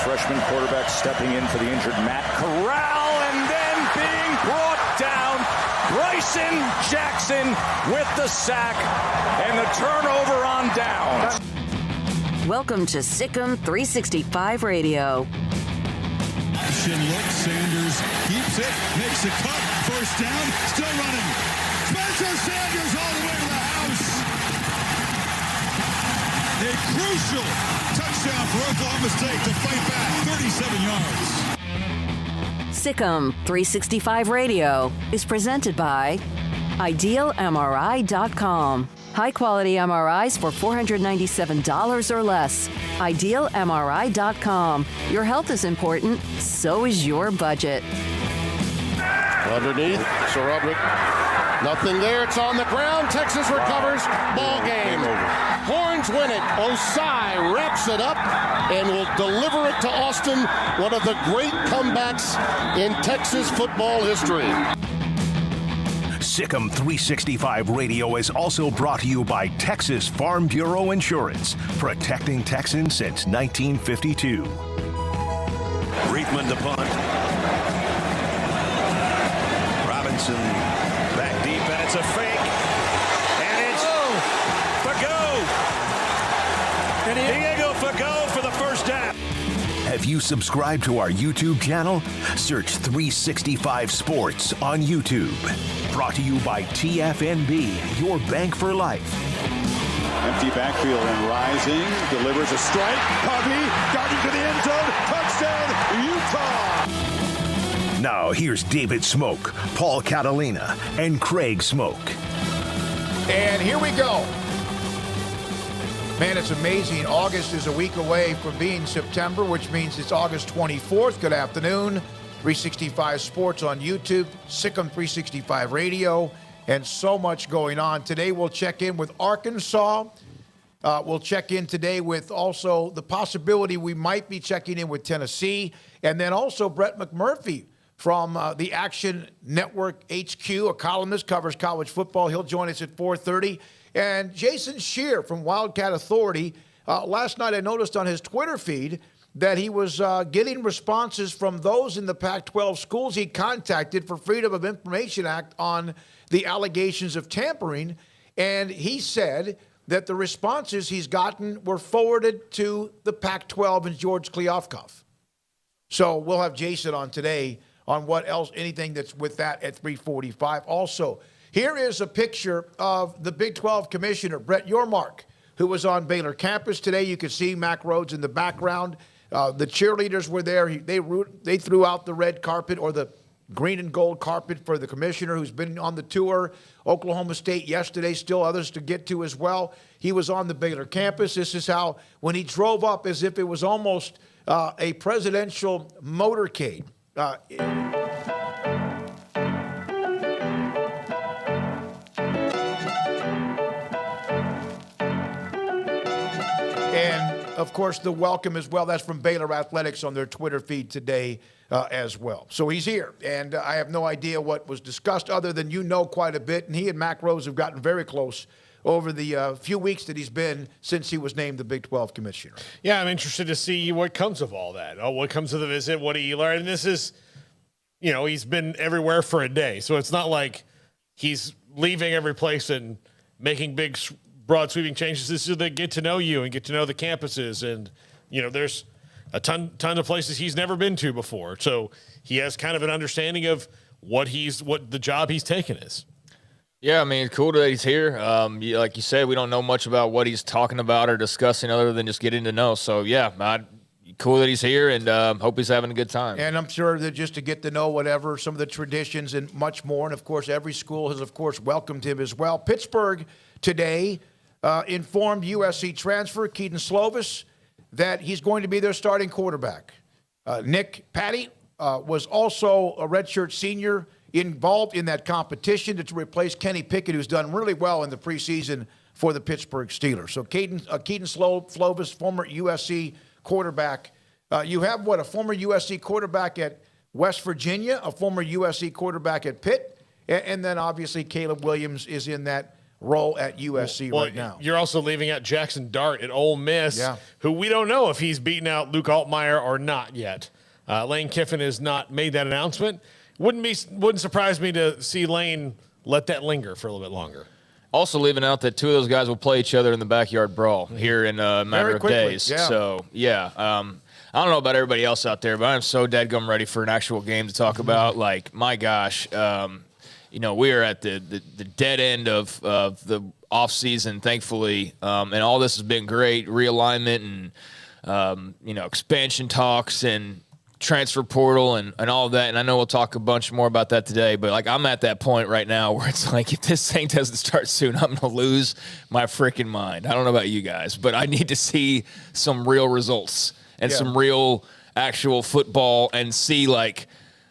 Freshman quarterback stepping in for the injured Matt Corral, and then being brought down. Bryson Jackson with the sack and the turnover on down. Welcome to Sikkim 365 Radio. Action look, Sanders keeps it, makes a cut, first down, still running. Spencer Sanders all the way to the house. A crucial touchdown for Oklahoma State to fight back 37 yards. Sikkim 365 Radio is presented by IdealMRI.com. High-quality MRIs for $497 or less. IdealMRI.com. Your health is important, so is your budget. Underneath, Sarubnik. Nothing there. It's on the ground. Texas recovers. Ball game. Horns win it. Osai wraps it up and will deliver it to Austin. One of the great comebacks in Texas football history. Sikkim 365 Radio is also brought to you by Texas Farm Bureau Insurance, protecting Texans since 1952. Reitman to punt. Robinson back deep, and it's a fake. And it's Fago. Diego Fago for the first down. Have you subscribed to our YouTube channel? Search 365 Sports on YouTube. Brought to you by TFNB, your bank for life. Empty backfield and Rising delivers a strike. Covey got into the end zone. Touchdown, Utah. Now here's David Smoak, Paul Catalina, and Craig Smoak. And here we go. Man, it's amazing. August is a week away from being September, which means it's August 24th. Good afternoon. 365 Sports on YouTube, Sikkim 365 Radio, and so much going on. Today we'll check in with Arkansas. We'll check in today with also the possibility we might be checking in with Tennessee. And then also Brett McMurphy from the Action Network HQ, a columnist, covers college football. He'll join us at 4:30. And Jason Scheer from Wildcat Authority. Last night I noticed on his Twitter feed that he was getting responses from those in the Pac-12 schools he contacted for Freedom of Information Act on the allegations of tampering. And he said that the responses he's gotten were forwarded to the Pac-12 and George Kliavkoff. So we'll have Jason on today on what else, anything that's with that at 3:45. Also, here is a picture of the Big 12 commissioner, Brett Yormark, who was on Baylor campus today. You can see Mack Rhodes in the background. The cheerleaders were there. They threw out the red carpet or the green and gold carpet for the commissioner who's been on the tour. Oklahoma State yesterday, still others to get to as well. He was on the Baylor campus. This is how, when he drove up, as if it was almost a presidential motorcade. And, of course, the welcome as well. That's from Baylor Athletics on their Twitter feed today as well. So he's here, and I have no idea what was discussed other than you know quite a bit. And he and Mack Rhodes have gotten very close over the few weeks that he's been since he was named the Big 12 commissioner. Yeah, I'm interested to see what comes of all that. What comes of the visit, what he learned. And this is, you know, he's been everywhere for a day. So it's not like he's leaving every place and making big broad sweeping changes. This is to get to know you and get to know the campuses. And, you know, there's a ton of places he's never been to before. So he has kind of an understanding of what the job he's taken is. Yeah, I mean, it's cool that he's here. Like you said, we don't know much about what he's talking about or discussing other than just getting to know. So, yeah, cool that he's here, and hope he's having a good time. And I'm sure that just to get to know whatever, some of the traditions and much more. And, of course, every school has, of course, welcomed him as well. Pittsburgh today informed USC transfer Keaton Slovis that he's going to be their starting quarterback. Nick Patty was also a redshirt senior involved in that competition to replace Kenny Pickett, who's done really well in the preseason for the Pittsburgh Steelers. So Keaton Slovis, former USC quarterback. You have, a former USC quarterback at West Virginia, a former USC quarterback at Pitt, and then obviously Caleb Williams is in that role at USC right now. You're also leaving out Jackson Dart at Ole Miss, who we don't know if he's beaten out Luke Altmaier or not yet. Lane Kiffin has not made that announcement. Wouldn't surprise me to see Lane let that linger for a little bit longer. Also leaving out that two of those guys will play each other in the backyard brawl here in a matter of days. Yeah. So, I don't know about everybody else out there, but I'm so dadgum ready for an actual game to talk about. Like, my gosh, we are at the dead end of the offseason, thankfully, and all this has been great. Realignment and, expansion talks and transfer portal and all of that. And I know we'll talk a bunch more about that today, but like I'm at that point right now where it's like, if this thing doesn't start soon, I'm going to lose my freaking mind. I don't know about you guys, but I need to see some real results and some real actual football and see like,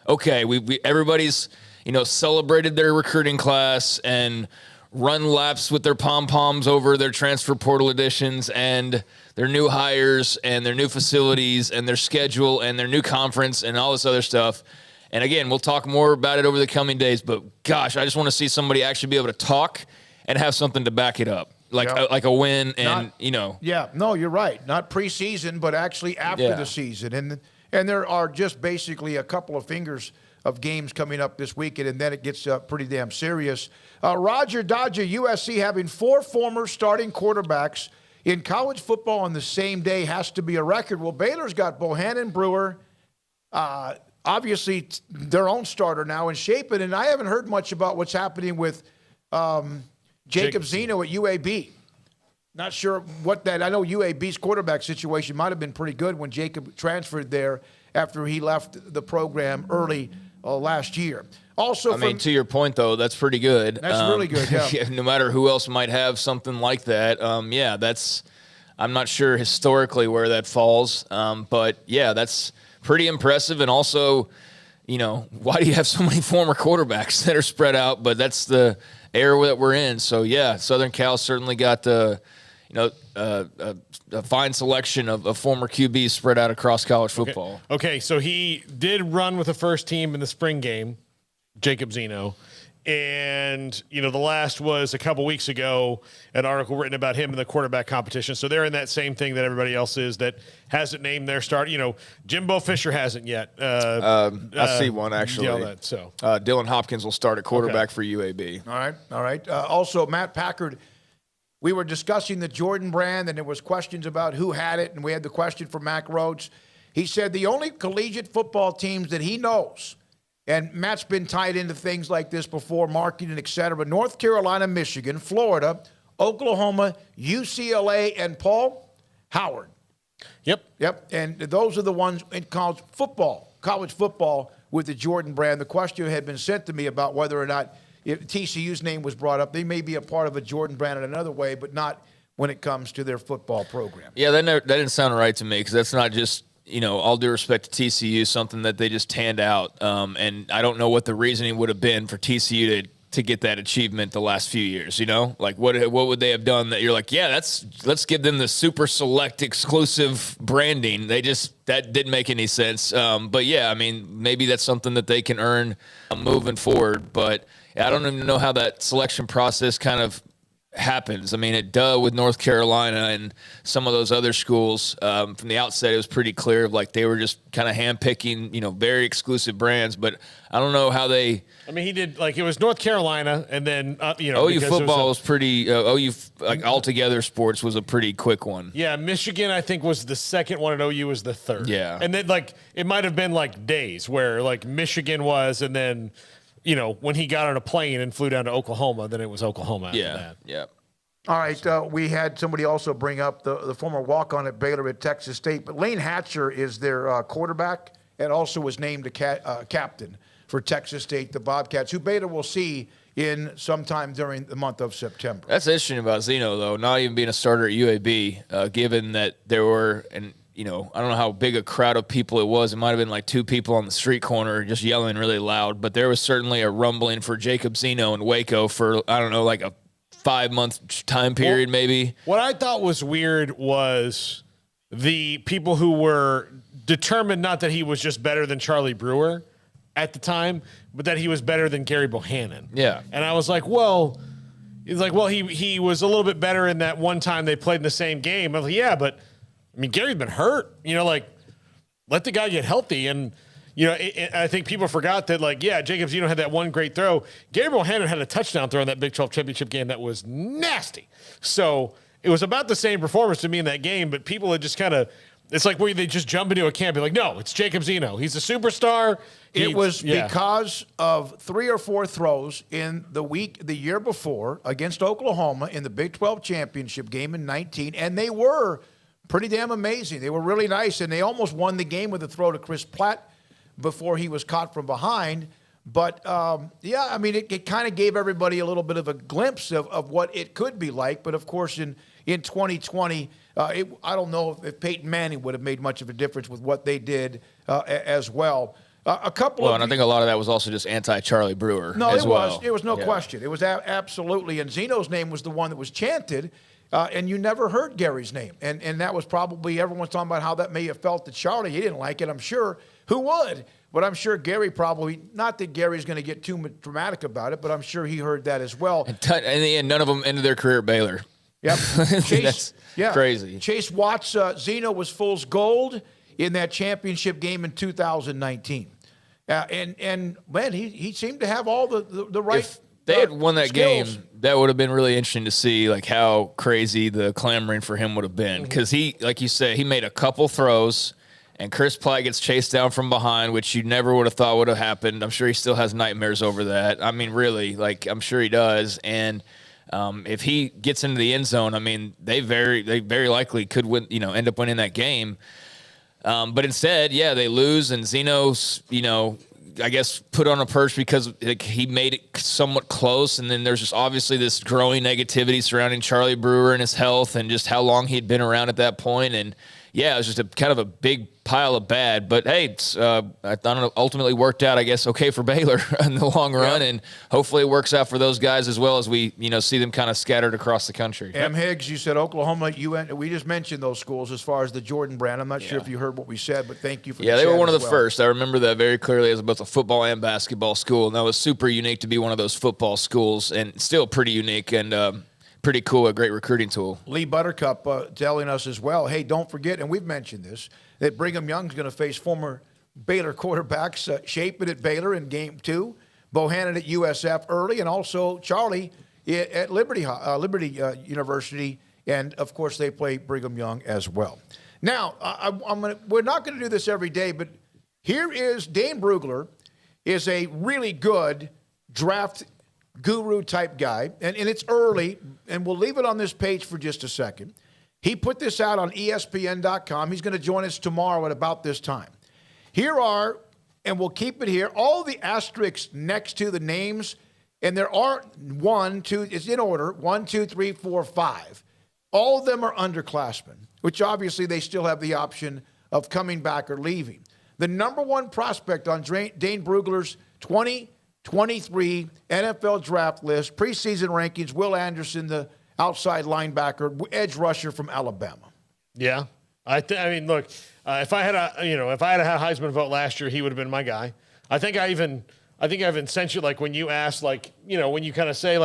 okay, we everybody's, celebrated their recruiting class and run laps with their pom-poms over their transfer portal additions and their new hires and their new facilities and their schedule and their new conference and all this other stuff. And again, we'll talk more about it over the coming days, but gosh, I just want to see somebody actually be able to talk and have something to back it up. Like a win and, Yeah, no, you're right. Not preseason, but actually after the season. And there are just basically a couple of fingers of games coming up this weekend, and then it gets pretty damn serious. Roger Dodger, USC having 4 former starting quarterbacks in college football on the same day has to be a record. Well, Baylor's got Bohannon, Brewer, obviously their own starter now in Shapen, and I haven't heard much about what's happening with Jacob Zeno at UAB. Not sure what that – I know UAB's quarterback situation might have been pretty good when Jacob transferred there after he left the program early last year. Also, to your point, though, that's pretty good. That's really good, yeah. No matter who else might have something like that, that's – I'm not sure historically where that falls. But, that's pretty impressive. And also, why do you have so many former quarterbacks that are spread out? But that's the era that we're in. So, Southern Cal certainly got a fine selection of former QBs spread out across college football. Okay, so he did run with the first team in the spring game, Jacob Zeno. And, the last was a couple weeks ago, an article written about him in the quarterback competition. So they're in that same thing that everybody else is that hasn't named their start. Jimbo Fisher hasn't yet. I see one, actually. Dylan Hopkins will start at quarterback for UAB. All right. Also, Matt Packard, we were discussing the Jordan brand, and there was questions about who had it, and we had the question from Mac Rhodes. He said the only collegiate football teams that he knows, and Matt's been tied into things like this before, marketing, et cetera, but North Carolina, Michigan, Florida, Oklahoma, UCLA, and Paul Howard. Yep. And those are the ones in college football with the Jordan brand. The question had been sent to me about whether or not if TCU's name was brought up. They may be a part of a Jordan brand in another way, but not when it comes to their football program. Yeah, that didn't sound right to me because that's not just, all due respect to TCU, something that they just tanned out. And I don't know what the reasoning would have been for TCU to get that achievement the last few years, Like what would they have done that you're like, let's give them the super select exclusive branding. That didn't make any sense. But maybe that's something that they can earn moving forward. But I don't even know how that selection process kind of happens. With North Carolina and some of those other schools, from the outset, it was pretty clear they were just kind of handpicking, very exclusive brands. But I don't know how they. He did it was North Carolina, and then OU football was pretty. OU altogether sports was a pretty quick one. Yeah, Michigan I think was the second one, and OU was the third. Yeah, and then it might have been days where Michigan was, and then. When he got on a plane and flew down to Oklahoma, then it was Oklahoma after that. Yeah. All right, we had somebody also bring up the former walk-on at Baylor at Texas State, but Lane Hatcher is their quarterback and also was named a captain for Texas State, the Bobcats, who Baylor will see in sometime during the month of September. That's interesting about Zeno, though, not even being a starter at UAB, given that there were, and I don't know how big a crowd of people it was. It might have been like 2 people on the street corner just yelling really loud, but there was certainly a rumbling for Jacob Zeno in Waco for, I don't know, like a 5-month time period, maybe. What I thought was weird was the people who were determined not that he was just better than Charlie Brewer at the time, but that he was better than Gary Bohannon. Yeah. And I was like, he was a little bit better in that one time they played in the same game. I was like, yeah, but I mean, Gary's been hurt. Let the guy get healthy. And, I think people forgot that, Jacob Zeno had that one great throw. Gary Bohannon had a touchdown throw in that Big 12 championship game that was nasty. So it was about the same performance to me in that game, but people had just kind of, it's like where they just jump into a camp and be like, no, it's Jacob Zeno. He's a superstar. It was because of 3 or 4 throws in the year before against Oklahoma in the Big 12 championship game in 19, and they were pretty damn amazing. They were really nice, and they almost won the game with a throw to Chris Platt before he was caught from behind. But, it kind of gave everybody a little bit of a glimpse of what it could be like. But, of course, in 2020, I don't know if Peyton Manning would have made much of a difference with what they did as well. And I think a lot of that was also just anti-Charlie Brewer. No, as well. It was no question. It was absolutely. And Zeno's name was the one that was chanted, and you never heard Gary's name. And that was probably, everyone's talking about how that may have felt to Charlie. He didn't like it, I'm sure. Who would? But I'm sure Gary probably, not that Gary's going to get too dramatic about it, but I'm sure he heard that as well. And none of them ended their career at Baylor. Yep. That's crazy. Chase Watts, Zeno was fool's gold in that championship game in 2019. And man, he seemed to have all the right. If they had won that skills. game, that would have been really interesting to see, how crazy the clamoring for him would have been. Because he, like you said, he made a couple throws, and Chris Platt gets chased down from behind, which you never would have thought would have happened. I'm sure he still has nightmares over that. I mean, really, I'm sure he does. And if he gets into the end zone, I mean, they very likely could win, end up winning that game. But instead, they lose, and Zeno's, I guess put on a perch because he made it somewhat close, and then there's just obviously this growing negativity surrounding Charlie Brewer and his health and just how long he'd been around at that point. And it was just a kind of a big pile of bad. But hey, it's, I thought it ultimately worked out, I guess, okay for Baylor in the long run, and hopefully it works out for those guys as well as we, see them kind of scattered across the country. M. Higgs, you said Oklahoma, we just mentioned those schools as far as the Jordan brand. I'm not sure if you heard what we said, but thank you for they were one of the first. I remember that very clearly as both a football and basketball school, and that was super unique to be one of those football schools, and still pretty unique and pretty cool, a great recruiting tool. Lee Buttercup telling us as well, hey, don't forget, and we've mentioned this, that Brigham Young's going to face former Baylor quarterbacks Shapen at Baylor in Game 2, Bohannon at USF early, and also Charlie at Liberty University, and, of course, they play Brigham Young as well. Now, we're not going to do this every day, but here is Dane Brugler is a really good draft guru type guy, and it's early, and we'll leave it on this page for just a second. He put this out on ESPN.com. He's going to join us tomorrow at about this time. Here are, and we'll keep it here, all the asterisks next to the names, and there are 1, 2, it's in order, 1, 2, 3, 4, 5. All of them are underclassmen, which obviously they still have the option of coming back or leaving. The number 1 prospect on Dane Brugler's 2023 NFL draft list, preseason rankings, Will Anderson, the outside linebacker, edge rusher from Alabama. Yeah. I mean, look, if I had a Heisman vote last year, he would have been my guy. I think I even sent you, when you asked, when you kind of say,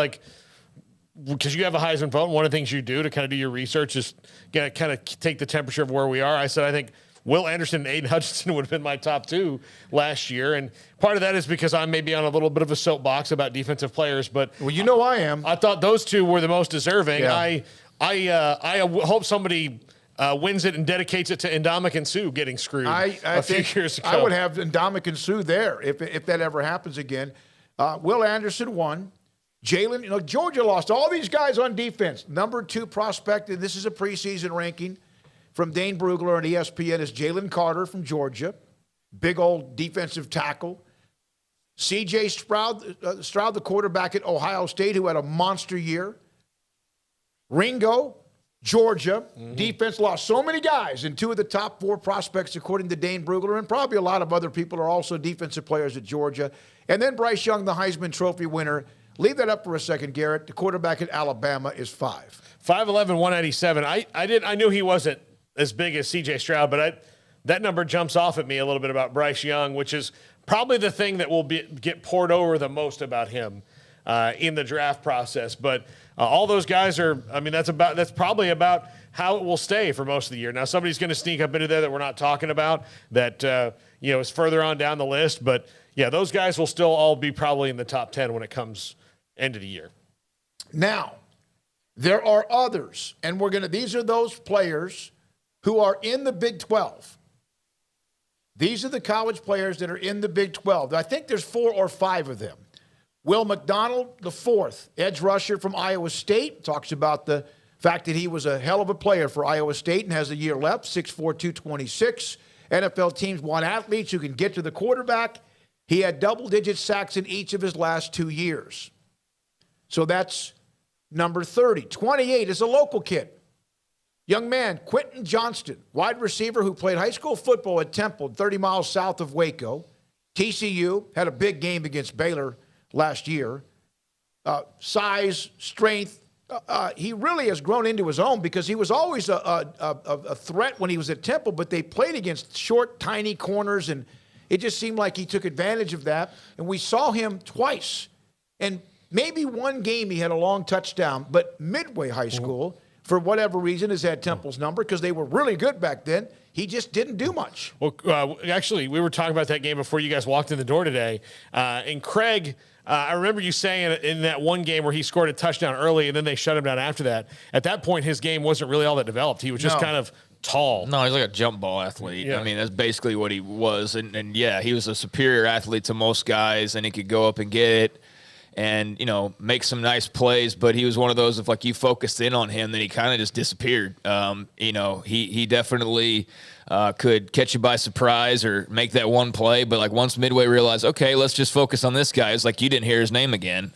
because you have a Heisman vote, one of the things you do to kind of do your research is kind of take the temperature of where we are. I said, I think Will Anderson and Aiden Hutchinson would have been my top 2 last year. And part of that is because I'm maybe on a little bit of a soapbox about defensive players. But I am. I thought those 2 were the most deserving. Yeah. I hope somebody wins it and dedicates it to Ndamukong Suh getting screwed a few years ago. I would have Ndamukong Suh there if that ever happens again. Will Anderson 1, Jalen, Georgia lost all these guys on defense. Number 2 prospect, and this is a preseason ranking from Dane Brugler on ESPN, is Jalen Carter from Georgia. Big old defensive tackle. C.J. Stroud, the quarterback at Ohio State, who had a monster year. Ringo, Georgia. Defense lost so many guys, and 2 of the top 4 prospects, according to Dane Brugler, and probably a lot of other people, are also defensive players at Georgia. And then Bryce Young, the Heisman Trophy winner. Leave that up for a second, Garrett. The quarterback at Alabama is 5'11", 197. I knew he wasn't as big as C.J. Stroud, but that number jumps off at me a little bit about Bryce Young, which is probably the thing that will get poured over the most about him in the draft process. But all those guys that's probably about how it will stay for most of the year. Now, somebody's going to sneak up into there that we're not talking about that is further on down the list. But, yeah, those guys will still all be probably in the top 10 when it comes end of the year. Now, there are others, and these are those players who are in the Big 12. These are the college players that are in the Big 12. I think there's 4 or 5 of them. Will McDonald, the 4th, edge rusher from Iowa State, talks about the fact that he was a hell of a player for Iowa State and has a year left, 6'4", 226. NFL teams want athletes who can get to the quarterback. He had double-digit sacks in each of his last 2 years. So that's number 30. 28 is a local kid. Young man, Quentin Johnston, wide receiver who played high school football at Temple, 30 miles south of Waco. TCU had a big game against Baylor last year. Size, strength. He really has grown into his own because he was always a threat when he was at Temple, but they played against short, tiny corners, and it just seemed like he took advantage of that. And we saw him twice. And maybe one game he had a long touchdown, but Midway High School, for whatever reason, has had Temple's number because they were really good back then. He just didn't do much. Well, actually, we were talking about that game before you guys walked in the door today. And Craig, I remember you saying in that one game where he scored a touchdown early and then they shut him down after that. At that point, his game wasn't really all that developed. He was just kind of tall. No, he's like a jump ball athlete. Yeah. I mean, that's basically what he was. And yeah, he was a superior athlete to most guys, and he could go up and get it and, make some nice plays. But he was one of those, if like you focused in on him, then he kind of just disappeared. He definitely could catch you by surprise or make that one play. But like once Midway realized, okay, let's just focus on this guy, it's like you didn't hear his name again.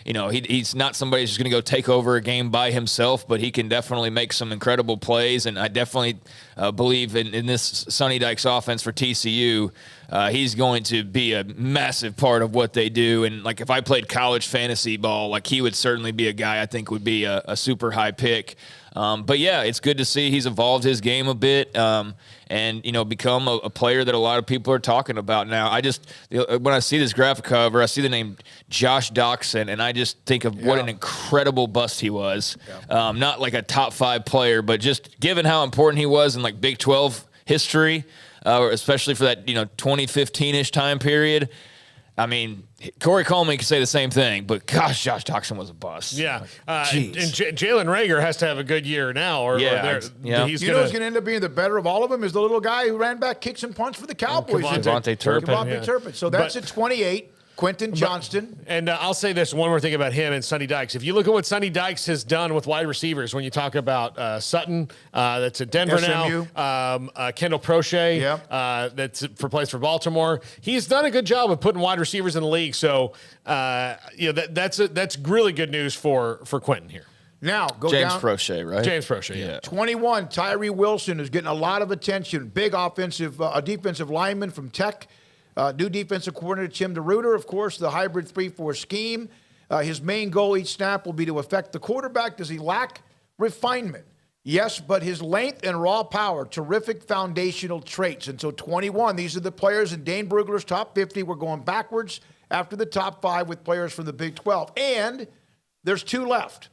He's not somebody who's just going to go take over a game by himself, but he can definitely make some incredible plays. And I definitely believe in this Sonny Dykes offense for TCU. He's going to be a massive part of what they do. And like if I played college fantasy ball, like he would certainly be a guy I think would be a super high pick. But yeah, it's good to see he's evolved his game a bit and become a player that a lot of people are talking about now. When I see this graphic cover, I see the name Josh Doxson, and I just think of what an incredible bust he was. Yeah. Not like a top 5 player, but just given how important he was in like Big 12 history, especially for that 2015-ish time period. I mean, Corey Coleman could say the same thing, but gosh, Josh Doxson was a bust. Yeah. And Jalen Reagor has to have a good year now. Who's going to end up being the better of all of them is the little guy who ran back, kicks and punts for the Cowboys. Devontae Turpin. So that's at 28. Quentin Johnston. And I'll say this, one more thing about him and Sonny Dykes. If you look at what Sonny Dykes has done with wide receivers, when you talk about Sutton, that's at Denver SMU. now, Kendall Prochet, that's plays for Baltimore. He's done a good job of putting wide receivers in the league. So, that's really good news for Quentin here. Now, James Prochet, right? James Prochet, yeah. 21, Tyree Wilson is getting a lot of attention. Big defensive lineman from Tech. New defensive coordinator, Tim DeRuiter, of course, the hybrid 3-4 scheme. His main goal each snap will be to affect the quarterback. Does he lack refinement? Yes, but his length and raw power, terrific foundational traits. And so 21, these are the players in Dane Brugler's top 50. We're going backwards after the top 5 with players from the Big 12. And there's 2 left.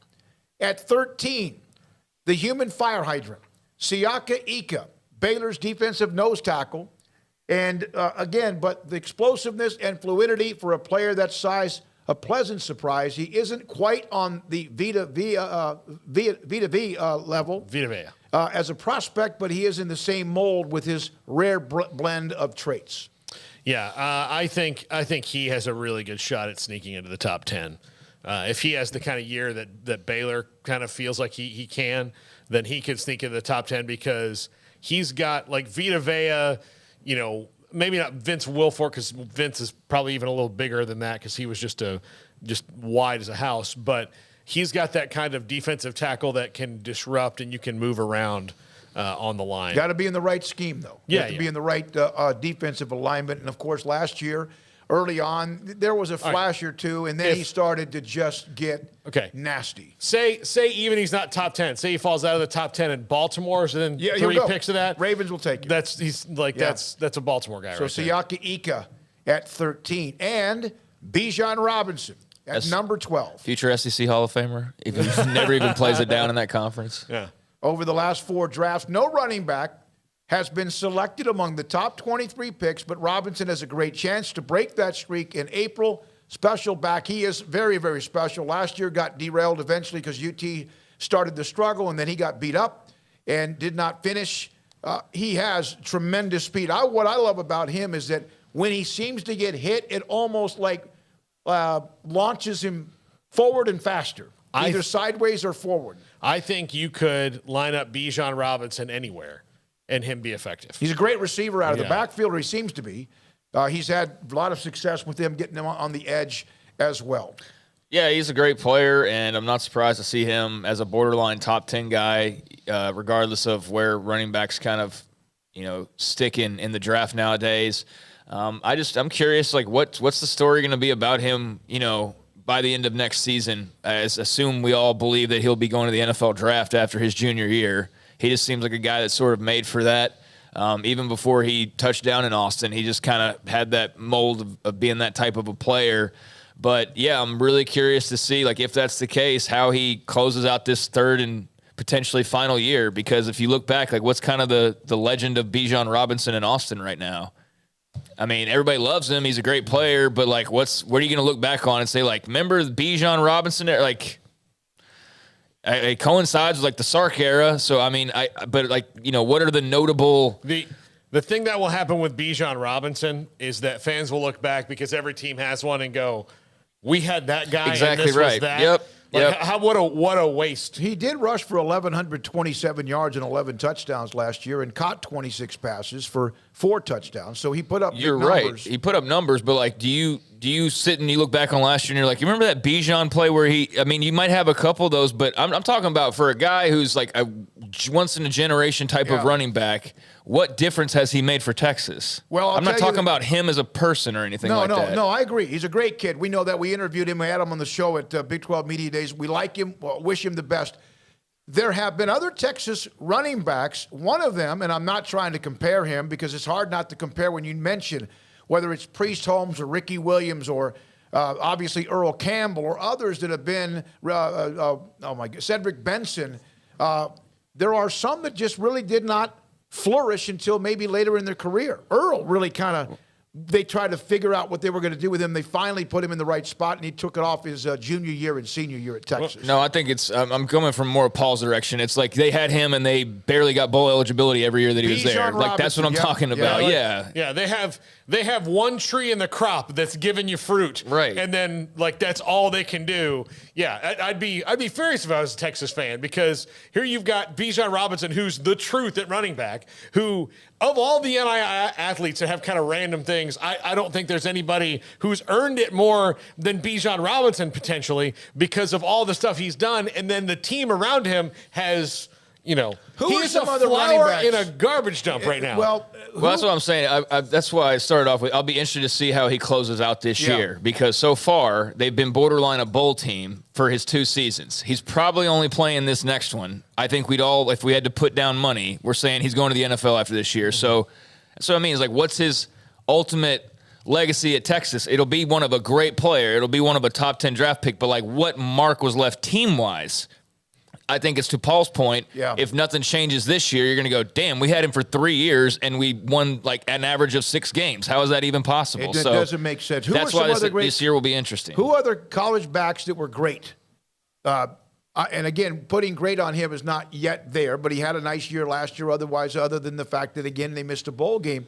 At 13, the human fire hydrant, Siaka Ika, Baylor's defensive nose tackle. And but the explosiveness and fluidity for a player that size, a pleasant surprise. He isn't quite on the Vita level as a prospect, but he is in the same mold with his rare blend of traits. Yeah, I think he has a really good shot at sneaking into the top 10. If he has the kind of year that Baylor kind of feels like he can, then he could sneak into the top 10 because he's got like Vita Vea, maybe not Vince Wilfork because Vince is probably even a little bigger than that because he was just wide as a house. But he's got that kind of defensive tackle that can disrupt and you can move around on the line. Got to be in the right scheme, though. Yeah, to be in the right defensive alignment. And, of course, last year, early on, there was a flash or two, and then he started to just get nasty. Say even he's not top 10. Say he falls out of the top 10 in Baltimore, so then 3 picks of that. Ravens will take it. That's a Baltimore guy, so right there. Siaki Ika at 13. And Bijan Robinson at number 12. Future SEC Hall of Famer. If he never even plays it down in that conference. Yeah. Over the last 4 drafts, no running back has been selected among the top 23 picks, but Robinson has a great chance to break that streak in April. Special back. He is very, very special. Last year got derailed eventually because UT started to struggle, and then he got beat up and did not finish. He has tremendous speed. What I love about him is that when he seems to get hit, it almost like launches him forward and faster, either sideways or forward. I think you could line up Bijan Robinson anywhere and him be effective. He's a great receiver out of the backfield, or he seems to be. He's had a lot of success with him getting him on the edge as well. Yeah, he's a great player, and I'm not surprised to see him as a borderline top 10 guy, regardless of where running backs kind of, stick in the draft nowadays. I'm curious, like, what's the story going to be about him, by the end of next season? Assume we all believe that he'll be going to the NFL draft after his junior year. He just seems like a guy that's sort of made for that. Even before he touched down in Austin, he just kind of had that mold of being that type of a player. But, yeah, I'm really curious to see, like, if that's the case, how he closes out this third and potentially final year. Because if you look back, like, what's kind of the legend of Bijan Robinson in Austin right now? I mean, everybody loves him. He's a great player. But, like, what are you going to look back on and say, like, remember Bijan Robinson? Like, it coincides with, like, the Sark era. So, I mean, what are the notable... The thing that will happen with Bijan Robinson is that fans will look back because every team has one and go, we had that guy. Exactly and this right. Was that. Yep. What a waste. He did rush for 1,127 yards and 11 touchdowns last year and caught 26 passes for 4 touchdowns. So he put up You're big numbers. right. He put up numbers, but, like, do you sit and you look back on last year and you're like, you remember that Bijan play where you might have a couple of those, but I'm talking about for a guy who's like a once-in-a-generation type of running back, what difference has he made for Texas? Well, I'm not talking about him as a person or anything like that. No, I agree. He's a great kid. We know that. We interviewed him. We had him on the show at Big 12 Media Days. We like him. Wish him the best. There have been other Texas running backs. One of them, and I'm not trying to compare him because it's hard not to compare when you mention whether it's Priest Holmes or Ricky Williams or obviously Earl Campbell or others that have been, Cedric Benson. There are some that just really did not flourish until maybe later in their career. Earl really kind of, they tried to figure out what they were going to do with him. They finally put him in the right spot, and he took it off his junior year and senior year at Texas. No, I think it's I'm coming from more Paul's direction. It's like they had him, and they barely got bowl eligibility every year that he was there. Like, that's what I'm talking about. Yeah, they have one tree in the crop that's giving you fruit, right? And then, like, that's all they can do. Yeah, I'd be furious if I was a Texas fan because here you've got Bijan Robinson, who's the truth at running back, who of all the NIL athletes that have kind of random things, I don't think there's anybody who's earned it more than Bijan Robinson potentially because of all the stuff he's done, and then the team around him has. He's a flower in a garbage dump right now. Well, that's what I'm saying. That's why I started off with. I'll be interested to see how he closes out this year because so far they've been borderline a bowl team for his 2 seasons. He's probably only playing this next one. I think we'd all, if we had to put down money, we're saying he's going to the NFL after this year. So I mean, it's like, what's his ultimate legacy at Texas? It'll be one of a great player. It'll be one of a top 10 draft pick. But, like, what mark was left team-wise? I think it's to Paul's point. Yeah. If nothing changes this year, you're going to go, damn, we had him for 3 years and we won like an average of 6 games. How is that even possible? It doesn't make sense. That's why this year will be interesting. Who other college backs that were great? And again, putting great on him is not yet there, but he had a nice year last year otherwise, other than the fact that, again, they missed a bowl game.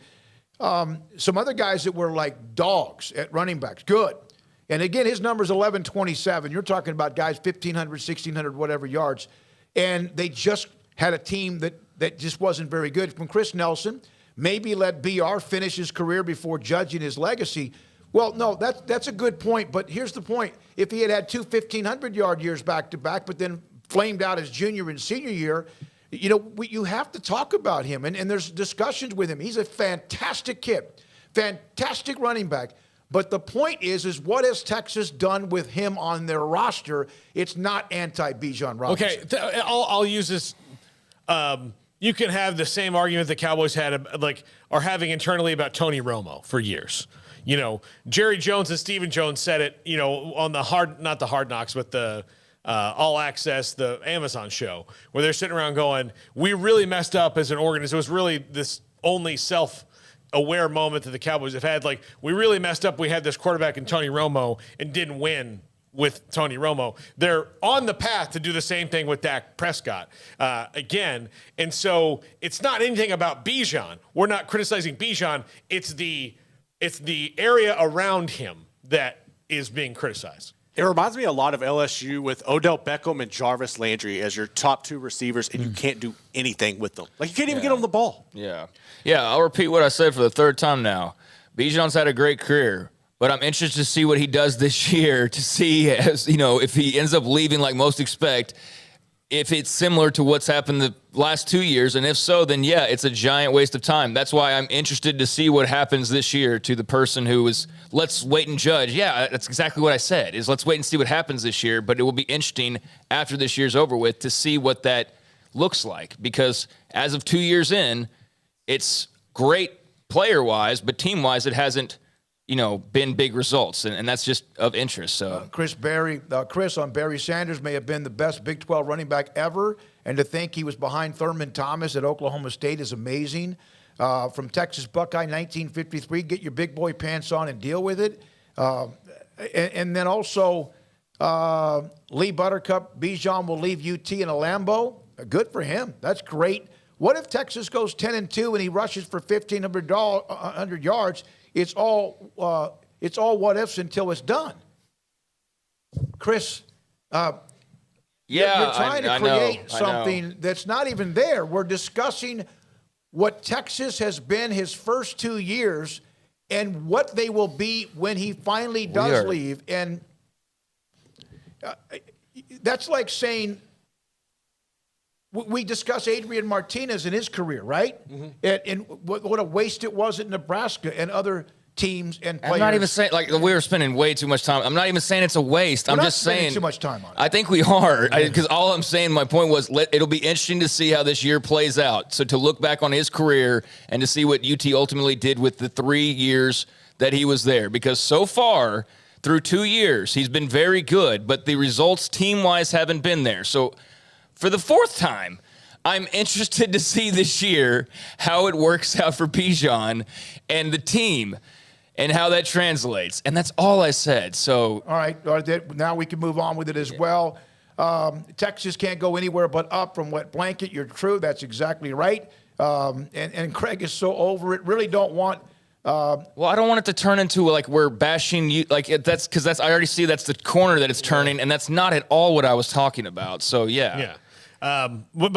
Some other guys that were like dogs at running backs, good. And again, his number's 1127. You're talking about guys 1,500, 1,600, whatever yards. And they just had a team that just wasn't very good. From Chris Nelson, maybe let BR finish his career before judging his legacy. Well, no, that's a good point. But here's the point. If he had two 1,500-yard years back-to-back, but then flamed out his junior and senior year, you have to talk about him. And there's discussions with him. He's a fantastic kid, fantastic running back. But the point is what has Texas done with him on their roster? It's not anti-Bijan Robinson. Okay, I'll use this. You can have the same argument the Cowboys are having internally about Tony Romo for years. Jerry Jones and Stephen Jones said it, on not the Hard Knocks, but the All Access, the Amazon show, where they're sitting around going, we really messed up as an organization. It was really this only self-aware moment that the Cowboys have had. Like, we really messed up. We had this quarterback in Tony Romo and didn't win with Tony Romo. They're on the path to do the same thing with Dak Prescott again. And so it's not anything about Bijan. We're not criticizing Bijan. It's the area around him that is being criticized. It reminds me a lot of LSU with Odell Beckham and Jarvis Landry as your top two receivers, and you can't do anything with them. Like, you can't even get on the ball. Yeah. I'll repeat what I said for the third time now. Bijan's had a great career, but I'm interested to see what he does this year, to see, if he ends up leaving like most expect, if it's similar to what's happened the last 2 years. And if so, then yeah, it's a giant waste of time. That's why I'm interested to see what happens this year to the person who is, let's wait and judge. Yeah, that's exactly what I said, is let's wait and see what happens this year. But it will be interesting after this year's over with to see what that looks like. Because as of 2 years in, it's great player-wise, but team-wise, it hasn't, been big results, and that's just of interest. So Chris on Barry Sanders may have been the best Big 12 running back ever, and to think he was behind Thurman Thomas at Oklahoma State is amazing. From Texas Buckeye, 1953, get your big boy pants on and deal with it. And then also Lee Buttercup, Bijan will leave UT in a Lambo. Good for him. That's great. What if Texas goes 10-2 and he rushes for 1,500 yards? It's all what ifs until it's done. Chris, you're trying to create something that's not even there. We're discussing what Texas has been his first 2 years and what they will be when he finally does leave. And that's like saying, we discuss Adrian Martinez and his career, right? Mm-hmm. And what a waste it was at Nebraska and other teams and players. I'm not even saying, we were spending way too much time. I'm not even saying it's a waste. I'm just saying too much time on it. I think we are, because all I'm saying, my point was, it'll be interesting to see how this year plays out. So to look back on his career and to see what UT ultimately did with the 3 years that he was there, because so far through 2 years he's been very good, but the results team-wise haven't been there. So for the fourth time, I'm interested to see this year how it works out for Bijan and the team and how that translates. And that's all I said. So, all right. Now we can move on with it as well. Texas can't go anywhere but up from wet blanket. You're true. That's exactly right. And Craig is so over it. Really don't want. Well, I don't want it to turn into we're bashing you. That's I already see that's the corner that it's turning, and that's not at all what I was talking about. So yeah. Yeah. By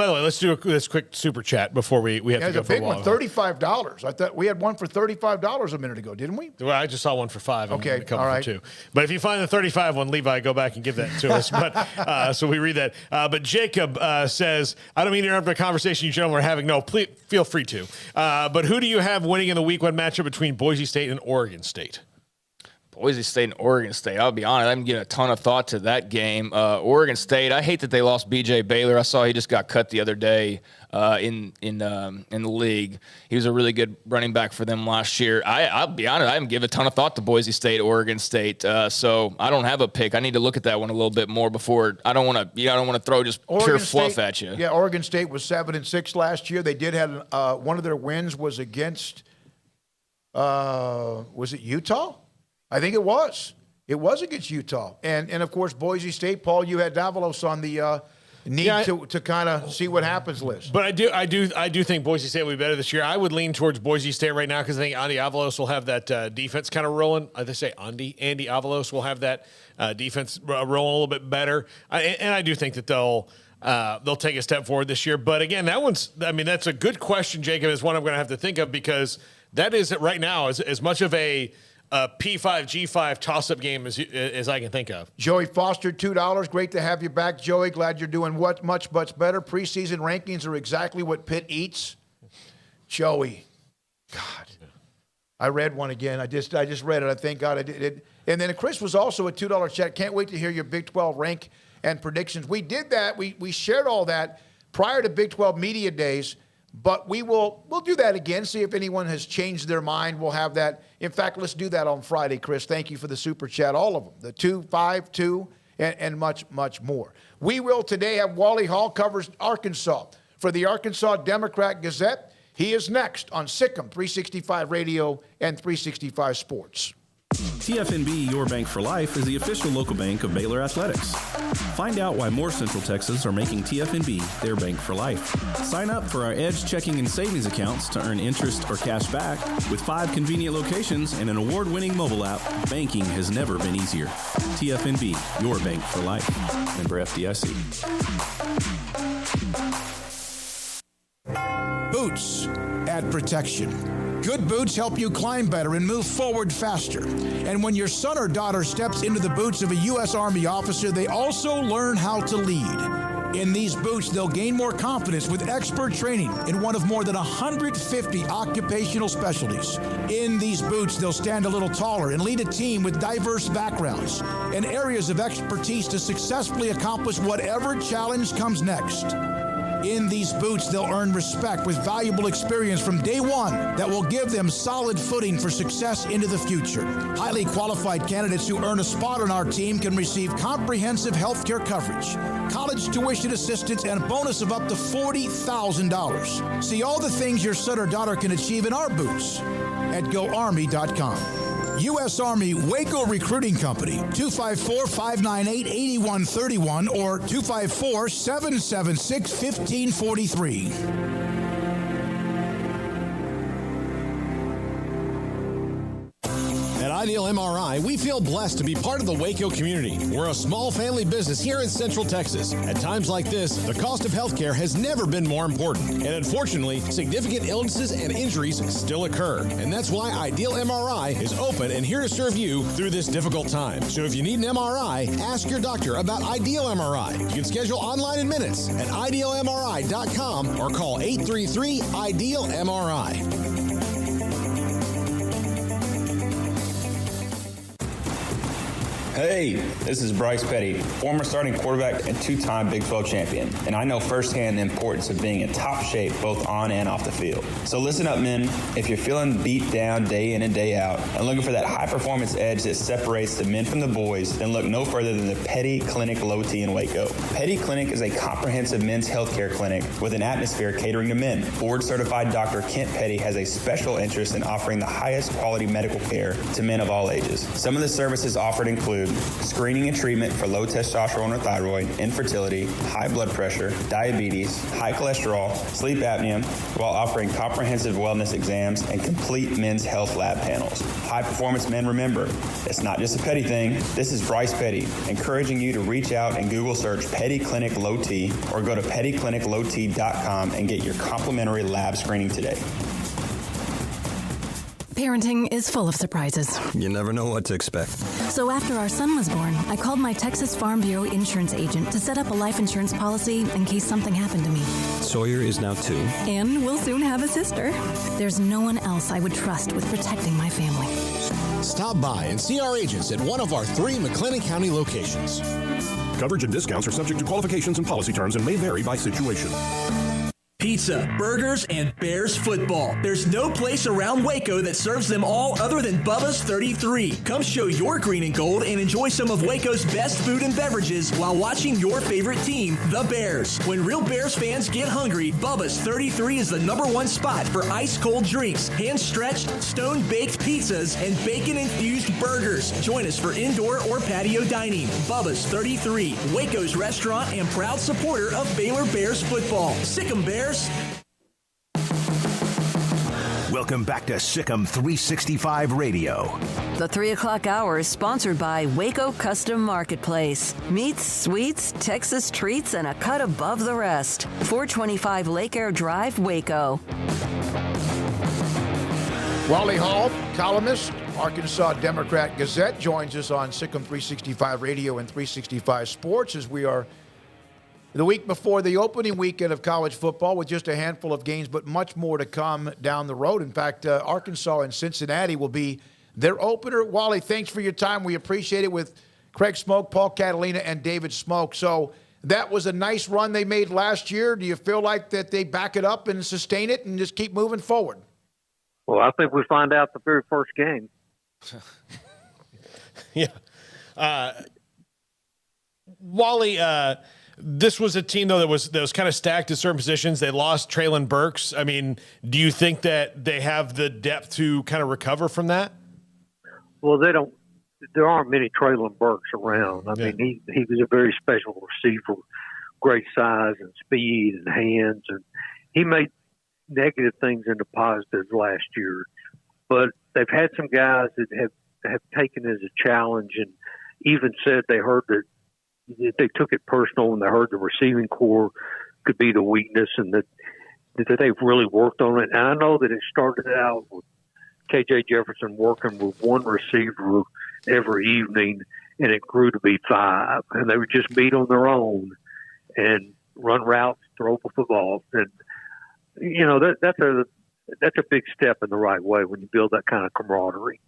the way, let's do this quick super chat before we have to go for a while. There's a big one, $35. I thought we had one for $35 a minute ago, didn't we? Well, I just saw one for $5. Okay, all right. For $2. But if you find the 35 one, Levi, go back and give that to us. But so we read that. But Jacob says, I don't mean to interrupt the conversation you gentlemen are having. No, please feel free to. But who do you have winning in the week one matchup between Boise State and Oregon State? Boise State and Oregon State. I'll be honest, I haven't given a ton of thought to that game. Oregon State, I hate that they lost B.J. Baylor. I saw he just got cut the other day in the league. He was a really good running back for them last year. I'll be honest, I haven't given a ton of thought to Boise State, Oregon State. So I don't have a pick. I need to look at that one a little bit more before. I don't want to throw just Oregon pure fluff State, at you. Yeah, Oregon State was 7-6 last year. They did have one of their wins was against. Was it Utah? I think it was. It was against Utah. And of course, Boise State, Paul, you had Davalos on need to kind of see what happens, Liz. But I do think Boise State will be better this year. I would lean towards Boise State right now because I think Andy Avalos will have that defense kind of rolling. They say Andy Avalos will have that defense rolling a little bit better, and I do think that they'll take a step forward this year. But again, that's a good question, Jacob. Is one I'm going to have to think of because that is right now as much of a P5, G5 toss-up game as I can think of. Joey Foster, $2. Great to have you back, Joey. Glad you're doing much better. Preseason rankings are exactly what Pitt eats. Joey, God, I read one again. I just read it. I thank God I did it. And then Chris was also a $2 check. Can't wait to hear your Big 12 rank and predictions. We did that. We shared all that prior to Big 12 Media Days. But we'll do that again, see if anyone has changed their mind. We'll have that. In fact, let's do that on Friday, Chris. Thank you for the super chat, all of them, the 2, 5, 2, and much more. We will today have Wally Hall covers Arkansas for the Arkansas Democrat Gazette. He is next on SicEm 365 Radio and 365 Sports. TFNB Your Bank for Life is the official local bank of Baylor Athletics. Find out why more Central Texas are making TFNB their bank for life. Sign up for our Edge checking and savings accounts to earn interest or cash back. With 5 convenient locations and an award-winning mobile app, banking has never been easier. TFNB Your Bank for Life. Member FDIC. Boots add protection. Good boots help you climb better and move forward faster. And when your son or daughter steps into the boots of a U.S. Army officer, they also learn how to lead. In these boots, they'll gain more confidence with expert training in one of more than 150 occupational specialties. In these boots, they'll stand a little taller and lead a team with diverse backgrounds and areas of expertise to successfully accomplish whatever challenge comes next. In these boots, they'll earn respect with valuable experience from day one that will give them solid footing for success into the future. Highly qualified candidates who earn a spot on our team can receive comprehensive health care coverage, college tuition assistance, and a bonus of up to $40,000. See all the things your son or daughter can achieve in our boots at GoArmy.com. U.S. Army Waco Recruiting Company, 254-598-8131 or 254-776-1543. At Ideal MRI, we feel blessed to be part of the Waco community. We're a small family business here in Central Texas. At times like this, the cost of healthcare has never been more important. And unfortunately, significant illnesses and injuries still occur. And that's why Ideal MRI is open and here to serve you through this difficult time. So if you need an MRI, ask your doctor about Ideal MRI. You can schedule online in minutes at idealmri.com or call 833-IDEAL-MRI. Hey, this is Bryce Petty, former starting quarterback and 2-time Big 12 champion, and I know firsthand the importance of being in top shape both on and off the field. So listen up, men. If you're feeling beat down day in and day out and looking for that high-performance edge that separates the men from the boys, then look no further than the Petty Clinic Low T in Waco. Petty Clinic is a comprehensive men's health care clinic with an atmosphere catering to men. Board-certified Dr. Kent Petty has a special interest in offering the highest quality medical care to men of all ages. Some of the services offered include screening and treatment for low testosterone or thyroid, infertility, high blood pressure, diabetes, high cholesterol, sleep apnea, while offering comprehensive wellness exams and complete men's health lab panels. High performance men, remember, it's not just a Petty thing. This is Bryce Petty, encouraging you to reach out and Google search Petty Clinic Low T or go to pettycliniclowt.com and get your complimentary lab screening today. Parenting is full of surprises. You never know what to expect. So after our son was born, I called my Texas Farm Bureau insurance agent to set up a life insurance policy in case something happened to me. Sawyer is now 2. And we'll soon have a sister. There's no one else I would trust with protecting my family. Stop by and see our agents at one of our 3 McLennan County locations. Coverage and discounts are subject to qualifications and policy terms and may vary by situation. Pizza, burgers, and Bears football. There's no place around Waco that serves them all other than Bubba's 33. Come show your green and gold and enjoy some of Waco's best food and beverages while watching your favorite team, the Bears. When real Bears fans get hungry, Bubba's 33 is the #1 spot for ice-cold drinks, hand-stretched, stone-baked pizzas, and bacon-infused burgers. Join us for indoor or patio dining. Bubba's 33, Waco's restaurant and proud supporter of Baylor Bears football. Sick 'em, Bears. Welcome back to Sick'em 365 Radio. The 3 o'clock hour is sponsored by Waco Custom Marketplace. Meats, sweets, Texas treats, and a cut above the rest. 425 Lake Air Drive, Waco. Wally Hall, columnist, Arkansas Democrat Gazette, joins us on Sick'em 365 Radio and 365 Sports as we are the week before the opening weekend of college football with just a handful of games, but much more to come down the road. In fact, Arkansas and Cincinnati will be their opener. Wally, thanks for your time. We appreciate it with Craig Smoak, Paul Catalina, and David Smoak. So that was a nice run they made last year. Do you feel like that they back it up and sustain it and just keep moving forward? Well, I think we find out the very first game. Yeah. Wally, this was a team, though, that was kind of stacked at certain positions. They lost Traylon Burks. I mean, do you think that they have the depth to kind of recover from that? Well, they don't. There aren't many Traylon Burks around. I mean, he was a very special receiver, great size and speed and hands, and he made negative things into positives last year. But they've had some guys that have taken it as a challenge and even said they heard that they took it personal and they heard the receiving core could be the weakness and that they've really worked on it. And I know that it started out with KJ Jefferson working with one receiver every evening and it grew to be 5. And they would just beat on their own and run routes, throw the football. And, you know, that's a big step in the right way when you build that kind of camaraderie.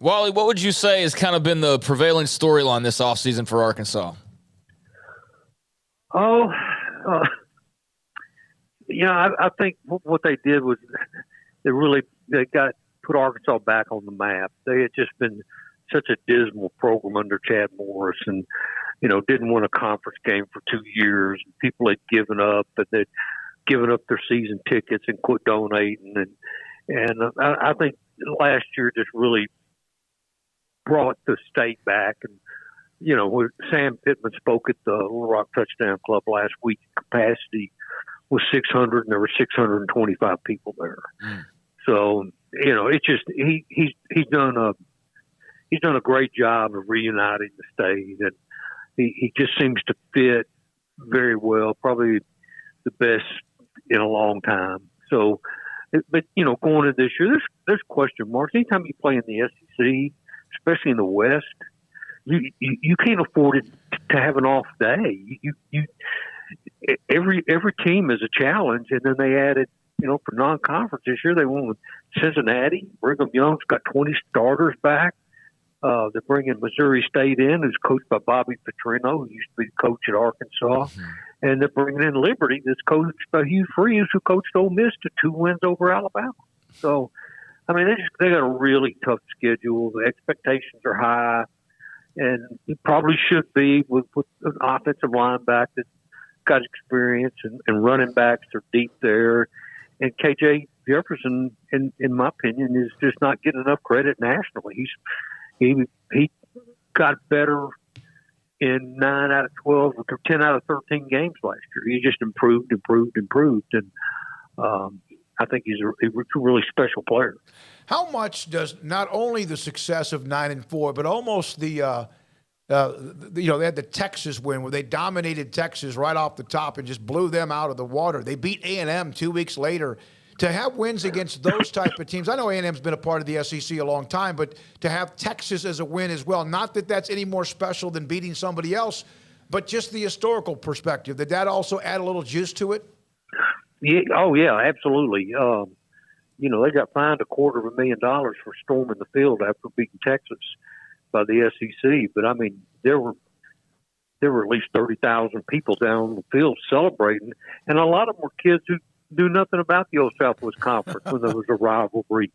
Wally, what would you say has kind of been the prevailing storyline this offseason for Arkansas? I think what they did was they put Arkansas back on the map. They had just been such a dismal program under Chad Morris and, you know, didn't win a conference game for 2 years. People had given up, and they'd given up their season tickets and quit donating. And I think last year just really brought the state back. And, you know, Sam Pittman spoke at the Little Rock Touchdown Club last week. Capacity was 600, and there were 625 people there. So, you know, it's just he's done a great job of reuniting the state, and he just seems to fit very well, probably the best in a long time. So, but you know, going into this year, there's question marks. Anytime you play in the SEC, especially in the West, you can't afford it to have an off day. Every team is a challenge, and then they added, you know, for non-conference this year, they won with Cincinnati. Brigham Young's got 20 starters back. They're bringing Missouri State in, who's coached by Bobby Petrino, who used to be the coach at Arkansas. And they're bringing in Liberty, that's coached by Hugh Freeze, who coached Ole Miss to 2 wins over Alabama. So, I mean, they got a really tough schedule. The expectations are high, and it probably should be with an offensive line back that's got experience and running backs are deep there. And KJ Jefferson, in my opinion, is just not getting enough credit nationally. He got better in 9 out of 12 or 10 out of 13 games last year. He just improved. And I think he's a really special player. How much does not only the success of 9-4, but almost they had the Texas win where they dominated Texas right off the top and just blew them out of the water. They beat A&M 2 weeks later. To have wins against those type of teams, I know A&M's been a part of the SEC a long time, but to have Texas as a win as well, not that that's any more special than beating somebody else, but just the historical perspective. Did that also add a little juice to it? Yeah, oh, yeah, absolutely. They got fined $250,000 for storming the field after beating Texas by the SEC. But, I mean, there were there were at least 30,000 people down on the field celebrating, and a lot of them were kids who knew nothing about the Old Southwest Conference when there was a rivalry.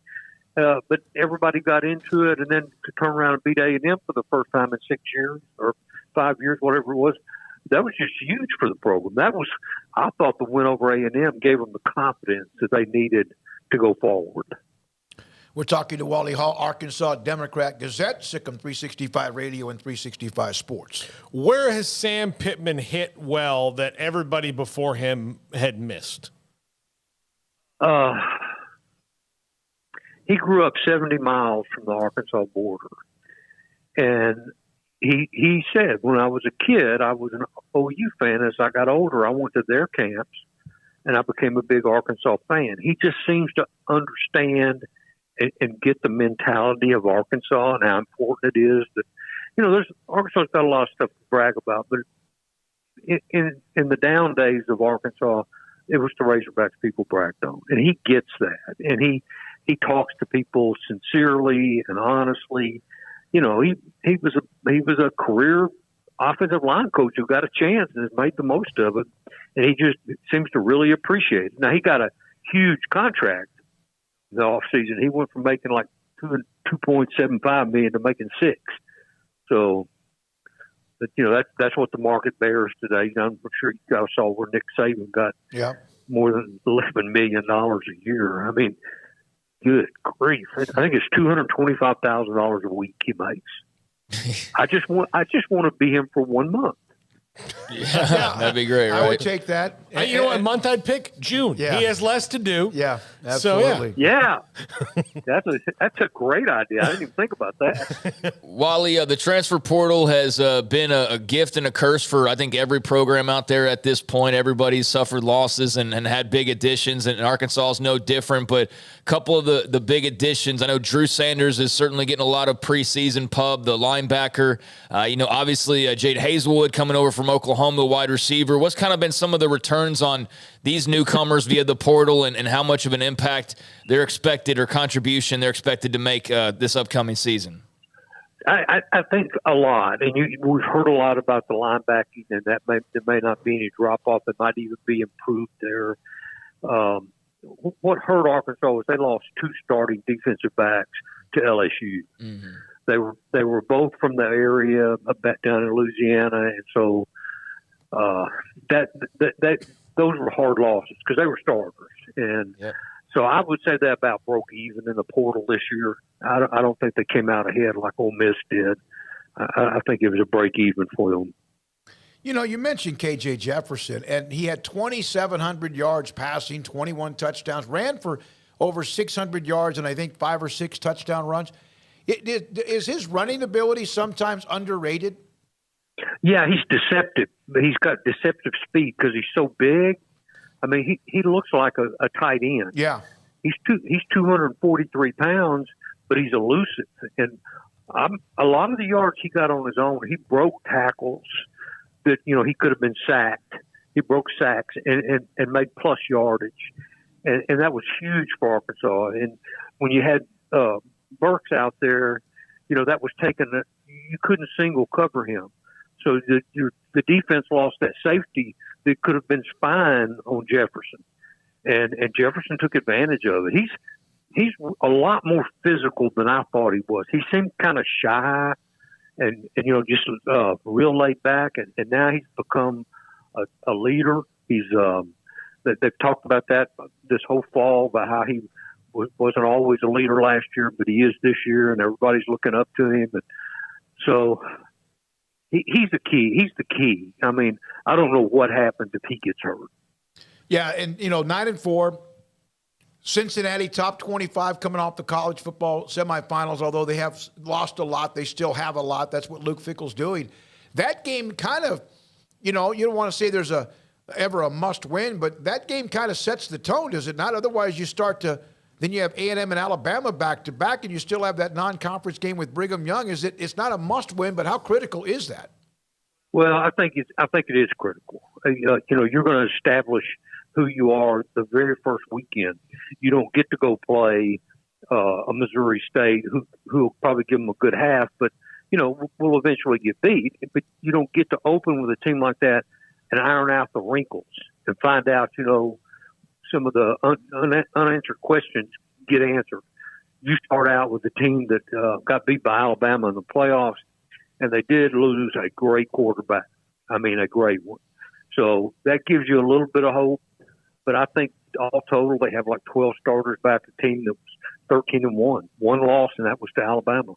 But everybody got into it, and then to turn around and beat A&M for the first time in 6 years or 5 years, whatever it was, that was just huge for the program. I thought the win over A&M gave them the confidence that they needed to go forward. We're talking to Wally Hall, Arkansas Democrat Gazette, Sikkim 365 Radio and 365 Sports. Where has Sam Pittman hit well that everybody before him had missed? He grew up 70 miles from the Arkansas border. And he said, when I was a kid, I was an OU fan. As I got older, I went to their camps, and I became a big Arkansas fan. He just seems to understand and get the mentality of Arkansas and how important it is that, Arkansas's got a lot of stuff to brag about, but in the down days of Arkansas, it was the Razorbacks people bragged on. And he gets that. And he talks to people sincerely and honestly. He was a career offensive line coach who got a chance and has made the most of it. And he just seems to really appreciate it. Now, he got a huge contract in the offseason. He went from making like $2.75 million to making $6 million. So, but that's what the market bears today. I'm sure you guys saw where Nick Saban got more than $11 million a year. I mean, good grief! I think it's $225,000 a week he makes. I just want to be him for 1 month. Yeah, that'd be great, right? I would take that. You know what month I'd pick? June. Yeah. He has less to do. Yeah, absolutely. So, yeah. That's a great idea. I didn't even think about that. Wally, the transfer portal has been a gift and a curse for, I think, every program out there at this point. Everybody's suffered losses and had big additions, and Arkansas is no different. But a couple of the big additions, I know Drew Sanders is certainly getting a lot of preseason pub, the linebacker. Obviously, Jade Hazelwood coming over from Oklahoma, the wide receiver. What's kind of been some of the returns on these newcomers via the portal and how much of an impact they're expected or contribution they're expected to make this upcoming season? I think a lot. And we've heard a lot about the linebacking, and there may not be any drop-off. It might even be improved there. What hurt Arkansas was they lost 2 starting defensive backs to LSU. Mm-hmm. They were both from the area back down in Louisiana, and so those were hard losses because they were starters. And so I would say that about broke even in the portal this year. I don't think they came out ahead like Ole Miss did. I think it was a break even for them. You mentioned KJ Jefferson, and he had 2,700 yards passing, 21 touchdowns, ran for over 600 yards, and I think 5 or 6 touchdown runs. Is his running ability sometimes underrated? Yeah, he's deceptive. He's got deceptive speed because he's so big. I mean, he looks like a tight end. Yeah. He's 243 pounds, but he's elusive. And a lot of the yards he got on his own, he broke tackles that, he could have been sacked. He broke sacks and made plus yardage. And that was huge for Arkansas. And when you had Burks out there, that was taken. You couldn't single cover him. So the defense lost that safety that could have been spying on Jefferson. And Jefferson took advantage of it. He's a lot more physical than I thought he was. He seemed kind of shy and just real laid back. And now he's become a leader. They've talked about that this whole fall, about how he wasn't always a leader last year, but he is this year, and everybody's looking up to him. And so he's the key. He's the key. I mean, I don't know what happens if he gets hurt. Yeah, and 9-4, Cincinnati top 25 coming off the college football semifinals. Although they have lost a lot, they still have a lot. That's what Luke Fickell's doing. That game kind of, you don't want to say there's ever a must win, but that game kind of sets the tone, does it not? Otherwise, then you have A&M and Alabama back to back, and you still have that non-conference game with Brigham Young. It's not a must win, but how critical is that? Well, I think it is critical. You're going to establish who you are the very first weekend. You don't get to go play a Missouri State who will probably give them a good half, but will eventually get beat. But you don't get to open with a team like that and iron out the wrinkles and find out, some of the unanswered questions get answered. You start out with a team that got beat by Alabama in the playoffs, and they did lose a great quarterback. I mean, a great one. So that gives you a little bit of hope. But I think all total, they have like 12 starters back, a team that was 13-1. One loss, and that was to Alabama.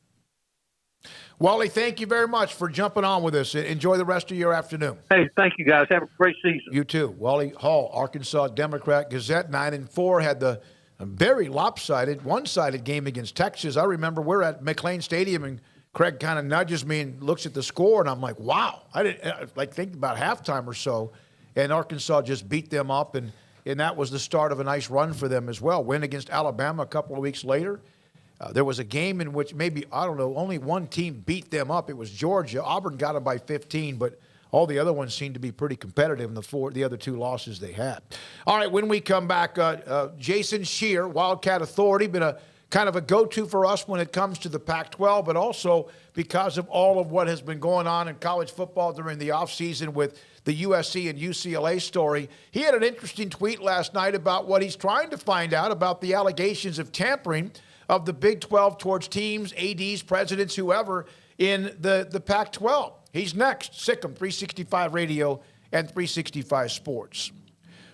Wally, thank you very much for jumping on with us. Enjoy the rest of your afternoon. Hey, thank you, guys. Have a great season. You too. Wally Hall, Arkansas Democrat Gazette, 9-4, had the very lopsided, one-sided game against Texas. I remember we're at McLean Stadium, and Craig kind of nudges me and looks at the score, and I'm like, wow. I didn't think about halftime or so, and Arkansas just beat them up, and that was the start of a nice run for them as well. Win against Alabama a couple of weeks later. There was a game in which maybe, only one team beat them up. It was Georgia. Auburn got them by 15, but all the other ones seemed to be pretty competitive in the other two losses they had. All right, when we come back, Jason Scheer, Wildcat Authority, been a kind of a go-to for us when it comes to the Pac-12, but also because of all of what has been going on in college football during the offseason with the USC and UCLA story. He had an interesting tweet last night about what he's trying to find out about the allegations of tampering of the Big 12 towards teams, ADs, presidents, whoever, in the Pac-12. He's next. Sikkim, 365 Radio and 365 Sports.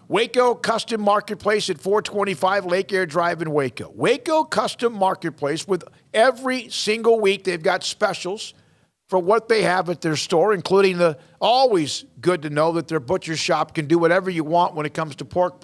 Waco Custom Marketplace at 425 Lake Air Drive in Waco. Waco Custom Marketplace, with every single week they've got specials for what they have at their store, including the always good to know that their butcher shop can do whatever you want when it comes to pork,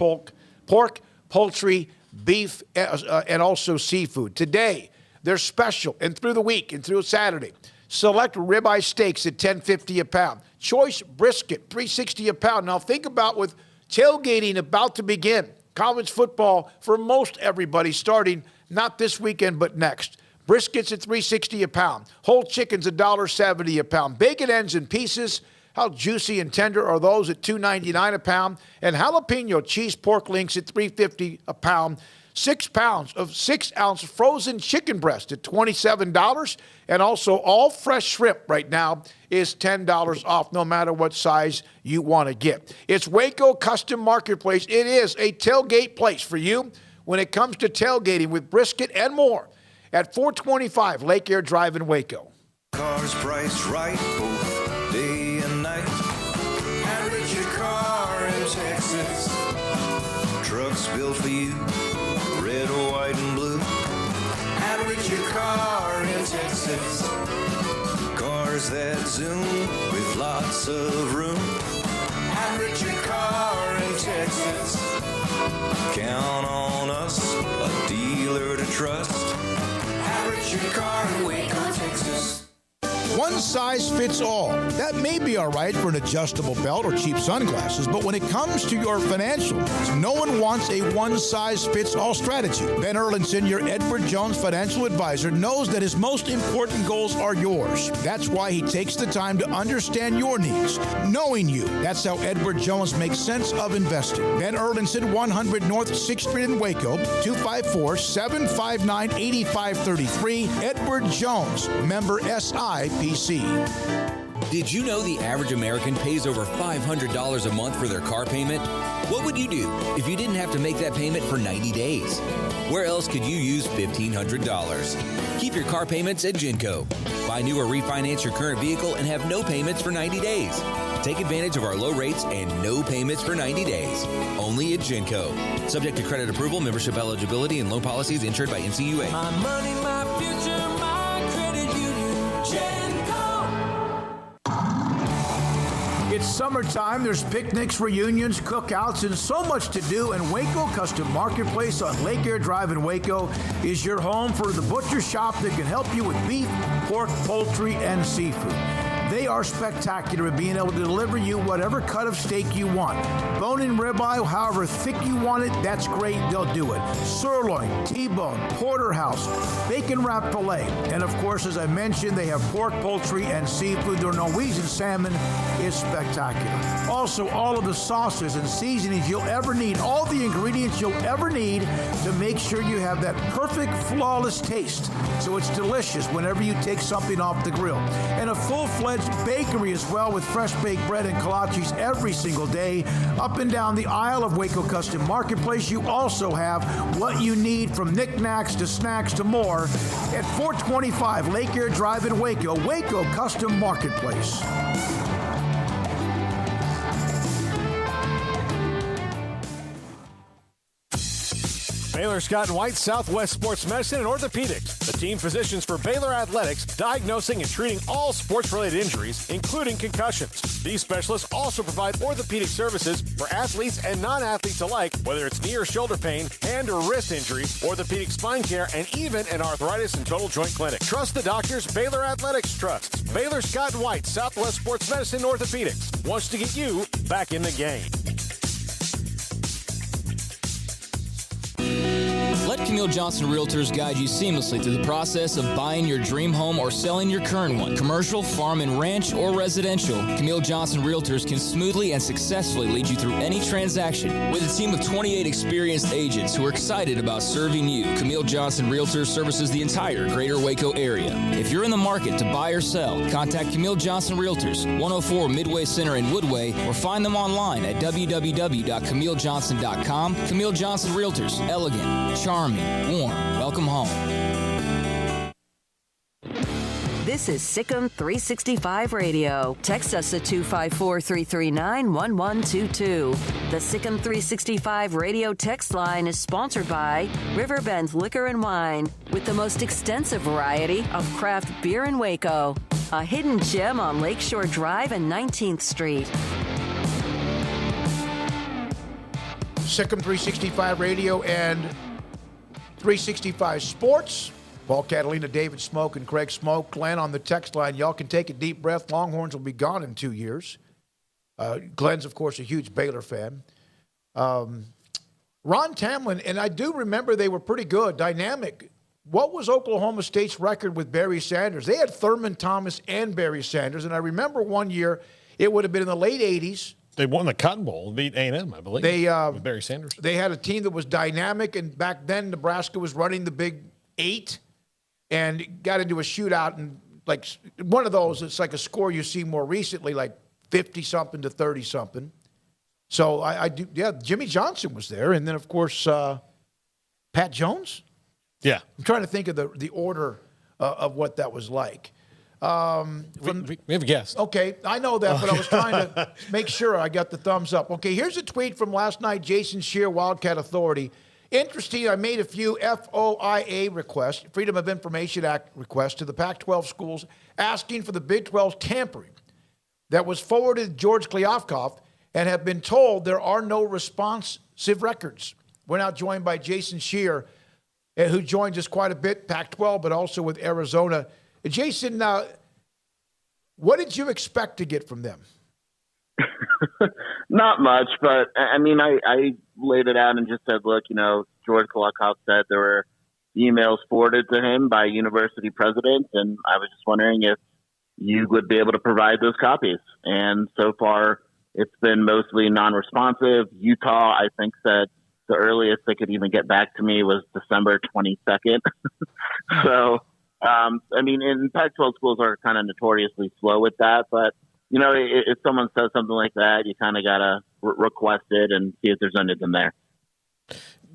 poultry, beef, and also seafood. Today, they're special, and through the week and through Saturday, select ribeye steaks at $10.50 a pound. Choice brisket, $3.60 a pound. Now think about with tailgating about to begin, college football for most everybody starting not this weekend but next. Briskets at $3.60 a pound. Whole chickens $1.70 a pound. Bacon ends and pieces. How juicy and tender are those at $2.99 a pound? And jalapeno cheese pork links at $3.50 a pound. 6 pounds of 6-ounce frozen chicken breast at $27. And also all fresh shrimp right now is $10 off, no matter what size you want to get. It's Waco Custom Marketplace. It is a tailgate place for you when it comes to tailgating with brisket and more at 425 Lake Air Drive in Waco. Cars priced right both day and night. Average your car in Texas. Trucks built for you, red, white, and blue. Average your car in Texas. Cars that zoom with lots of room. Average your car in Texas. Count on us, a dealer to trust. Average your car in Waco, Texas. One size fits all. That may be all right for an adjustable belt or cheap sunglasses, but when it comes to your financial needs, no one wants a one-size-fits-all strategy. Ben Erlinson, your Edward Jones financial advisor, knows that his most important goals are yours. That's why he takes the time to understand your needs, knowing you. That's how Edward Jones makes sense of investing. Ben Erlinson, 100 North 6th Street in Waco, 254-759-8533. Edward Jones, member SIPC. Did you know the average American pays over $500 a month for their car payment? What would you do if you didn't have to make that payment for 90 days? Where else could you use $1,500? Keep your car payments at Genco. Buy new or refinance your current vehicle and have no payments for 90 days. Take advantage of our low rates and no payments for 90 days. Only at Genco. Subject to credit approval, membership eligibility, and loan policies insured by NCUA. My money, my future, my credit union. Genco. It's summertime. There's picnics, reunions, cookouts, and so much to do. And Waco Custom Marketplace on Lake Air Drive in Waco is your home for the butcher shop that can help you with beef, pork, poultry, and seafood. They are spectacular at being able to deliver you whatever cut of steak you want. Bone-in ribeye, however thick you want it, that's great. They'll do it. Sirloin, T-bone, porterhouse, bacon-wrapped filet. And, of course, as I mentioned, they have pork, poultry, and seafood. Their Norwegian salmon is spectacular. Also, all of the sauces and seasonings you'll ever need, all the ingredients you'll ever need to make sure you have that perfect, flawless taste. So it's delicious whenever you take something off the grill. And a full-fledged bakery as well, with fresh baked bread and kolaches every single day. Up and down the aisle of Waco Custom Marketplace, you also have what you need, from knickknacks to snacks to more, at 425 Lake Air Drive in Waco, Waco Custom Marketplace. Baylor Scott and White, Southwest Sports Medicine and Orthopedics, the team physicians for Baylor Athletics, diagnosing and treating all sports-related injuries, including concussions. These specialists also provide orthopedic services for athletes and non-athletes alike, whether it's knee or shoulder pain, hand or wrist injury, orthopedic spine care, and even an arthritis and total joint clinic. Trust the doctors Baylor Athletics trusts. Baylor Scott and White, Southwest Sports Medicine and Orthopedics, wants to get you back in the game. Let Camille Johnson Realtors guide you seamlessly through the process of buying your dream home or selling your current one. Commercial, farm and ranch, or residential, Camille Johnson Realtors can smoothly and successfully lead you through any transaction. With a team of 28 experienced agents who are excited about serving you, Camille Johnson Realtors services the entire greater Waco area. If you're in the market to buy or sell, contact Camille Johnson Realtors, 104 Midway Center in Woodway, or find them online at www.camillejohnson.com. Camille Johnson Realtors, elegant, charming, warm. Welcome home. This is Sikkim 365 Radio. Text us at 254-339-1122. The Sikkim 365 Radio text line is sponsored by Riverbend Liquor and Wine, with the most extensive variety of craft beer in Waco. A hidden gem on Lakeshore Drive and 19th Street. Sikkim 365 Radio and 365 Sports. Paul Catalina, David Smoak, and Craig Smoak. Glenn on the text line. Y'all can take a deep breath. Longhorns will be gone in 2 years. Glenn's, of course, a huge Baylor fan. Ron Tamlin, and I do remember they were pretty good, dynamic. What was Oklahoma State's record with Barry Sanders? They had Thurman Thomas and Barry Sanders, and I remember one year, it would have been in the late 80s. They won the Cotton Bowl, beat A&M, I believe, with Barry Sanders. They had a team that was dynamic, and back then Nebraska was running the Big 8 and got into a shootout, and like one of those, it's like a score you see more recently, like 50-something to 30-something. So I do, yeah, Jimmy Johnson was there, and then, of course, Pat Jones? Yeah. I'm trying to think of the order of what that was like. We have a guess. Okay, I know that, but I was trying to make sure I got the thumbs up. Okay, here's a tweet from last night, Jason Scheer, Wildcat Authority. Interesting, I made a few FOIA requests, Freedom of Information Act requests, to the Pac-12 schools asking for the Big 12 tampering that was forwarded to George Kliavkoff, and have been told there are no responsive records. We're now joined by Jason Scheer, who joins us quite a bit, Pac-12, but also with Arizona. Jason, what did you expect to get from them? Not much, but I mean, I laid it out and just said, look, George Kliavkoff said there were emails forwarded to him by university presidents, and I was just wondering if you would be able to provide those copies. And so far, it's been mostly non-responsive. Utah, I think, said the earliest they could even get back to me was December 22nd. So, I mean, and Pac-12 schools are kind of notoriously slow with that, but, if someone says something like that, you kind of got to request it and see if there's anything there.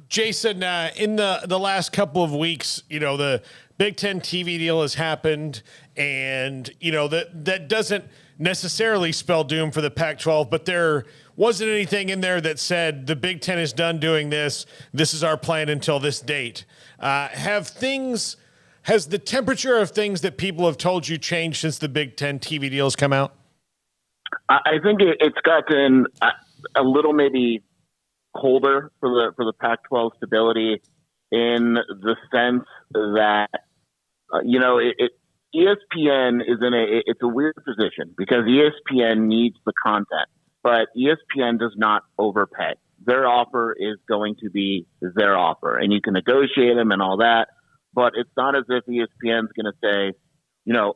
Jason, in the last couple of weeks, the Big Ten TV deal has happened, and, that doesn't necessarily spell doom for the Pac-12, but there wasn't anything in there that said the Big Ten is done doing this. This is our plan until this date. Has the temperature of things that people have told you changed since the Big Ten TV deal has come out? I think it's gotten a little maybe colder for the Pac-12 stability, in the sense that ESPN is it's a weird position because ESPN needs the content, but ESPN does not overpay. Their offer is going to be their offer, and you can negotiate them and all that, but it's not as if ESPN's going to say,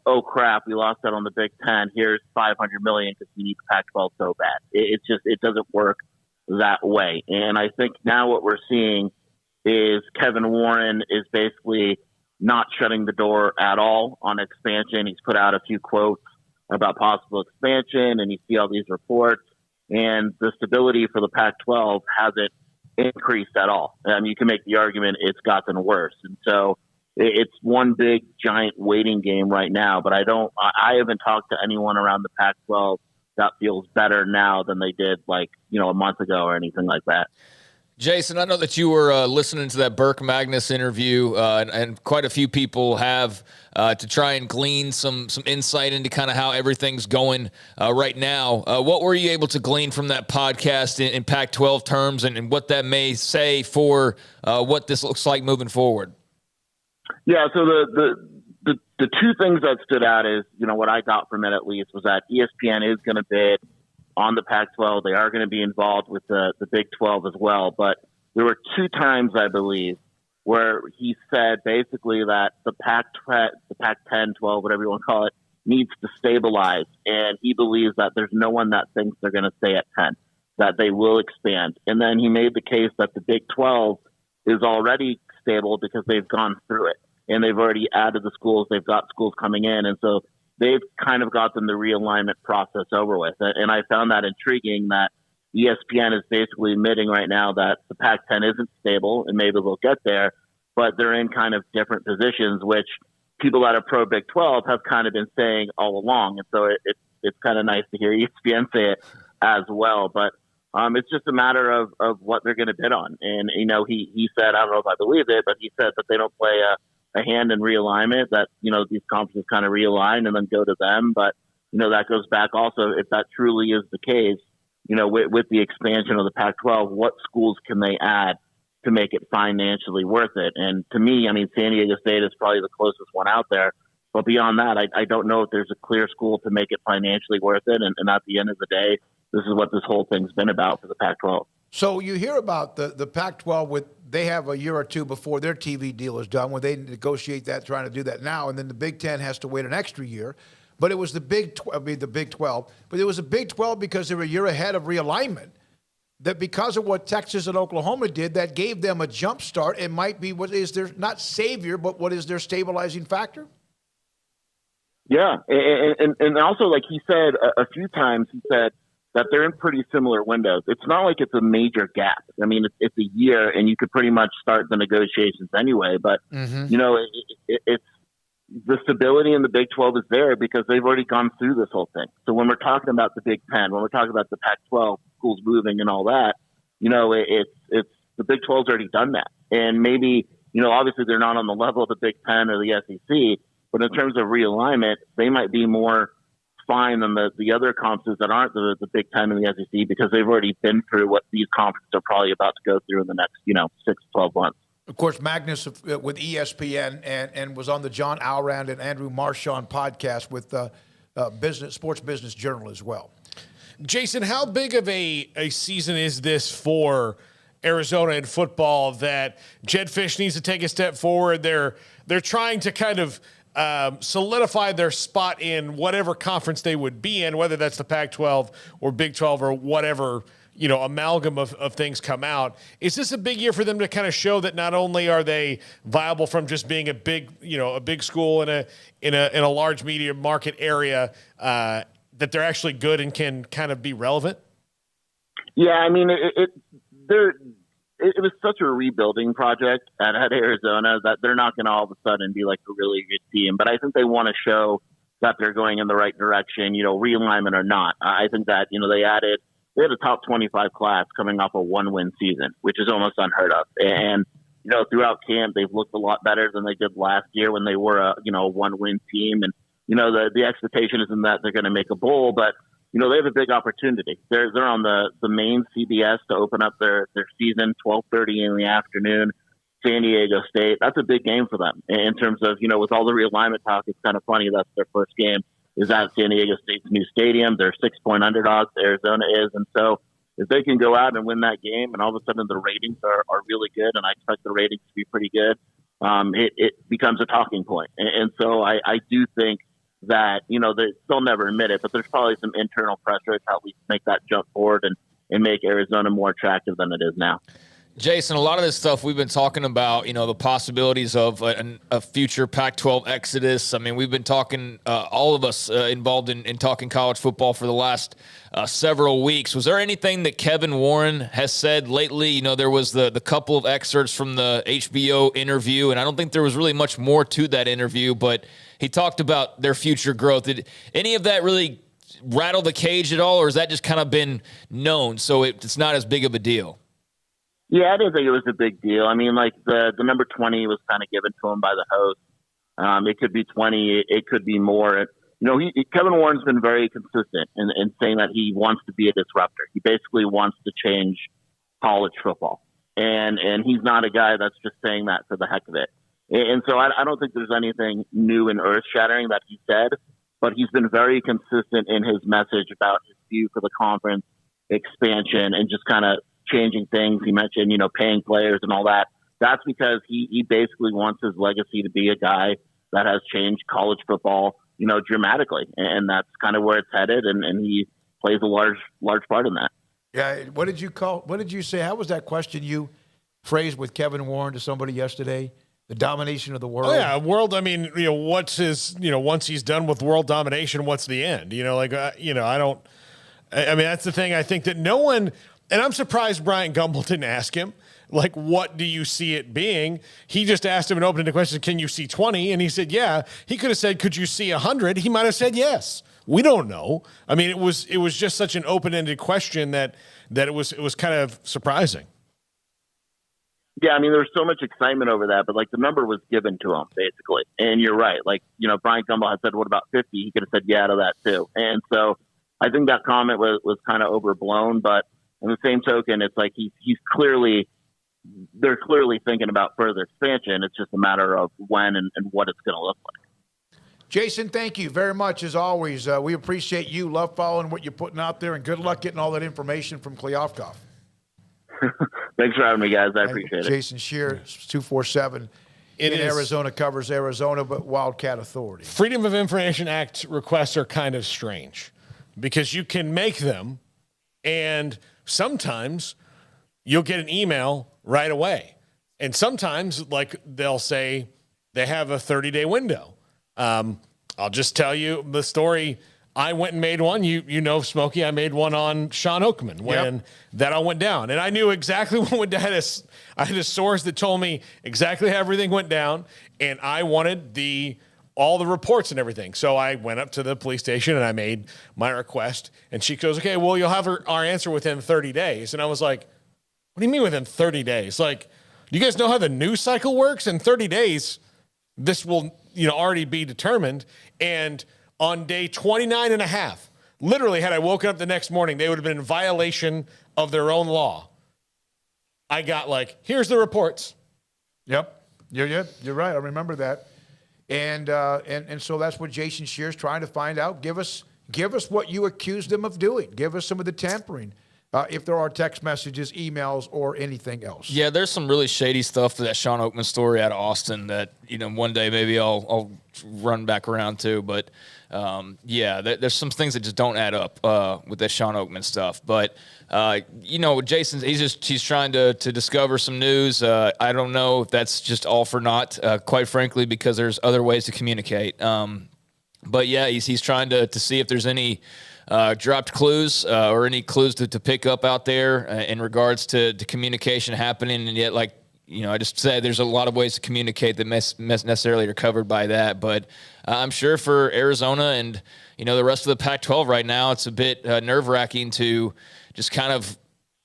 oh crap, we lost out on the Big Ten. Here's $500 million because we need the Pac-12 so bad. It doesn't work that way. And I think now what we're seeing is Kevin Warren is basically not shutting the door at all on expansion. He's put out a few quotes about possible expansion, and you see all these reports, and the stability for the Pac-12 hasn't increased at all. You can make the argument it's gotten worse. And so it's one big giant waiting game right now, but I haven't talked to anyone around the Pac-12 that feels better now than they did a month ago or anything like that. Jason, I know that you were listening to that Burke Magnus interview, and quite a few people have to try and glean some insight into kind of how everything's going right now. What were you able to glean from that podcast in Pac-12 terms, and what that may say for what this looks like moving forward? Yeah, so the two things that stood out is, what I got from it at least was that ESPN is going to bid on the Pac-12. They are going to be involved with the Big 12 as well. But there were two times, I believe, where he said basically that the Pac-10, 12, whatever you want to call it, needs to stabilize. And he believes that there's no one that thinks they're going to stay at 10, that they will expand. And then he made the case that the Big 12 is already stable because they've gone through it. And they've already added the schools. They've got schools coming in. And so they've kind of gotten the realignment process over with. And I found that intriguing that ESPN is basically admitting right now that the Pac-10 isn't stable, and maybe they'll get there, but they're in kind of different positions, which people that are pro Big 12 have kind of been saying all along. And so it's kind of nice to hear ESPN say it as well. But it's just a matter of what they're going to bid on. And, he said, I don't know if I believe it, but he said that they don't play a hand in realignment, that, these conferences kind of realign and then go to them. But, that goes back also, if that truly is the case, with the expansion of the Pac-12, what schools can they add to make it financially worth it? And to me, San Diego State is probably the closest one out there. But beyond that, I don't know if there's a clear school to make it financially worth it. And at the end of the day, this is what this whole thing's been about for the Pac-12. So you hear about the Pac-12 they have a year or two before their TV deal is done, when they negotiate that, trying to do that now, and then the Big Ten has to wait an extra year. But it was the Big 12, but it was a Big 12 because they were a year ahead of realignment. That because of what Texas and Oklahoma did, that gave them a jump start. It might be what is their, not savior, but what is their stabilizing factor? Yeah, and also, like he said a few times, he said that they're in pretty similar windows. It's not like it's a major gap. It's a year, and you could pretty much start the negotiations anyway. But, it's the stability in the Big 12 is there because they've already gone through this whole thing. So when we're talking about the Big 10, when we're talking about the Pac-12, schools moving and all that, it's the Big 12's already done that. And maybe, obviously they're not on the level of the Big 10 or the SEC, but in terms of realignment, they might be more fine than the other conferences that aren't the Big 10 and the SEC because they've already been through what these conferences are probably about to go through in the next, 6 to 12 months. Of course, Magnus with ESPN and was on the John Alrand and Andrew Marchand podcast with Sports Business Journal as well. Jason, how big of a season is this for Arizona in football that Jed Fish needs to take a step forward? They're trying to kind of solidify their spot in whatever conference they would be in, whether that's the Pac-12 or Big 12 or whatever, amalgam of things come out. Is this a big year for them to kind of show that not only are they viable from just being a big school in a large media market area, that they're actually good and can kind of be relevant? Yeah, it was such a rebuilding project at Arizona that they're not going to all of a sudden be like a really good team. But I think they want to show that they're going in the right direction, realignment or not. I think that, they had a top 25 class coming off a 1-win season, which is almost unheard of. And, throughout camp, they've looked a lot better than they did last year when they were a 1-win team. And, the expectation isn't that they're going to make a bowl, but, they have a big opportunity. They're on the main CBS to open up their season, 12:30 in the afternoon. San Diego State. That's a big game for them in terms of, with all the realignment talk. It's kind of funny that's their first game is at San Diego State's new stadium. They're 6-point underdogs. Arizona is. And so if they can go out and win that game and all of a sudden the ratings are really good, and I expect the ratings to be pretty good, it becomes a talking point. And so I do think that, they'll never admit it, but there's probably some internal pressure to at least make that jump forward and make Arizona more attractive than it is now. Jason, a lot of this stuff we've been talking about, the possibilities of a future Pac-12 exodus. I mean, we've been talking, all of us involved in talking college football for the last several weeks. Was there anything that Kevin Warren has said lately? There was the couple of excerpts from the HBO interview, and I don't think there was really much more to that interview, but he talked about their future growth. Did any of that really rattle the cage at all, or has that just kind of been known, so it's not as big of a deal? Yeah, I didn't think it was a big deal. I mean, like the number 20 was kind of given to him by the host. It could be 20. It could be more. Kevin Warren's been very consistent in saying that he wants to be a disruptor. He basically wants to change college football. And he's not a guy that's just saying that for the heck of it. And so I don't think there's anything new and earth-shattering that he said, but he's been very consistent in his message about his view for the conference expansion and just kind of changing things. He mentioned, paying players and all that. That's because he basically wants his legacy to be a guy that has changed college football, dramatically. And that's kind of where it's headed. And he plays a large part in that. Yeah. What did you say? How was that question you phrased with Kevin Warren to somebody yesterday? The domination of the world. Oh, yeah, world. I mean, what's his, once he's done with world domination, what's the end? I mean, that's the thing. I think that no one, and I'm surprised Bryant Gumbel didn't ask him, like, what do you see it being? He just asked him an open-ended question, can you see 20? And he said, yeah. He could have said, could you see 100? He might have said yes. We don't know. I mean, it was just such an open-ended question that it was kind of surprising. Yeah, I mean, there was so much excitement over that, but, the number was given to him, basically. And you're right. Bryant Gumbel had said, what about 50? He could have said yeah to that, too. And so I think that comment was kind of overblown, but in the same token, it's like they're clearly thinking about further expansion. It's just a matter of when and what it's going to look like. Jason, thank you very much, as always. We appreciate you. Love following what you're putting out there, and good luck getting all that information from Kliavkoff. Thanks for having me, guys. I appreciate it. Jason Shear, 247 in Arizona, covers Arizona, but Wildcat Authority. Freedom of Information Act requests are kind of strange because you can make them, and sometimes you'll get an email right away. And sometimes, they'll say they have a 30-day window. I'll just tell you the story. I went and made one. You know, Smokey, I made one on Sean Oakman when that all went down. And I knew exactly what went down. I had a source that told me exactly how everything went down, and I wanted all the reports and everything. So I went up to the police station and I made my request. And she goes, okay, well, you'll have our answer within 30 days. And I was like, what do you mean within 30 days? Do you guys know how the news cycle works? In 30 days, this will already be determined. And on day 29 and a half, literally, had I woken up the next morning, they would have been in violation of their own law. I got here's the reports. Yep. You're right. I remember that. And so that's what Jason Shear's trying to find out. Give us what you accused them of doing. Give us some of the tampering. If there are text messages, emails, or anything else. Yeah, there's some really shady stuff to that Sean Oakman story out of Austin that, one day maybe I'll run back around to. But, there's some things that just don't add up with that Sean Oakman stuff. But, Jason, he's trying to discover some news. I don't know if that's just all for naught, quite frankly, because there's other ways to communicate. But, yeah, he's trying to see if there's any dropped clues or any clues to pick up out there in regards to communication happening. And yet, I just said there's a lot of ways to communicate that necessarily are covered by that. But I'm sure for Arizona and, the rest of the Pac-12 right now, it's a bit nerve-wracking to just kind of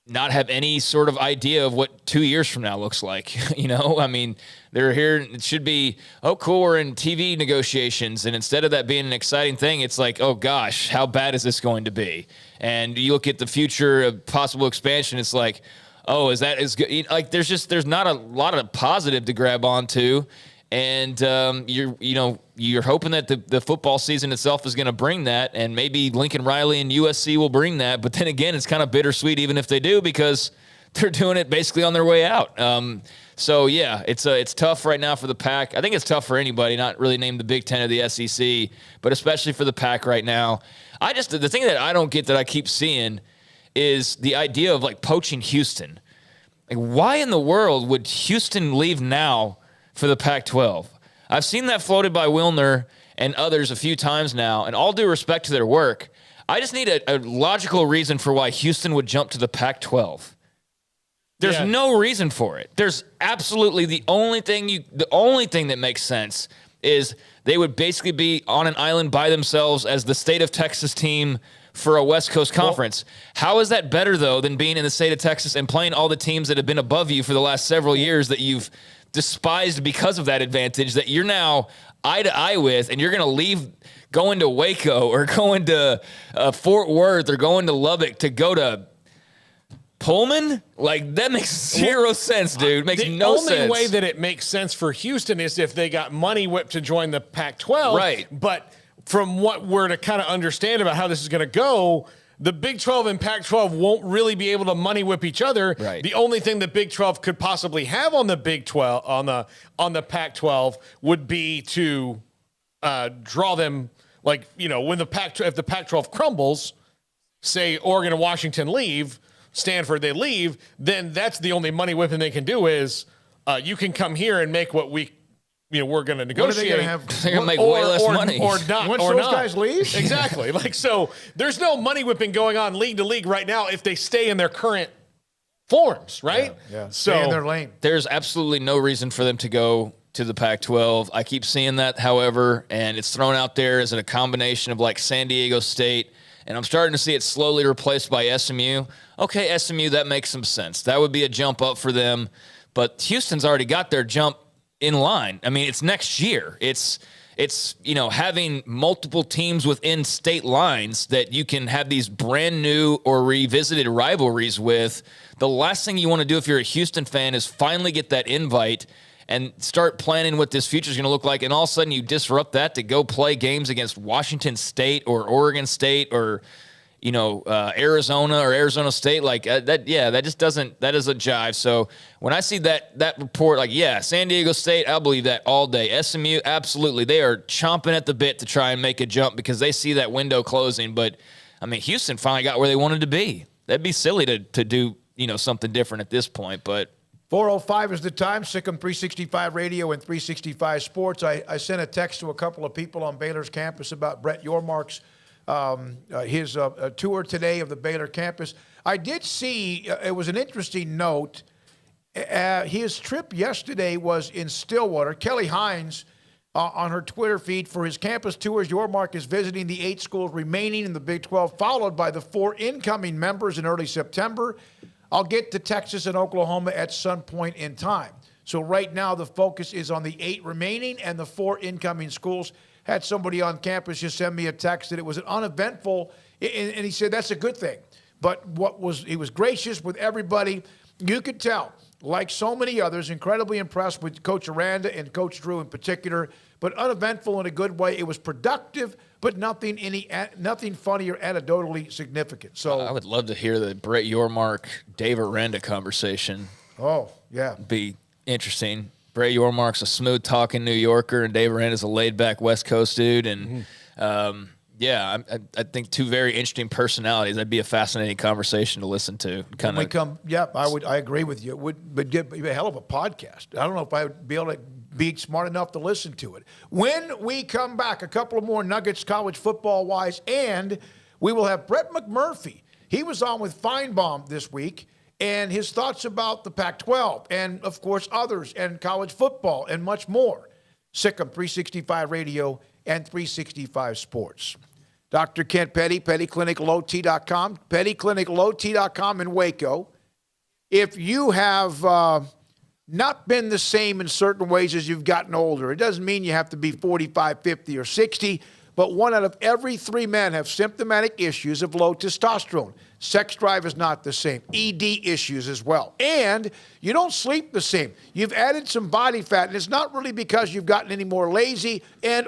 not have any sort of idea of what 2 years from now looks like. I mean, they're here. It should be, oh, cool, we're in TV negotiations. And instead of that being an exciting thing, it's like, oh, gosh, how bad is this going to be? And you look at the future of possible expansion, it's like, oh, is good? Like, there's not a lot of positive to grab onto. And you're hoping that the football season itself is going to bring that, and maybe Lincoln Riley and USC will bring that. But then again, it's kind of bittersweet even if they do, because they're doing it basically on their way out. So yeah, it's tough right now for the Pac. I think it's tough for anybody, not really named the Big Ten or the SEC, but especially for the Pac right now. The thing that I don't get that I keep seeing is the idea of like poaching Houston. Like, why in the world would Houston leave now for the Pac-12? I've seen that floated by Wilner and others a few times now, and all due respect to their work, I just need a logical reason for why Houston would jump to the Pac-12. There's no reason for it. There's absolutely the only thing that makes sense is they would basically be on an island by themselves as the state of Texas team for a West Coast conference. How is that better, though, than being in the state of Texas and playing all the teams that have been above you for the last several years that you've despised because of that advantage that you're now eye to eye with, and you're going to leave going to Waco or going to Fort Worth or going to Lubbock to go to Pullman? Like, that makes zero sense, dude. Makes no sense. The only way that it makes sense for Houston is if they got money whipped to join the Pac-12. Right. But from what we're to kind of understand about how this is going to go, the Big 12 and Pac-12 won't really be able to money whip each other. Right. The only thing the Big 12 could possibly have on the Big 12 on the Pac-12 would be to draw them, like, when if the Pac-12 crumbles, say Oregon and Washington leave, Stanford they leave, then that's the only money whipping they can do is you can come here and make what we're going to negotiate. What are they going to have? They're going to make way less money. Or not. Once or those not. guys leave? Exactly. So there's no money whipping going on league to league right now if they stay in their current forms, right? Yeah. So Stay in their lane. There's absolutely no reason for them to go to the Pac-12. I keep seeing that, however, and it's thrown out there as a combination of like San Diego State, and I'm starting to see it slowly replaced by SMU. Okay, SMU, that makes some sense. That would be a jump up for them, but Houston's already got their jump in line. I mean, it's next year. It's having multiple teams within state lines that you can have these brand new or revisited rivalries with. The last thing you want to do if you're a Houston fan is finally get that invite and start planning what this future is going to look like, and all of a sudden you disrupt that to go play games against Washington State or Oregon State or Arizona or Arizona State, like that. Yeah, that just doesn't jive. So when I see that report, like, yeah, San Diego State, I'll believe that all day. SMU, absolutely, they are chomping at the bit to try and make a jump because they see that window closing. But I mean, Houston finally got where they wanted to be. That'd be silly to do something different at this point. But 4:05 is the time. Sikkim 365 Radio and 365 Sports. I sent a text to a couple of people on Baylor's campus about Brett Yormark's his tour today of the Baylor campus. I did see, it was an interesting note, his trip yesterday was in Stillwater. Kelly Hines, on her Twitter feed for his campus tours, Yormark is visiting the 8 schools remaining in the Big 12, followed by the 4 incoming members in early September. I'll get to Texas and Oklahoma at some point in time. So right now the focus is on the 8 remaining and the 4 incoming schools. Had somebody on campus just send me a text that it was an uneventful, and he said that's a good thing. But he was gracious with everybody. You could tell, like so many others, incredibly impressed with Coach Aranda and Coach Drew in particular, but uneventful in a good way. It was productive, but nothing funny or anecdotally significant. So I would love to hear the Brett Yormark, Dave Aranda conversation. Oh, yeah. Be interesting. Brett Yormark's a smooth-talking New Yorker, and Dave Aranda's a laid-back West Coast dude. And, I think 2 very interesting personalities. That'd be a fascinating conversation to listen to. I agree with you. It would be a hell of a podcast. I don't know if I would be able to be smart enough to listen to it. When we come back, a couple of more nuggets college football-wise, and we will have Brett McMurphy. He was on with Feinbaum this week, and his thoughts about the Pac-12 and, of course, others and college football and much more. Sikkim 365 Radio and 365 Sports. Dr. Kent Petty, pettyclinicalot.com, pettyclinicalot.com in Waco. If you have not been the same in certain ways as you've gotten older, it doesn't mean you have to be 45, 50, or 60, but 1 out of every 3 men have symptomatic issues of low testosterone. Sex drive is not the same. ED issues as well. And you don't sleep the same. You've added some body fat, and it's not really because you've gotten any more lazy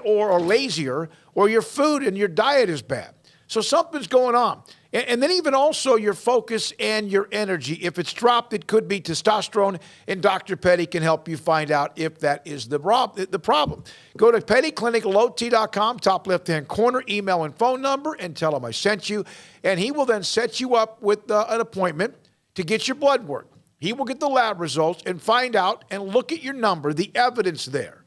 or lazier, or your food and your diet is bad. So something's going on. And then even also your focus and your energy. If it's dropped, it could be testosterone, and Dr. Petty can help you find out if that is the problem. Go to pettycliniclowt.com, top left-hand corner, email and phone number, and tell him I sent you. And he will then set you up with an appointment to get your blood work. He will get the lab results and find out and look at your number, the evidence there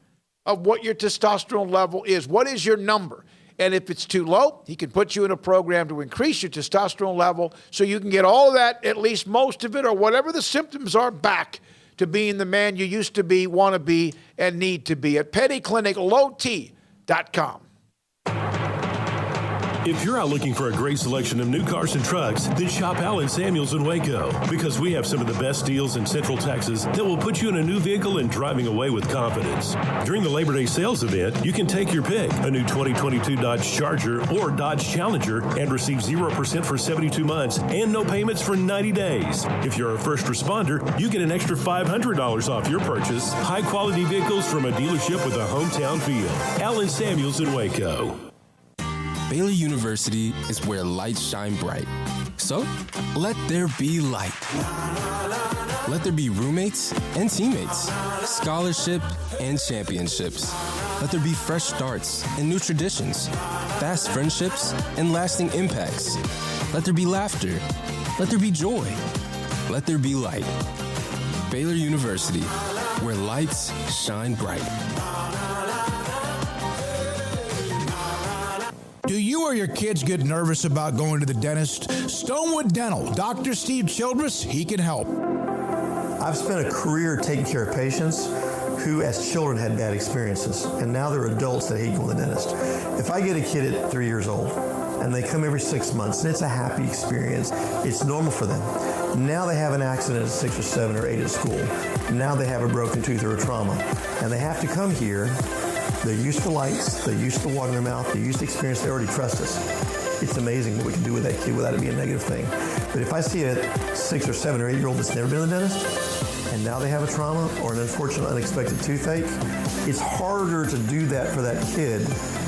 of what your testosterone level is. What is your number? And if it's too low, he can put you in a program to increase your testosterone level so you can get all of that, at least most of it, or whatever the symptoms are, back to being the man you used to be, want to be, and need to be at pettycliniclowt.com. If you're out looking for a great selection of new cars and trucks, then shop Allen Samuels in Waco, because we have some of the best deals in Central Texas that will put you in a new vehicle and driving away with confidence. During the Labor Day sales event, you can take your pick, a new 2022 Dodge Charger or Dodge Challenger, and receive 0% for 72 months and no payments for 90 days. If you're a first responder, you get an extra $500 off your purchase. High-quality vehicles from a dealership with a hometown feel. Allen Samuels in Waco. Baylor University is where lights shine bright. So, let there be light. Let there be roommates and teammates, scholarship and championships. Let there be fresh starts and new traditions, fast friendships and lasting impacts. Let there be laughter. Let there be joy. Let there be light. Baylor University, where lights shine bright. Do you or your kids get nervous about going to the dentist? Stonewood Dental, Dr. Steve Childress, he can help. I've spent a career taking care of patients who as children had bad experiences, and now they're adults that hate going to the dentist. If I get a kid at 3 years old and they come every 6 months and it's a happy experience, it's normal for them. Now they have an accident at 6 or 7 or 8 at school. Now they have a broken tooth or a trauma, and they have to come here. They're used to lights, they're used to water in their mouth, they're used to experience, they already trust us. It's amazing what we can do with that kid without it being a negative thing. But if I see a 6 or 7 or 8 year old that's never been to the dentist, and now they have a trauma or an unfortunate unexpected toothache, it's harder to do that for that kid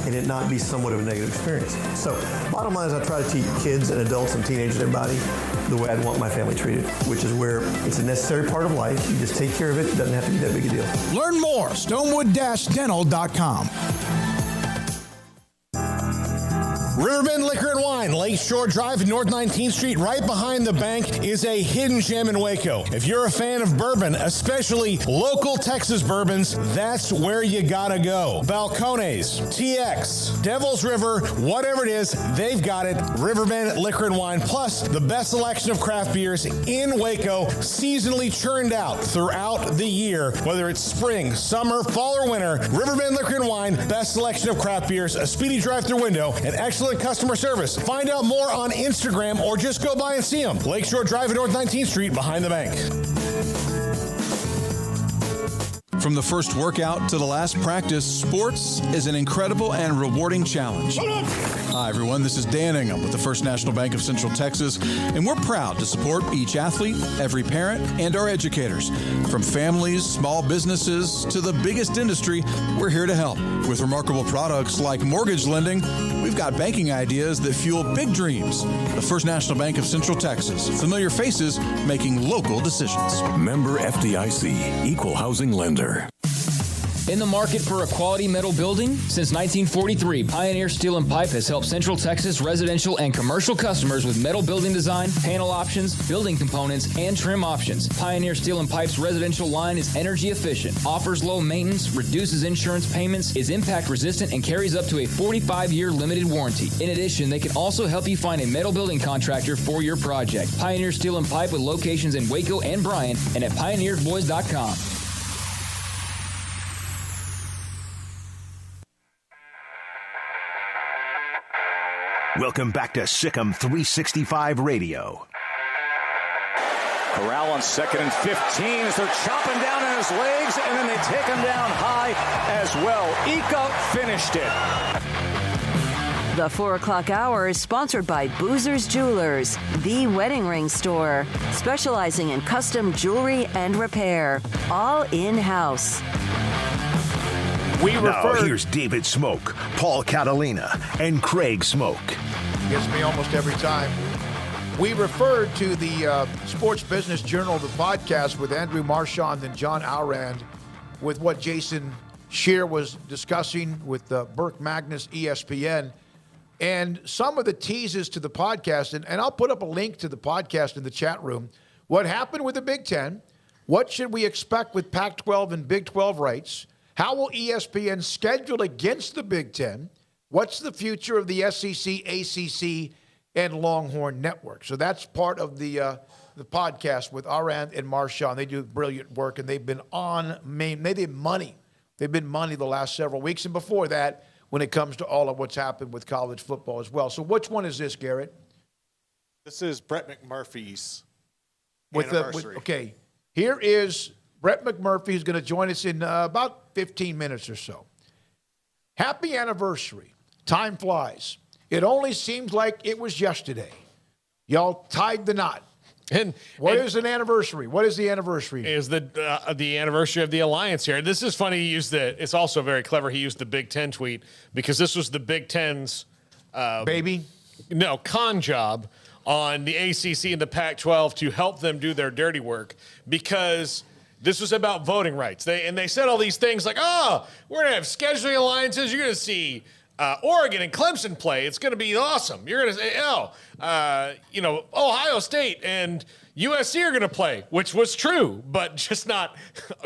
and it not be somewhat of a negative experience. So bottom line is I try to teach kids and adults and teenagers and everybody the way I'd want my family treated, which is where it's a necessary part of life. You just take care of it. It doesn't have to be that big a deal. Learn more, stonewood-dental.com. Riverbend Liquor and Wine, Lakeshore Drive, North 19th Street, right behind the bank, is a hidden gem in Waco. If you're a fan of bourbon, especially local Texas bourbons, that's where you gotta go. Balcones, TX, Devil's River, whatever it is, they've got it. Riverbend Liquor and Wine, plus the best selection of craft beers in Waco, seasonally churned out throughout the year. Whether it's spring, summer, fall, or winter, Riverbend Liquor and Wine, best selection of craft beers, a speedy drive-through window, and excellent customer service. Find out more on Instagram or just go by and see them. Lakeshore Drive at North 19th Street behind the bank. From the first workout to the last practice, sports is an incredible and rewarding challenge. Hi, everyone. This is Dan Ingham with the First National Bank of Central Texas, and we're proud to support each athlete, every parent, and our educators. From families, small businesses, to the biggest industry, we're here to help. With remarkable products like mortgage lending, we've got banking ideas that fuel big dreams. The First National Bank of Central Texas. Familiar faces making local decisions. Member FDIC, Equal Housing Lender. In the market for a quality metal building? Since 1943, Pioneer Steel and Pipe has helped Central Texas residential and commercial customers with metal building design, panel options, building components, and trim options. Pioneer Steel and Pipe's residential line is energy efficient, offers low maintenance, reduces insurance payments, is impact resistant, and carries up to a 45-year limited warranty. In addition, they can also help you find a metal building contractor for your project. Pioneer Steel and Pipe with locations in Waco and Bryan and at pioneersboys.com. Welcome back to Sikkim 365 Radio. Corral on 2nd and 15 as they're chopping down on his legs, and then they take him down high as well. Ika finished it. The 4 o'clock hour is sponsored by Boozer's Jewelers, the wedding ring store, specializing in custom jewelry and repair, all in-house. Now here's David Smoak, Paul Catalina, and Craig Smoak. Gets me almost every time. We referred to the Sports Business Journal, the podcast with Andrew Marchand and John Alrand, with what Jason Scheer was discussing with Burke Magnus, ESPN, and some of the teases to the podcast. And I'll put up a link to the podcast in the chat room. What happened with the Big Ten? What should we expect with Pac-12 and Big 12 rights? How will ESPN schedule against the Big Ten? What's the future of the SEC, ACC, and Longhorn Network? So that's part of the podcast with Arand and Marchand. They do brilliant work, and they've been they did money. They've been money the last several weeks, and before that, when it comes to all of what's happened with college football as well. So which one is this, Garrett? This is Brett McMurphy's anniversary. Okay, here is Brett McMurphy, who's going to join us in about 15 minutes or so. Happy anniversary. Time flies. It only seems like it was yesterday. Y'all tied the knot. And what is an anniversary? What is the anniversary? Is the anniversary of the alliance here. This is funny. He used it's also very clever. He used the Big Ten tweet because this was the Big Ten's con job on the ACC and the Pac-12 to help them do their dirty work, because this was about voting rights. They said all these things like, oh, we're going to have scheduling alliances. You're going to see Oregon and Clemson play. It's going to be awesome. You're going to say, Ohio State and USC are going to play, which was true, but just not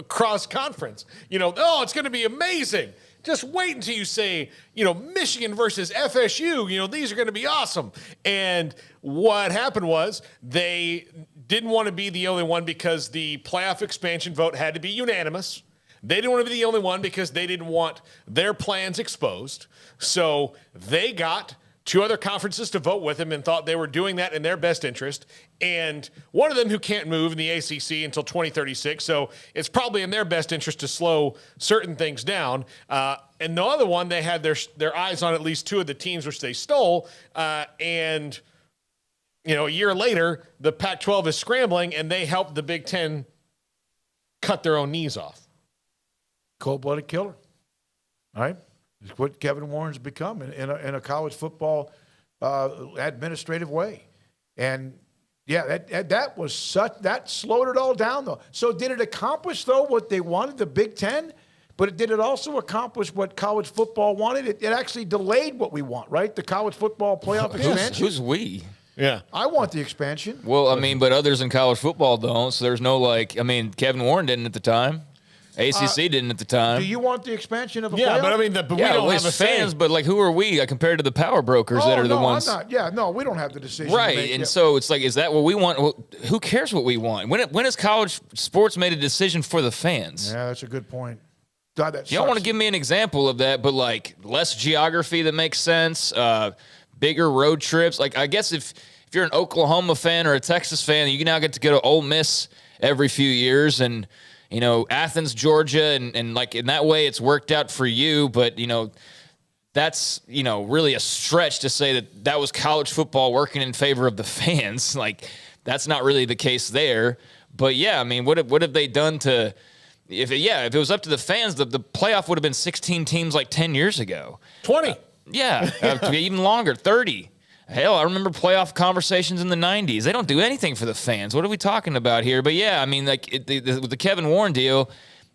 cross-conference. It's going to be amazing. Just wait until you say, Michigan versus FSU. These are going to be awesome. And what happened was they didn't want to be the only one because the playoff expansion vote had to be unanimous. They didn't want to be the only one because they didn't want their plans exposed. So they got 2 other conferences to vote with them and thought they were doing that in their best interest. And one of them who can't move in the ACC until 2036. So it's probably in their best interest to slow certain things down. And the other one, they had their eyes on at least 2 of the teams which they stole. And a year later, the Pac-12 is scrambling, and they helped the Big Ten cut their own knees off. Cold-blooded killer, all right? It's what Kevin Warren's become in a college football administrative way. And, that slowed it all down, though. So did it accomplish, though, what they wanted, the Big Ten? But did it also accomplish what college football wanted? It actually delayed what we want, right? The college football playoff expansion. Who's we? Yeah. I want the expansion. Well, but others in college football don't, so there's no Kevin Warren didn't at the time. ACC didn't at the time. Do you want the expansion of a playoff? Yeah, but we don't have a fans, but who are we compared to the power brokers that are the ones? I'm not. We don't have the decision. Right, and so it's is that what we want? Well, who cares what we want? When has college sports made a decision for the fans? Yeah, that's a good point. God, that you don't want to give me an example of that, but less geography that makes sense, bigger road trips. I guess if you're an Oklahoma fan or a Texas fan, you now get to go to Ole Miss every few years, and Athens, Georgia, and in that way it's worked out for you, but that's really a stretch to say that was college football working in favor of the fans. That's not really the case there. But what have they done to if it was up to the fans, the playoff would have been 16 teams 10 years ago. 20. Even longer, 30. Hell, I remember playoff conversations in the 90s. They don't do anything for the fans. What are we talking about here? But with the Kevin Warren deal,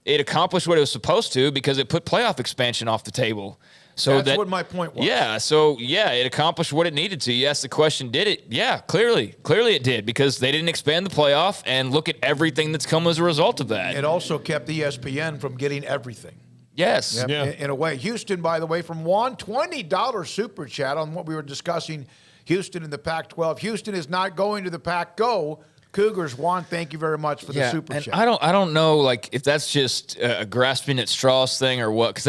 it accomplished what it was supposed to because it put playoff expansion off the table. So that's what my point was. It accomplished what it needed to. You asked the question, did it? Yeah, clearly it did, because they didn't expand the playoff, and look at everything that's come as a result of that. It also kept ESPN from getting everything. Yes. Yep, yeah. In a way. Houston, by the way, from Juan, $20 super chat on what we were discussing, Houston and the Pac-12. Houston is not going to the Pac-Go. Cougars, Juan, thank you very much for the super chat. I don't know if that's just a grasping at straws thing or what, because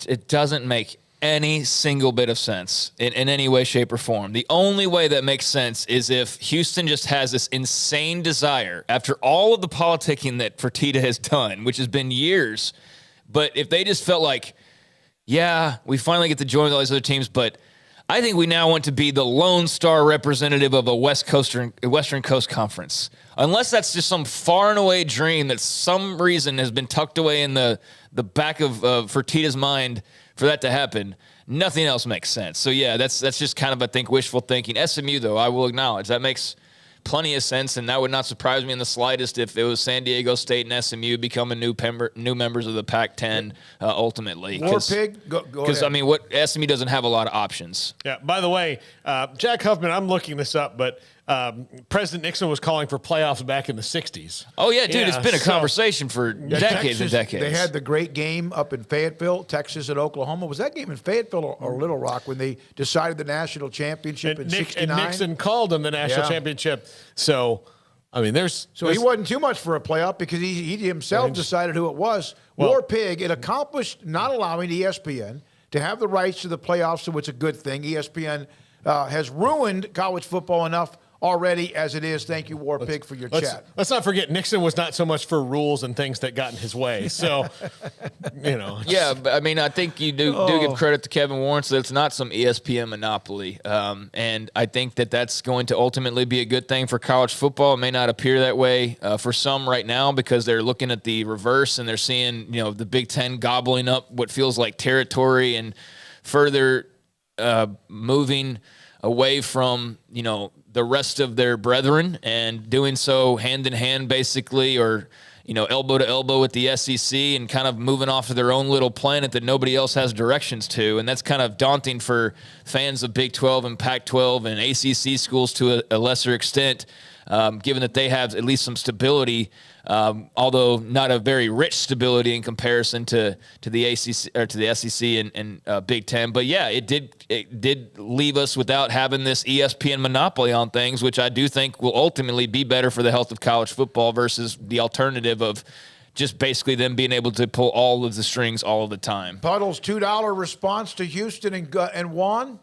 it doesn't make any single bit of sense in any way, shape, or form. The only way that makes sense is if Houston just has this insane desire, after all of the politicking that Fertitta has done, which has been years, but if they just felt we finally get to join all these other teams, but I think we now want to be the Lone Star representative of a Western Coast Conference. Unless that's just some far and away dream that some reason has been tucked away in the back of Fertitta's mind for that to happen, nothing else makes sense. So, yeah, that's just kind of, I think, wishful thinking. SMU, though, I will acknowledge, that makes plenty of sense, and that would not surprise me in the slightest if it was San Diego State and SMU becoming new members of the Pac-10 ultimately. War Pig, go because I mean, what SMU doesn't have a lot of options. Yeah. By the way, Jack Huffman, I'm looking this up, but President Nixon was calling for playoffs back in the 60s. Oh, yeah, dude, it's been a conversation for decades and decades. They had the great game up in Fayetteville, Texas and Oklahoma. Was that game in Fayetteville or Little Rock when they decided the national championship in 69? And Nixon called them the national championship. So, I mean, he wasn't too much for a playoff because he himself decided who it was. War Pig, it accomplished not allowing ESPN to have the rights to the playoffs, so it's a good thing. ESPN has ruined college football enough already as it is. Thank you, War Pig, for your chat. Let's not forget, Nixon was not so much for rules and things that got in his way. So, Yeah, but I mean, I think you do give credit to Kevin Warren, so it's not some ESPN monopoly. And I think that's going to ultimately be a good thing for college football. It may not appear that way for some right now because they're looking at the reverse and they're seeing, the Big Ten gobbling up what feels like territory and further moving away from, the rest of their brethren and doing so hand in hand basically, or, elbow to elbow with the SEC and kind of moving off to their own little planet that nobody else has directions to. And that's kind of daunting for fans of Big 12 and Pac-12 and ACC schools to a lesser extent, given that they have at least some stability, although not a very rich stability in comparison to the ACC or to the SEC and Big Ten. But yeah, it did leave us without having this ESPN monopoly on things, which I do think will ultimately be better for the health of college football versus the alternative of just basically them being able to pull all of the strings all of the time. Puddle's $2 response to Houston and Juan,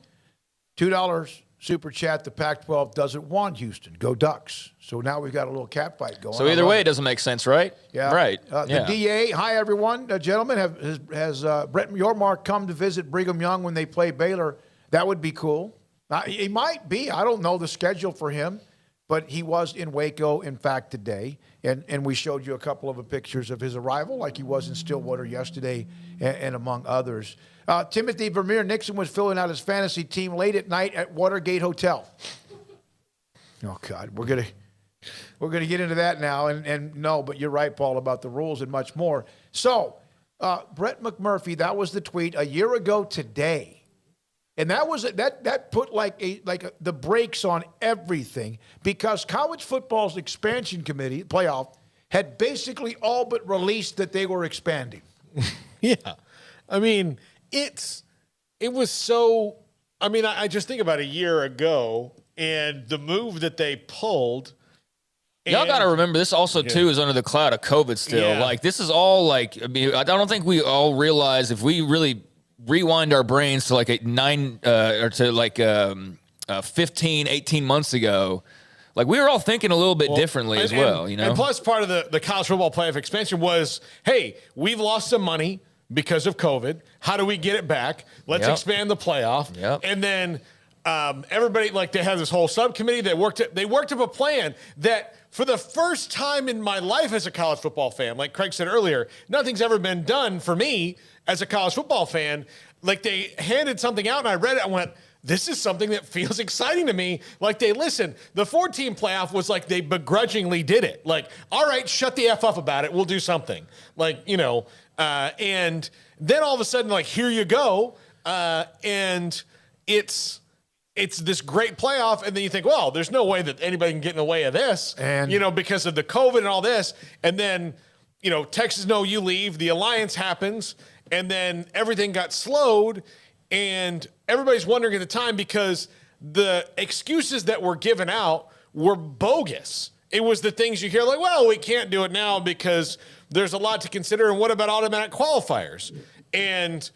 $2 super chat. The Pac-12 doesn't want Houston. Go Ducks. So now we've got a little cat fight going. So either way, it doesn't make sense, right? Yeah. Right. The DA, hi, everyone. Gentlemen, has Brett Yormark come to visit Brigham Young when they play Baylor? That would be cool. He might be. I don't know the schedule for him, but he was in Waco, in fact, today. And we showed you a couple of pictures of his arrival, like he was in Stillwater yesterday and among others. Timothy Vermeer Nixon was filling out his fantasy team late at night at Watergate Hotel. Oh, God. We're gonna get into that now. And no, but you're right, Paul, about the rules and much more. So, Brett McMurphy, that was the tweet a year ago today. And that was that put the brakes on everything because college football's expansion committee, playoff, had basically all but released that they were expanding. Yeah. I mean, it was so, I just think about a year ago and the move that they pulled. Y'all got to remember, this also, too, is under the cloud of COVID still. Yeah. Like, this is all I don't think we all realize if we really rewind our brains to 15, 18 months ago, like we were all thinking a little bit differently as well, And plus part of the college football playoff expansion was, hey, we've lost some money because of COVID. How do we get it back? Let's expand the playoff. Yep. And then everybody, they had this whole subcommittee that worked up a plan that for the first time in my life as a college football fan, like Craig said earlier, nothing's ever been done for me as a college football fan. Like they handed something out and I read it and went, this is something that feels exciting to me. Like they listened. The 4-team playoff was like they begrudgingly did it. Like, all right, shut the F up about it. We'll do something. And then all of a sudden, here you go. And it's this great playoff. And then you think, well, there's no way that anybody can get in the way of this. And, because of the COVID and all this. And then, Texas, no, you leave. The alliance happens. And then everything got slowed. And everybody's wondering at the time because the excuses that were given out were bogus. It was the things you hear well, we can't do it now because there's a lot to consider. And what about automatic qualifiers? And,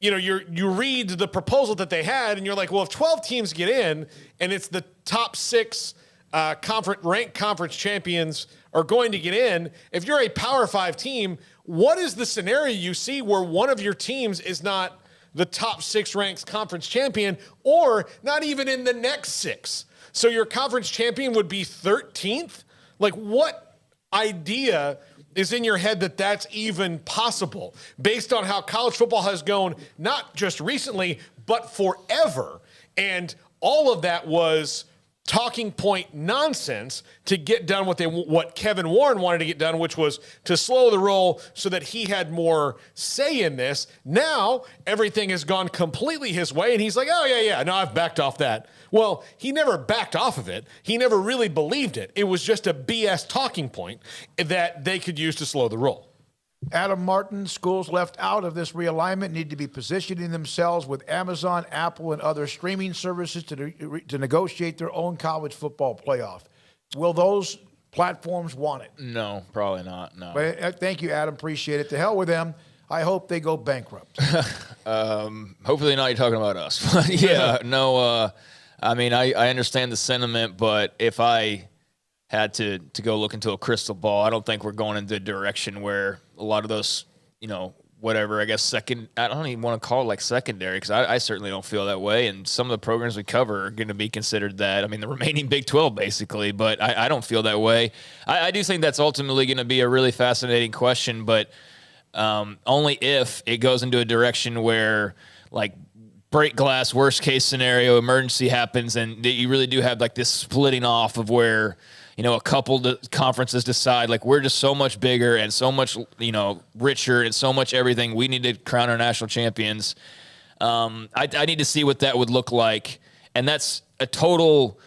you read the proposal that they had and you're like, well, if 12 teams get in and it's the top 6 ranked conference champions are going to get in, if you're a Power 5 team, what is the scenario you see where one of your teams is not the top 6 ranked conference champion, or not even in the next 6. So your conference champion would be 13th? Like, what idea is in your head that that's even possible based on how college football has gone, not just recently, but forever? And all of that was talking point nonsense to get done what Kevin Warren wanted to get done, which was to slow the roll so that he had more say in this. Now everything has gone completely his way, and he's like, oh, yeah, no, I've backed off that. Well, he never backed off of it. He never really believed it. It was just a BS talking point that they could use to slow the roll. Adam Martin, schools left out of this realignment need to be positioning themselves with Amazon, Apple, and other streaming services to negotiate their own college football playoff. Will those platforms want it? No, probably not. No. But thank you, Adam. Appreciate it. To hell with them. I hope they go bankrupt. Hopefully not. You're talking about us. But yeah, no. I mean, I understand the sentiment, but if I had to go look into a crystal ball, I don't think we're going into a direction where a lot of those, whatever, I guess I don't even want to call it like secondary, because I certainly don't feel that way. And some of the programs we cover are going to be considered that. I mean, the remaining Big 12 basically, but I don't feel that way. I do think that's ultimately going to be a really fascinating question, but only if it goes into a direction where, like, break glass, worst case scenario, emergency happens, and you really do have like this splitting off of where, a couple conferences decide, like, we're just so much bigger and so much, richer and so much everything. We need to crown our national champions. I need to see what that would look like. And that's a total,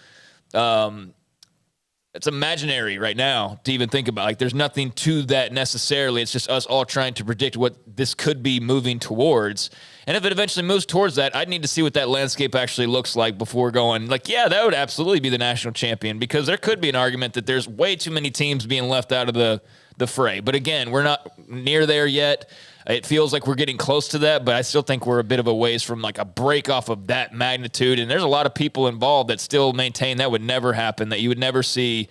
it's imaginary right now to even think about. Like, there's nothing to that necessarily. It's just us all trying to predict what this could be moving towards. And if it eventually moves towards that, I'd need to see what that landscape actually looks like before going, like, yeah, that would absolutely be the national champion, because there could be an argument that there's way too many teams being left out of the fray. But again, we're not near there yet. It feels like we're getting close to that, but I still think we're a bit of a ways from like a break off of that magnitude. And there's a lot of people involved that still maintain that would never happen, that you would never see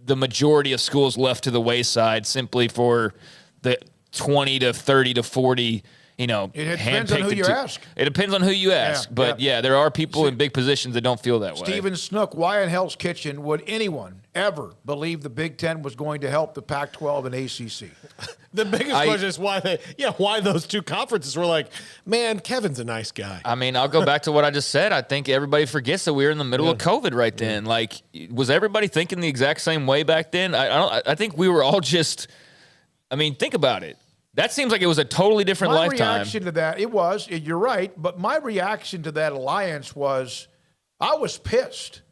the majority of schools left to the wayside simply for the 20 to 30 to 40. It depends on who you ask. It depends on who you ask. But there are people in big positions that don't feel that way. Stephen Snook, why in Hell's Kitchen would anyone ever believe the Big Ten was going to help the Pac-12 and ACC? The biggest question is why those two conferences were like, man, Kevin's a nice guy. I mean, I'll go back to what I just said. I think everybody forgets that we were in the middle of COVID right then. Like, was everybody thinking the exact same way back then? I think we were all just, think about it. That seems like it was a totally different lifetime. My reaction to that, you're right, but my reaction to that alliance was I was pissed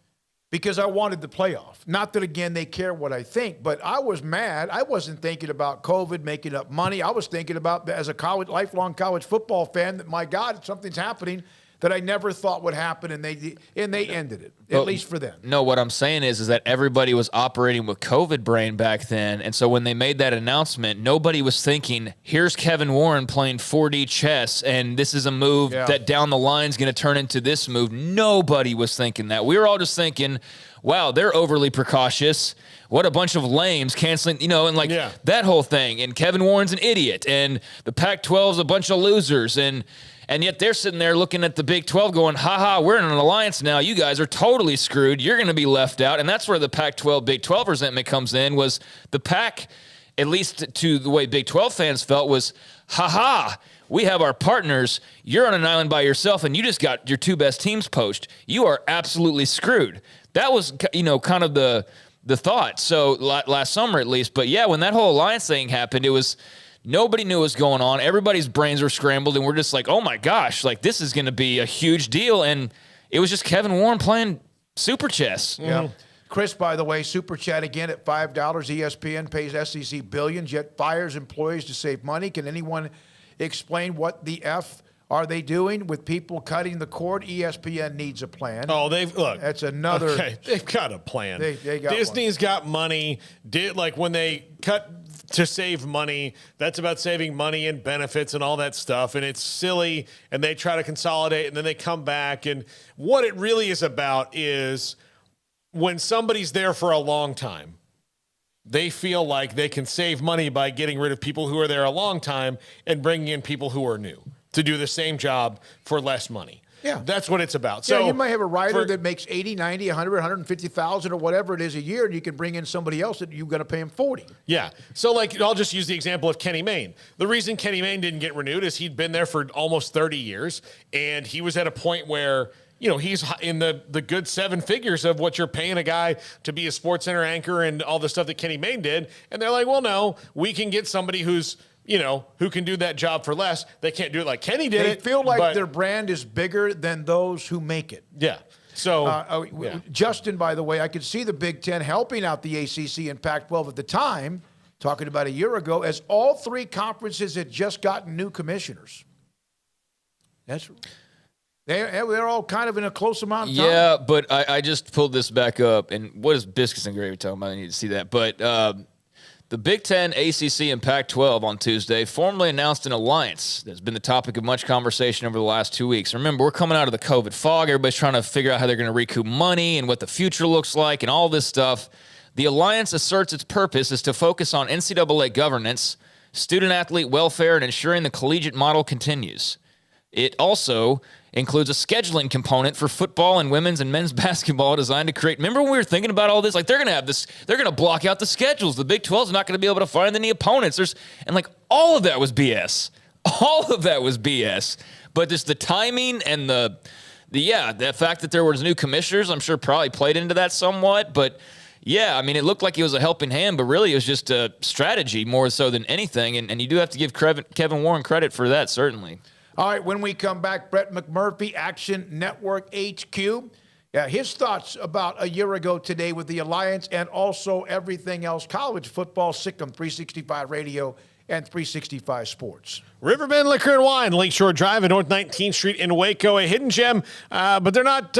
because I wanted the playoff. Not that, again, they care what I think, but I was mad. I wasn't thinking about COVID, making up money. I was thinking about, as a lifelong college football fan, that, my God, something's happening that I never thought would happen, and they ended it, at least for them. No, what I'm saying is that everybody was operating with COVID brain back then, and so when they made that announcement, nobody was thinking, here's Kevin Warren playing 4D chess, and this is a move that down the line is going to turn into this move. Nobody was thinking that. We were all just thinking, wow, they're overly precautious. What a bunch of lames canceling, and that whole thing. And Kevin Warren's an idiot, and the Pac-12's a bunch of losers, and yet they're sitting there looking at the Big 12 going, we're in an alliance now. You guys are totally screwed. You're going to be left out. And that's where the Pac-12, Big 12 resentment comes in, was the Pac, at least to the way Big 12 fans felt, was, we have our partners. You're on an island by yourself, and you just got your two best teams poached. You are absolutely screwed. That was, kind of the thought. So last summer at least. But yeah, when that whole alliance thing happened, it was – nobody knew what was going on. Everybody's brains were scrambled, and we're just like, oh, my gosh, like, this is going to be a huge deal. And it was just Kevin Warren playing super chess. Yeah. Chris, by the way, super chat again at $5. ESPN pays SEC billions, yet fires employees to save money. Can anyone explain what the F are they doing with people cutting the cord? ESPN needs a plan. Oh, that's another. Okay, they've got a plan. They got Disney's got money. When they cut to save money, that's about saving money and benefits and all that stuff. And it's silly. And they try to consolidate, and then they come back. And what it really is about is when somebody's there for a long time, they feel like they can save money by getting rid of people who are there a long time and bringing in people who are new. to do the same job for less money. Yeah. That's what it's about. So you might have a writer that makes 80, 90, 100, 150,000 or whatever it is a year, and you can bring in somebody else that you're going to pay him 40. Yeah. So, like, I'll just use the example of Kenny Mayne. The reason Kenny Mayne didn't get renewed is he'd been there for almost 30 years, and he was at a point where, you know, he's in the good seven figures of what you're paying a guy to be a SportsCenter anchor and all the stuff that Kenny Mayne did. And they're like, well, no, we can get somebody who's, you know, who can do that job for less. They can't do it like Kenny did. They feel like their brand is bigger than those who make it. Yeah. So, Justin, by the way, I could see the Big Ten helping out the ACC and Pac-12 at the time, talking about a year ago, as all three conferences had just gotten new commissioners. They're all kind of in a close amount of time. Yeah, but I just pulled this back up, and what is Biscuits and Gravy talking about? I need to see that. But the Big Ten, ACC, and Pac-12 on Tuesday formally announced an alliance that's been the topic of much conversation over the last 2 weeks. Remember, we're coming out of the COVID fog. Everybody's trying to figure out how they're going to recoup money and what the future looks like and all this stuff. The alliance asserts its purpose is to focus on NCAA governance, student-athlete welfare, and ensuring the collegiate model continues. It also includes a scheduling component for football and women's and men's basketball designed to create. Remember when we were thinking about all this? Like, they're going to have this, they're going to block out the schedules. The Big 12 is not going to be able to find any opponents. And like, all of that was BS. All of that was BS. But just the timing and the fact that there was new commissioners, I'm sure probably played into that somewhat. But yeah, I mean, it looked like it was a helping hand, but really it was just a strategy more so than anything. And you do have to give Kevin Warren credit for that, certainly. All right, when we come back, Brett McMurphy, Action Network HQ. Yeah, his thoughts about a year ago today with the Alliance and also everything else, college football, Sikkim 365 Radio and 365 Sports. Riverbend Liquor and Wine, Lakeshore Drive at North 19th Street in Waco, a hidden gem, but they're not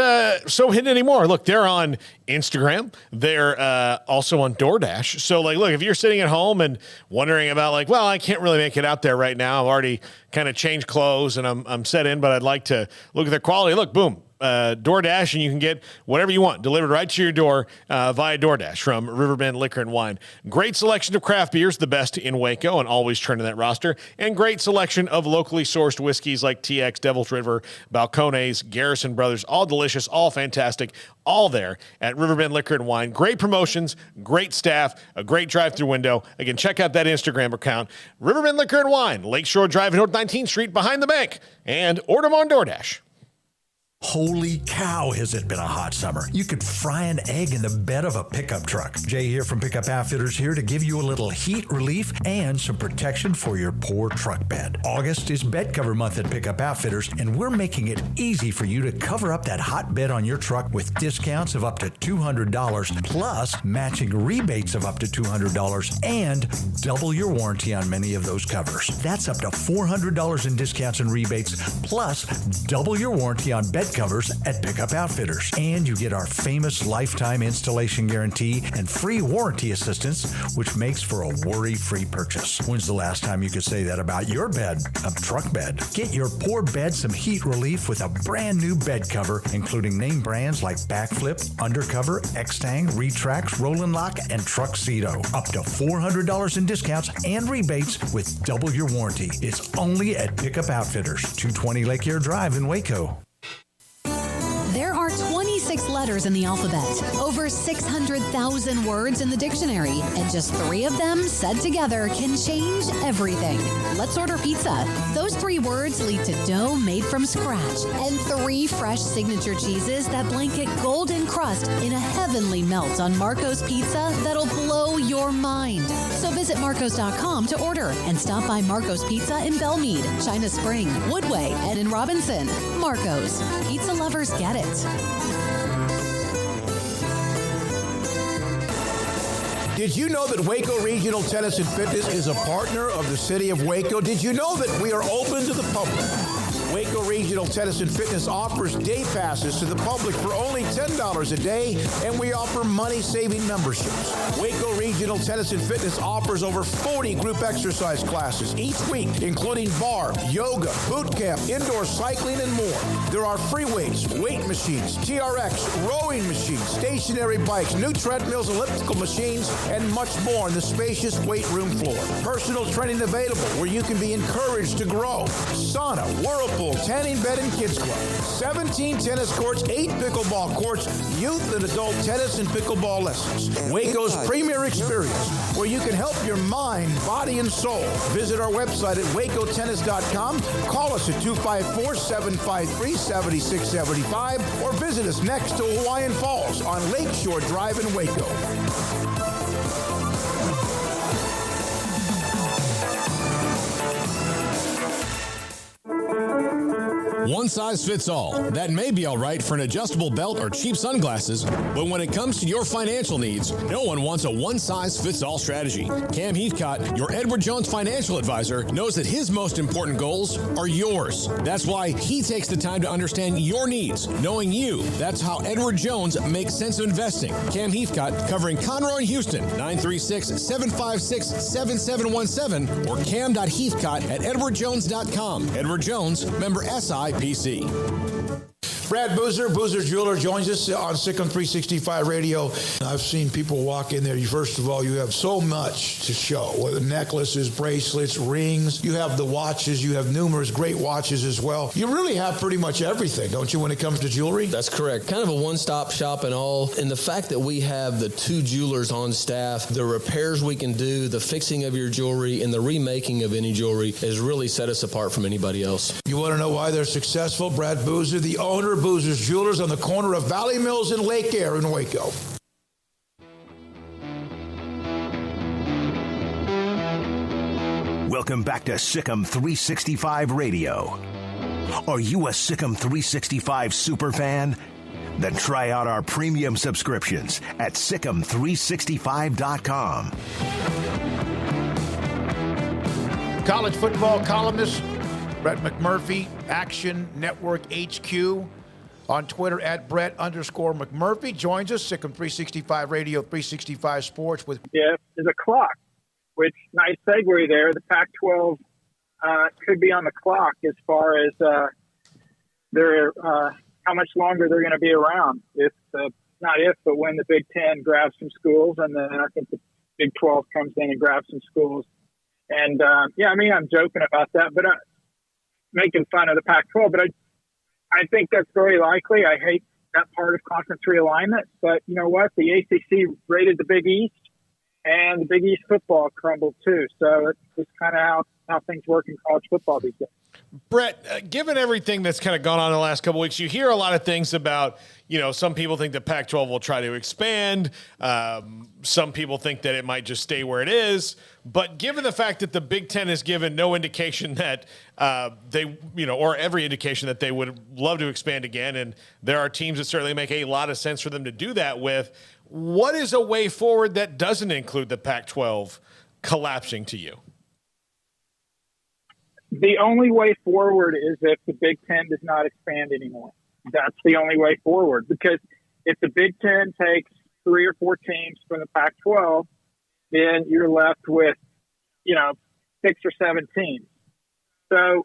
so hidden anymore. Look, they're on Instagram. They're also on DoorDash. So, like, look, if you're sitting at home and wondering about, like, well, I can't really make it out there right now. I've already kind of changed clothes and I'm set in, but I'd like to look at their quality. Look, boom. DoorDash, and you can get whatever you want delivered right to your door via DoorDash from Riverbend Liquor and Wine. Great selection of craft beers, the best in Waco, and always turning that roster. And great selection of locally sourced whiskeys like TX, Devil's River, Balcones, Garrison Brothers, all delicious, all fantastic, all there at Riverbend Liquor and Wine. Great promotions, great staff, a great drive-through window. Again, check out that Instagram account, Riverbend Liquor and Wine, Lakeshore Drive, North 19th Street, behind the bank, and order them on DoorDash. Holy cow, has it been a hot summer. You could fry an egg in the bed of a pickup truck. Jay here from Pickup Outfitters here to give you a little heat relief and some protection for your poor truck bed. August is bed cover month at Pickup Outfitters, and we're making it easy for you to cover up that hot bed on your truck with discounts of up to $200 plus matching rebates of up to $200 and double your warranty on many of those covers. That's up to $400 in discounts and rebates plus double your warranty on bed covers at Pickup Outfitters. And you get our famous lifetime installation guarantee and free warranty assistance, which makes for a worry-free purchase. When's the last time you could say that about your bed, a truck bed? Get your poor bed some heat relief with a brand new bed cover, including name brands like Backflip, Undercover, X-Tang, Retrax, Roll-N' Lock, and Truxedo. Up to $400 in discounts and rebates with double your warranty. It's only at Pickup Outfitters, 220 Lake Air Drive in Waco. There are 26 letters in the alphabet, over 600,000 words in the dictionary, and just 3 of them said together can change everything. Let's order pizza. Those 3 words lead to dough made from scratch and 3 fresh signature cheeses that blanket golden crust in a heavenly melt on Marco's Pizza that'll blow your mind. So visit Marcos.com to order and stop by Marco's Pizza in Belmead, China Spring, Woodway, and in Robinson. Marco's. Pizza lovers get it. Did you know that Waco Regional Tennis and Fitness is a partner of the City of Waco? Did you know that we are open to the public? Waco Regional Tennis and Fitness offers day passes to the public for only $10 a day, and we offer money-saving memberships. Waco Regional Tennis and Fitness offers over 40 group exercise classes each week, including bar, yoga, boot camp, indoor cycling, and more. There are free weights, weight machines, TRX, rowing machines, stationary bikes, new treadmills, elliptical machines, and much more on the spacious weight room floor. Personal training available where you can be encouraged to grow. Sauna, whirlpool, tanning bed, and kids club. 17 tennis courts, 8 pickleball courts, youth and adult tennis and pickleball lessons. Waco's premier experience where you can help your mind, body, and soul. Visit our website at wacotennis.com. Call us at 254-753-7675 or visit us next to Hawaiian Falls on Lakeshore Drive in Waco. One size fits all. That may be all right for an adjustable belt or cheap sunglasses, but when it comes to your financial needs, no one wants a one-size-fits-all strategy. Cam Heathcott, your Edward Jones financial advisor, knows that his most important goals are yours. That's why he takes the time to understand your needs. Knowing you, that's how Edward Jones makes sense of investing. Cam Heathcott, covering Conroe and Houston, 936-756-7717 or cam.heathcott@edwardjones.com. Edward Jones, member SIPC. Brad Boozer Jeweler joins us on Sikkim 365 Radio. I've seen people walk in there. First of all, you have so much to show, whether necklaces, bracelets, rings. You have the watches. You have numerous great watches as well. You really have pretty much everything, don't you, when it comes to jewelry? That's correct. Kind of a one-stop shop and all. And the fact that we have the 2 jewelers on staff, the repairs we can do, the fixing of your jewelry, and the remaking of any jewelry has really set us apart from anybody else. You want to know why they're successful? Brad Boozer, the owner of Boozer's Jewelers on the corner of Valley Mills and Lake Air in Waco. Welcome back to Sikkim 365 Radio. Are you a Sikkim 365 super fan? Then try out our premium subscriptions at Sikkim365.com. College football columnist Brett McMurphy, Action Network HQ. On Twitter at Brett_McMurphy. Joins us, Sikkim 365 Radio, 365 Sports with... Yeah, there's a clock, which, nice segue there. The Pac-12 could be on the clock as far as how much longer they're going to be around. But when the Big Ten grabs some schools, and then I think the Big 12 comes in and grabs some schools. And, I'm joking about that, but making fun of the Pac-12, but I think that's very likely. I hate that part of conference realignment, but you know what? The ACC raided the Big East, and the Big East football crumbled too. So it's just kind of how things work in college football these days. Brett, given everything that's kind of gone on in the last couple of weeks, you hear a lot of things about, some people think the Pac-12 will try to expand. Some people think that it might just stay where it is. But given the fact that the Big Ten has given no indication that or every indication that they would love to expand again, and there are teams that certainly make a lot of sense for them to do that with, what is a way forward that doesn't include the Pac-12 collapsing to you? The only way forward is if the Big Ten does not expand anymore. That's the only way forward, because if the Big Ten takes 3 or 4 teams from the Pac-12, then you're left with, 6 or 7 teams. So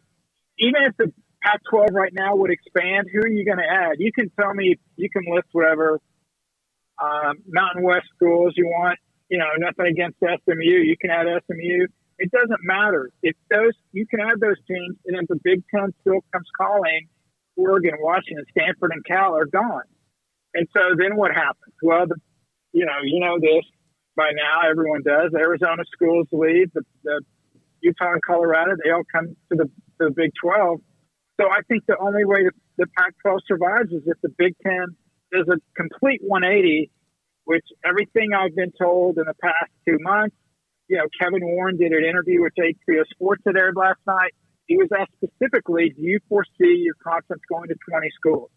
even if the Pac-12 right now would expand, who are you going to add? You can tell me, you can list whatever Mountain West schools you want, nothing against SMU. You can add SMU. It doesn't matter. If you can add those teams, and if the Big Ten still comes calling, Oregon, Washington, Stanford, and Cal are gone. And so then what happens? Well, you know this by now. Everyone does. Arizona schools leave. The Utah and Colorado, they all come to the Big 12. So I think the only way the Pac-12 survives is if the Big Ten does a complete 180, which everything I've been told in the past 2 months, Kevin Warren did an interview with HBO Sports that aired last night. He was asked specifically, do you foresee your conference going to 20 schools?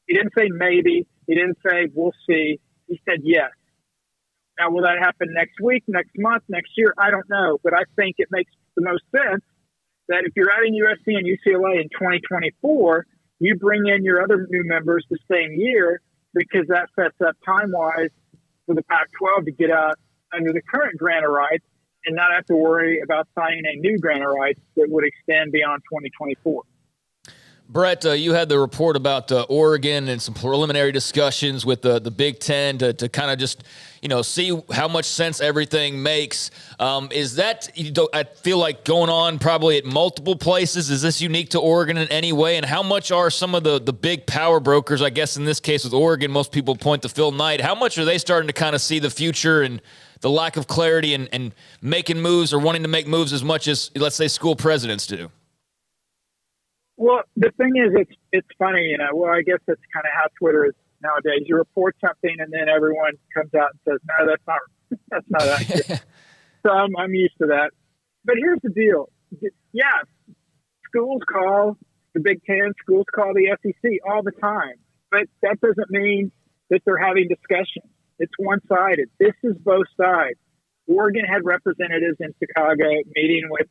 He didn't say maybe. He didn't say we'll see. He said yes. Now, will that happen next week, next month, next year? I don't know. But I think it makes the most sense that if you're adding USC and UCLA in 2024, you bring in your other new members the same year because that sets up time-wise for the Pac-12 to get out under the current grant of rights and not have to worry about signing a new grant of rights that would extend beyond 2024. Brett, you had the report about Oregon and some preliminary discussions with the Big Ten to kind of just, see how much sense everything makes. Is that, I feel like, going on probably at multiple places? Is this unique to Oregon in any way? And how much are some of the big power brokers, I guess in this case with Oregon, most people point to Phil Knight, how much are they starting to kind of see the future and the lack of clarity and making moves or wanting to make moves as much as, let's say, school presidents do? Well, the thing is, it's funny, I guess that's kind of how Twitter is nowadays. You report something and then everyone comes out and says, no, that's not accurate. So I'm used to that. But here's the deal. Yeah, schools call the Big Ten, schools call the SEC all the time. But that doesn't mean that they're having discussions. It's one-sided. This is both sides. Oregon had representatives in Chicago meeting with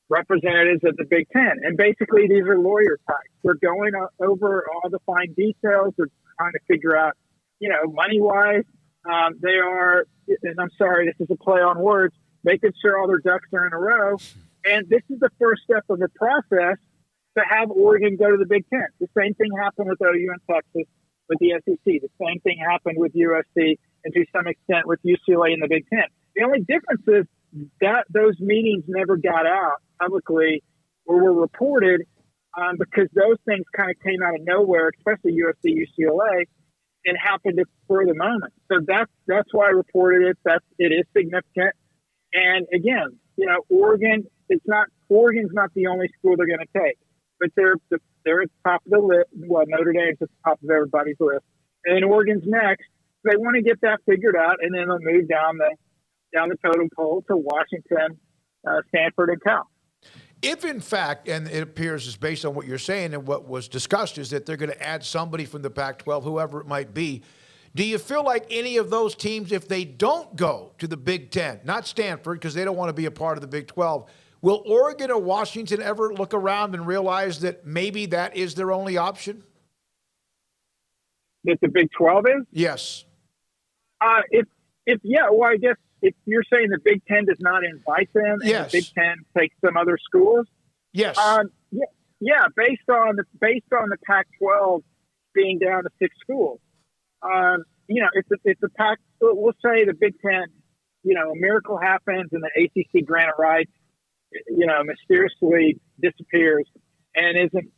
representatives of the Big Ten. And basically, these are lawyer types. They're going over all the fine details. They're trying to figure out, money-wise, they are, and I'm sorry, this is a play on words, making sure all their ducks are in a row. And this is the first step of the process to have Oregon go to the Big Ten. The same thing happened with OU and Texas with the SEC. The same thing happened with USC and to some extent with UCLA in the Big Ten. The only difference is that those meetings never got out publicly or were reported because those things kind of came out of nowhere, especially USC, UCLA, and happened at spur of the moment. So that's why I reported it. It is significant. And again, Oregon's not the only school they're going to take, but they're at the top of the list. Well, Notre Dame's at the top of everybody's list, and then Oregon's next. They want to get that figured out, and then they'll move down the totem pole to Washington, Stanford, and Cal. If, in fact, and it appears is based on what you're saying and what was discussed, is that they're going to add somebody from the Pac-12, whoever it might be, do you feel like any of those teams, if they don't go to the Big Ten, not Stanford because they don't want to be a part of the Big 12, will Oregon or Washington ever look around and realize that maybe that is their only option? That the Big 12 is? Yes. I guess if you're saying the Big Ten does not invite them and the Big Ten takes some other schools? Yes. Based on the Pac-12 being down to 6 schools. It's a Pac. We'll say the Big Ten, a miracle happens and the ACC grant of rights, mysteriously disappears and isn't,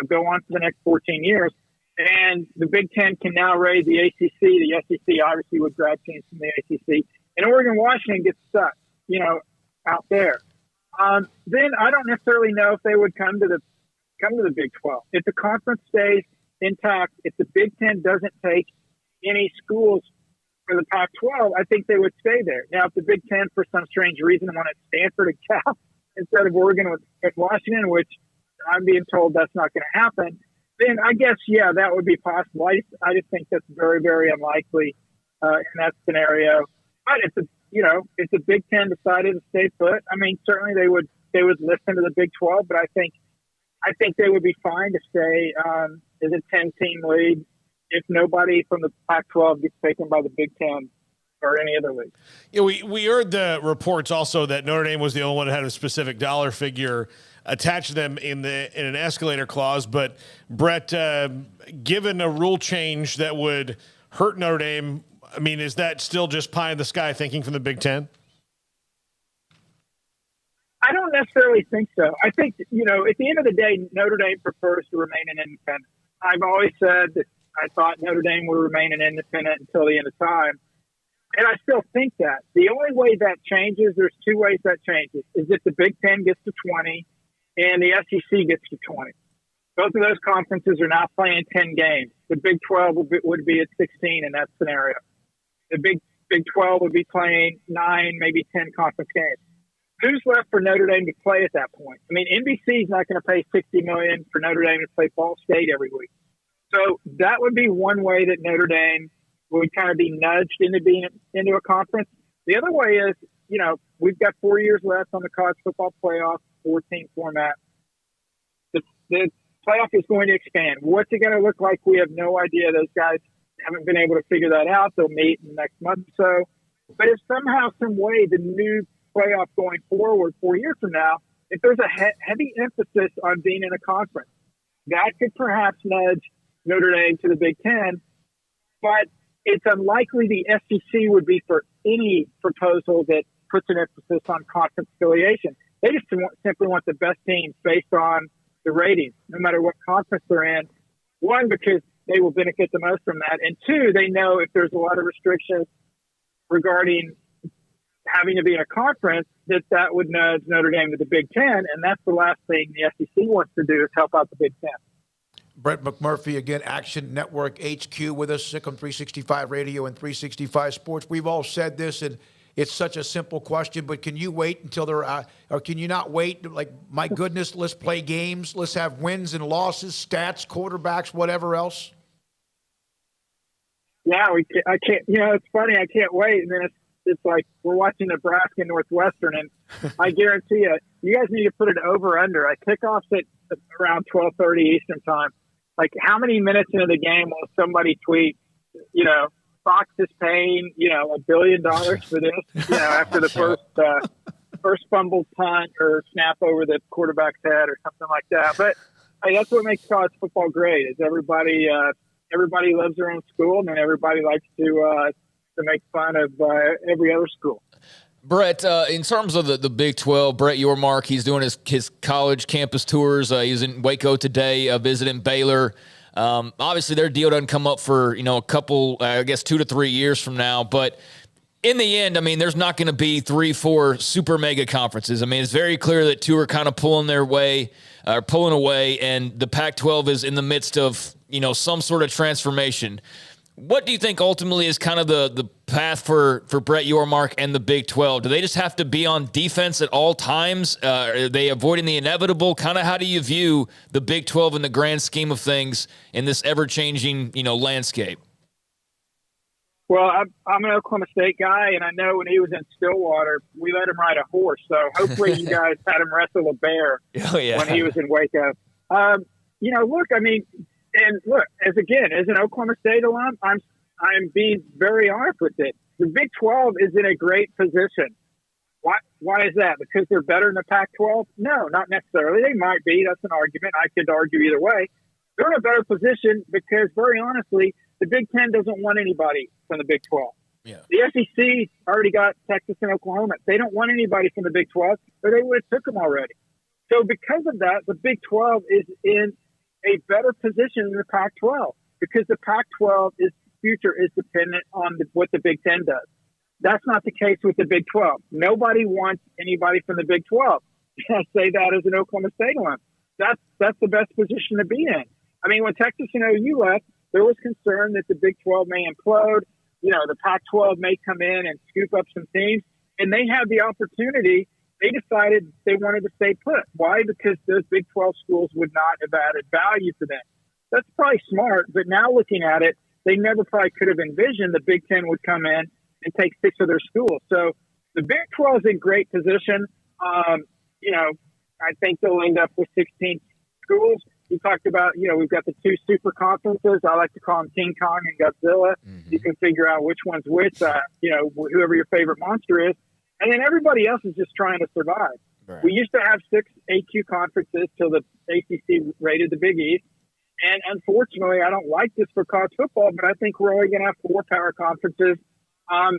go on for the next 14 years. And the Big Ten can now raise the ACC. The SEC obviously would grab teams from the ACC. And Oregon, Washington gets stuck, out there. Then I don't necessarily know if they would come to the Big 12. If the conference stays intact, if the Big Ten doesn't take any schools for the Pac-12, I think they would stay there. Now, if the Big Ten, for some strange reason, wanted Stanford and Cal instead of Oregon with Washington, which I'm being told that's not going to happen, then I guess, that would be possible. I just think that's very, very unlikely in that scenario. But if the Big Ten decided to stay put, I mean, certainly they would listen to the Big 12, but I think they would be fine to stay as a 10-team league if nobody from the Pac-12 gets taken by the Big Ten or any other league. Yeah, we heard the reports also that Notre Dame was the only one that had a specific dollar figure attached to them in an escalator clause. But Brett, given a rule change that would hurt Notre Dame, I mean, is that still just pie in the sky thinking from the Big Ten? I don't necessarily think so. I think, at the end of the day, Notre Dame prefers to remain an independent. I've always said that I thought Notre Dame would remain an independent until the end of time. And I still think that. The only way that changes, there's 2 ways that changes, is if the Big Ten gets to 20 and the SEC gets to 20. Both of those conferences are now playing 10 games. The Big 12 would be at 16 in that scenario. The Big 12 would be playing 9, maybe 10 conference games. Who's left for Notre Dame to play at that point? I mean, NBC is not going to pay $60 million for Notre Dame to play Ball State every week. So that would be one way that Notre Dame would kind of be nudged into a conference. The other way is, we've got 4 years left on the college football playoff 14 format. The playoff is going to expand. What's it going to look like? We have no idea. Those guys haven't been able to figure that out. They'll meet in the next month or so. But if somehow, some way, the new playoff going forward 4 years from now, if there's a heavy emphasis on being in a conference, that could perhaps nudge Notre Dame to the Big Ten. But it's unlikely the SEC would be for any proposal that puts an emphasis on conference affiliation. They just simply want the best teams based on the ratings, no matter what conference they're in. One, because they will benefit the most from that. And two, they know if there's a lot of restrictions regarding having to be in a conference, that would nudge Notre Dame to the Big Ten. And that's the last thing the SEC wants to do is help out the Big Ten. Brett McMurphy, again, Action Network HQ with us, Sikkim 365 Radio and 365 Sports. We've all said this, and it's such a simple question, but can you wait until they're or can you not wait? Like, my goodness, let's play games. Let's have wins and losses, stats, quarterbacks, whatever else. Yeah, I can't. It's funny. I can't wait. And then it's like we're watching Nebraska and Northwestern, and I guarantee you guys need to put it over under. I kickoffs at around 12:30 Eastern time. Like, how many minutes into the game will somebody tweet, Fox is paying, $1 billion for this, after the first fumbled punt or snap over the quarterback's head or something like that. But hey, that's what makes college football great is everybody loves their own school, and then everybody likes to make fun of every other school. Brett, in terms of the Big 12, Brett Yormark, he's doing his college campus tours. He was in Waco today, visiting Baylor. Obviously, their deal doesn't come up for, a couple, 2 to 3 years from now. But in the end, there's not going to be 3-4 super mega conferences. It's very clear that two are kind of pulling away, and the Pac-12 is in the midst of, some sort of transformation. What do you think ultimately is kind of the path for Brett Yormark and the Big 12? Do they just have to be on defense at all times? Are they avoiding the inevitable? Kind of how do you view the Big 12 in the grand scheme of things in this ever-changing, landscape? Well, I'm an Oklahoma State guy, and I know when he was in Stillwater, we let him ride a horse. So hopefully you guys had him wrestle a bear when he was in Waco. Look, as an Oklahoma State alum, I'm being very honest with it. The Big 12 is in a great position. Why is that? Because they're better than the Pac-12? No, not necessarily. They might be. That's an argument. I could argue either way. They're in a better position because, very honestly, the Big 10 doesn't want anybody from the Big 12. Yeah. The SEC already got Texas and Oklahoma. They don't want anybody from the Big 12, or they would have took them already. So because of that, the Big 12 is in a better position than the Pac-12 because the Pac-12's future is dependent on what the Big 10 does. That's not the case with the Big 12. Nobody wants anybody from the Big 12. I say that as an Oklahoma State one. That's the best position to be in. When Texas and OU left, there was concern that the Big 12 may implode. The Pac-12 may come in and scoop up some teams, and they had the opportunity. They decided they wanted to stay put. Why? Because those Big 12 schools would not have added value to them. That's probably smart, but now looking at it, they never probably could have envisioned the Big 10 would come in and take 6 of their schools. So the Big 12 is in great position. I think they'll end up with 16 schools. You talked about, we've got the 2 super conferences. I like to call them King Kong and Godzilla. Mm-hmm. You can figure out which one's which, whoever your favorite monster is. And then everybody else is just trying to survive. Right. We used to have 6 AQ conferences till the ACC raided the Big East. And unfortunately, I don't like this for college football, but I think we're only going to have 4 power conferences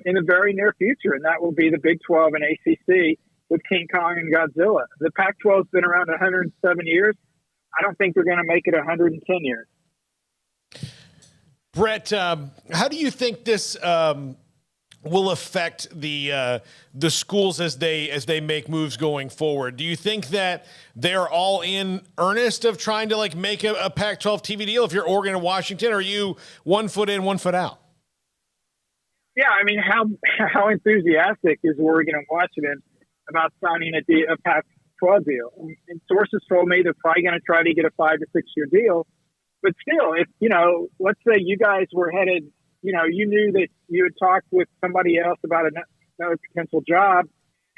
in the very near future. And that will be the Big 12 and ACC with King Kong and Godzilla. The Pac-12 has been around 107 years. I don't think they're going to make it 110 years. Brett, how do you think this will affect the schools as they make moves going forward? Do you think that they're all in earnest of trying to make a Pac-12 TV deal? If you're Oregon and Washington, are you 1 foot in, 1 foot out? Yeah, how enthusiastic is Oregon and Washington about signing a Pac-12 deal? And sources told me they're probably going to try to get a 5 to 6 year deal. But still, if let's say you guys were headed, you knew that you had talked with somebody else about another potential job,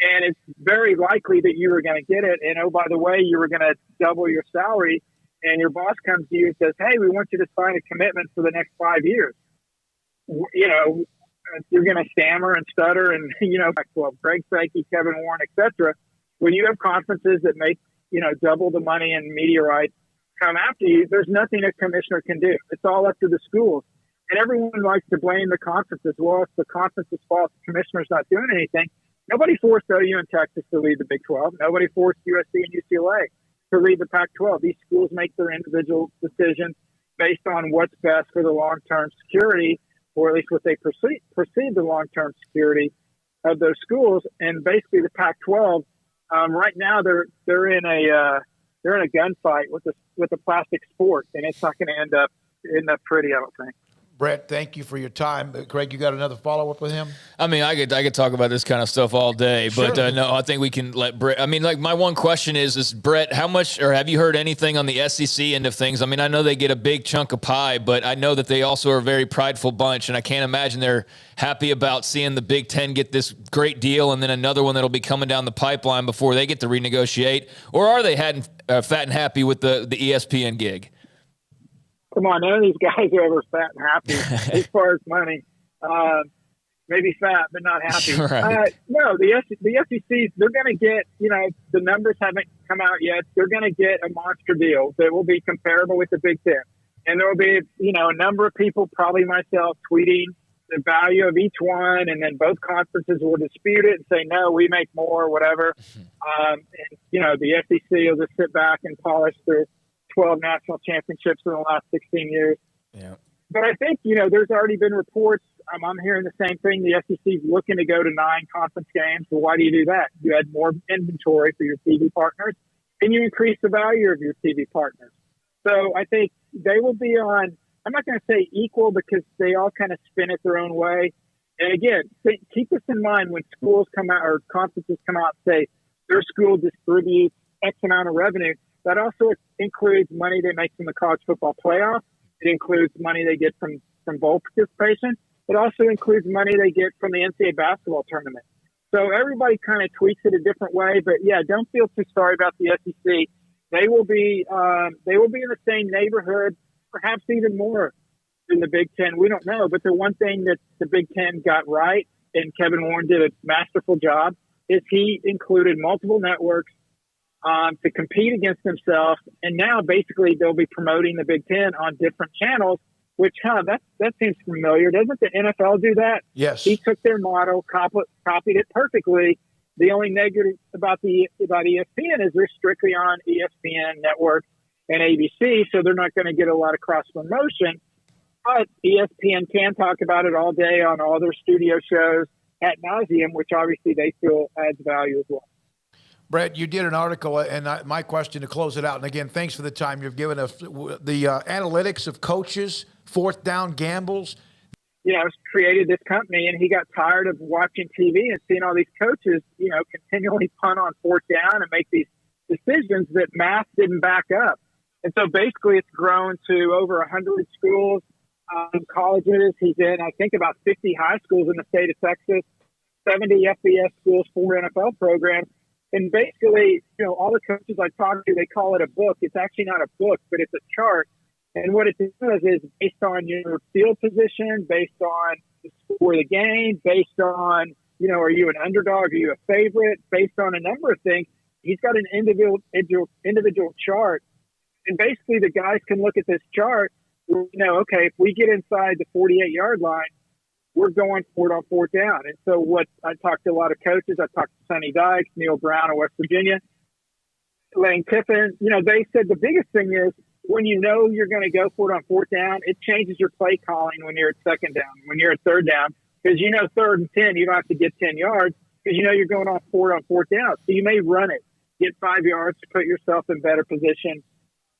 And it's very likely that you were going to get it. And, oh, by the way, you were going to double your salary. And your boss comes to you and says, hey, we want you to sign a commitment for the next 5 years. You know, you're going to stammer and stutter and, you know, Craig Smoak, Kevin Warren, etc. When you have conferences that make, you know, double the money and media rights come after you, there's nothing a commissioner can do. It's all up to the schools. And everyone likes to blame the conferences. Well, it's the conference's fault. The commissioner's not doing anything. Nobody forced OU and Texas to lead the Big 12. Nobody forced USC and UCLA to lead the Pac-12. These schools make their individual decisions based on what's best for the long-term security, or at least what they perceive the long-term security of those schools. And basically, the Pac-12 right now they're in a gunfight with the plastic sport, and it's not going to end up pretty, I don't think. Brett, thank you for your time. Craig, you got another follow-up with him? I mean, I could talk about this kind of stuff all day, but Sure. no, I think we can let Brett. I mean, like, my one question is Brett, how much, or have you heard anything on the SEC end of things? I mean, I know they get a big chunk of pie, but I know that they also are a very prideful bunch, and I can't imagine they're happy about seeing the Big Ten get this great deal and then another one that'll be coming down the pipeline before they get to renegotiate. Or are they fat and happy with the ESPN gig? Come on, none of these guys are ever fat and happy as far as money. Maybe fat, but not happy. Right. No, the SEC, they're going to get, you know, the numbers haven't come out yet. They're going to get a monster deal that will be comparable with the Big Ten. And there will be, you know, a number of people, probably myself, tweeting the value of each one. And then both conferences will dispute it and say, no, we make more, whatever. And, you know, the SEC will just sit back and polish their 12 national championships in the last 16 years. Yeah. But I think, you know, there's already been reports. I'm hearing the same thing. The SEC is looking to go to 9 conference games. So why do you do that? You add more inventory for your TV partners, and you increase the value of your TV partners. So I think they will be on, I'm not going to say equal because they all kind of spin it their own way. And again, keep this in mind when schools come out or conferences come out and say their school distributes X amount of revenue. That also includes money they make from the college football playoff. It includes money they get from bowl participation. It also includes money they get from the NCAA basketball tournament. So everybody kind of tweaks it a different way. But yeah, don't feel too sorry about the SEC. They will be in the same neighborhood, perhaps even more than the Big Ten. We don't know. But the one thing that the Big Ten got right, and Kevin Warren did a masterful job, is he included multiple networks to compete against themselves. And now basically they'll be promoting the Big Ten on different channels, which that seems familiar. Doesn't the NFL do that? Yes. He took their model, copied it perfectly. The only negative about ESPN is they're strictly on ESPN Network and ABC, so they're not going to get a lot of cross promotion. But ESPN can talk about it all day on all their studio shows ad nauseum, which obviously they feel adds value as well. Brett, you did an article, and my question to close it out, and again, thanks for the time you've given us, the analytics of coaches, fourth down gambles. You know, created this company, and he got tired of watching TV and seeing all these coaches, you know, continually punt on fourth down and make these decisions that math didn't back up. And so basically it's grown to over 100 schools, colleges. He's in, I think, about 50 high schools in the state of Texas, 70 FBS schools, 4 NFL programs. And basically, you know, all the coaches I talk to, they call it a book. It's actually not a book, but it's a chart. And what it does is based on your field position, based on the score of the game, based on, you know, are you an underdog? Are you a favorite? Based on a number of things. He's got an individual chart. And basically the guys can look at this chart, you know, okay, if we get inside the 48-yard line, we're going for it on fourth down. And so what I talked to a lot of coaches. I talked to Sonny Dykes, Neil Brown of West Virginia, Lane Kiffin. You know, they said the biggest thing is when you know you're going to go for it on fourth down, it changes your play calling when you're at second down, when you're at third down. Because you know 3rd and 10, you don't have to get 10 yards because you know you're going for it on fourth down. So you may run it, get 5 yards to put yourself in better position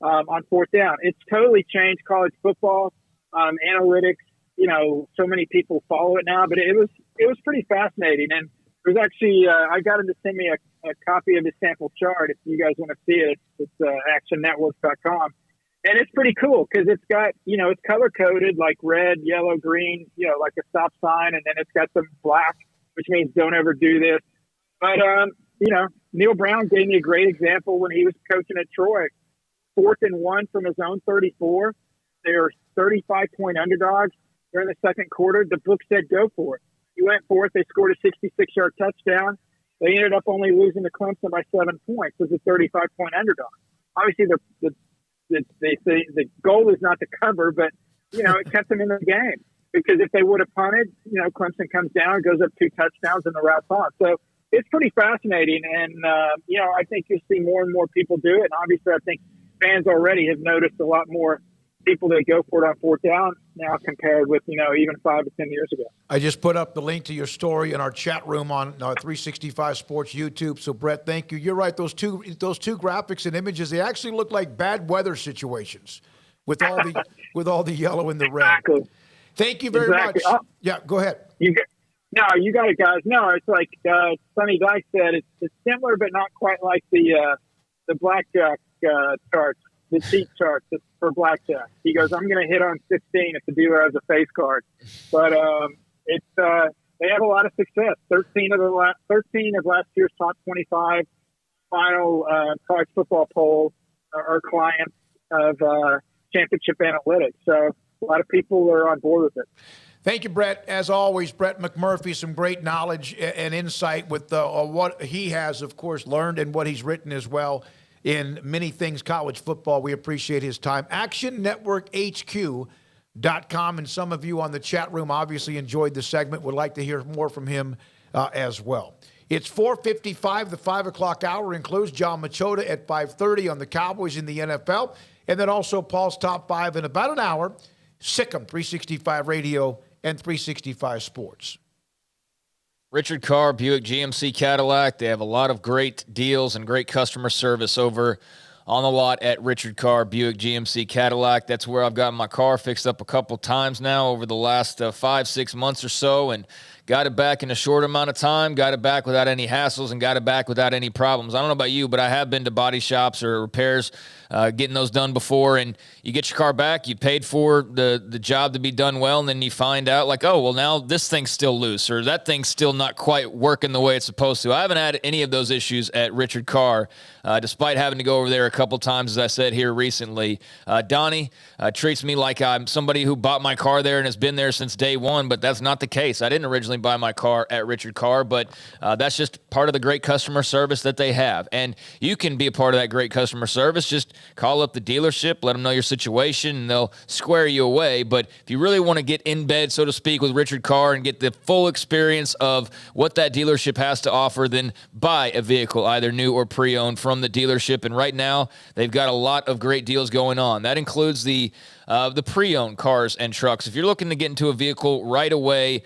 on fourth down. It's totally changed college football, analytics. You know, so many people follow it now, but it was pretty fascinating. And there's actually, I got him to send me a copy of his sample chart. If you guys want to see it, it's actionnetworks.com. And it's pretty cool because it's got, you know, it's color coded like red, yellow, green, you know, like a stop sign. And then it's got some black, which means don't ever do this. But, Neil Brown gave me a great example when he was coaching at Troy. 4th and 1 from his own 34. They're 35-point underdogs. During the second quarter, the book said go for it. He went for it. They scored a 66-yard touchdown. They ended up only losing to Clemson by 7 points as a 35-point underdog. Obviously, the goal is not to cover, but, it kept them in the game. Because if they would have punted, Clemson comes down, goes up 2 touchdowns, and the route's on. So it's pretty fascinating. And, I think you'll see more and more people do it. And obviously, I think fans already have noticed a lot more people that go for it on 4th down now compared with, even 5 to 10 years ago. I just put up the link to your story in our chat room on 365 Sports YouTube. So, Brett, thank you. You're right. Those two graphics and images, they actually look like bad weather situations with all the yellow and the red. Exactly. Thank you very much. Yeah, go ahead. You got it, guys. No, it's like Sonny Dyke said. It's similar, but not quite like the blackjack charts, the cheat charts for blackjack. He goes, "I'm going to hit on 16 if the dealer has a face card." But they have a lot of success. 13 of last year's top 25 final college football polls are clients of Championship Analytics. So a lot of people are on board with it. Thank you, Brett. As always, Brett McMurphy, some great knowledge and insight with what he has, of course, learned and what he's written as well in many things college football. We appreciate his time. ActionNetworkHQ.com, and some of you on the chat room obviously enjoyed the segment. Would like to hear more from him as well. It's 4:55. The 5 o'clock hour includes John Machota at 5:30 on the Cowboys in the NFL, and then also Paul's Top 5 in about an hour. Sikkim 365 Radio and 365 Sports. Richard Carr, Buick GMC Cadillac. They have a lot of great deals and great customer service over on the lot at Richard Carr, Buick GMC Cadillac. That's where I've gotten my car fixed up a couple times now over the last 5-6 months or so, and got it back in a short amount of time, got it back without any hassles, and got it back without any problems. I don't know about you, but I have been to body shops or repairs, getting those done before, and you get your car back, you paid for the job to be done well, and then you find out, like, oh, well, now this thing's still loose, or that thing's still not quite working the way it's supposed to. I haven't had any of those issues at Richard Carr, despite having to go over there a couple times, as I said here recently. Donnie treats me like I'm somebody who bought my car there and has been there since day one, but that's not the case. I didn't originally buy my car at Richard Carr, but that's just part of the great customer service that they have. And you can be a part of that great customer service. Just call up the dealership, let them know your situation, and they'll square you away. But if you really want to get in bed, so to speak, with Richard Carr and get the full experience of what that dealership has to offer, then buy a vehicle, either new or pre-owned, from the dealership. And right now, they've got a lot of great deals going on. That includes the pre-owned cars and trucks. If you're looking to get into a vehicle right away,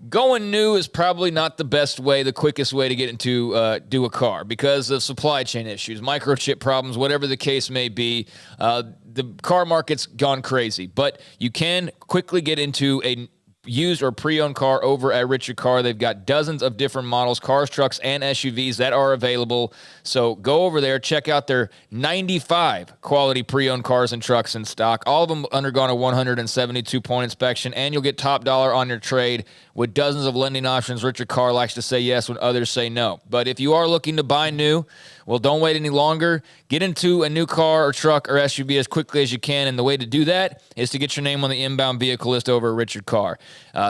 going new is probably not the best way, the quickest way to get into do a car, because of supply chain issues, microchip problems, whatever the case may be. The car market's gone crazy, but you can quickly get into a used or pre-owned car over at Richard Carr. They've got dozens of different models, cars, trucks, and SUVs that are available. So go over there, check out their 95 quality pre-owned cars and trucks in stock. All of them undergone a 172-point inspection, and you'll get top dollar on your trade with dozens of lending options. Richard Carr likes to say yes when others say no. But if you are looking to buy new, well, don't wait any longer. Get into a new car or truck or SUV as quickly as you can, and the way to do that is to get your name on the inbound vehicle list over at Richard Carr.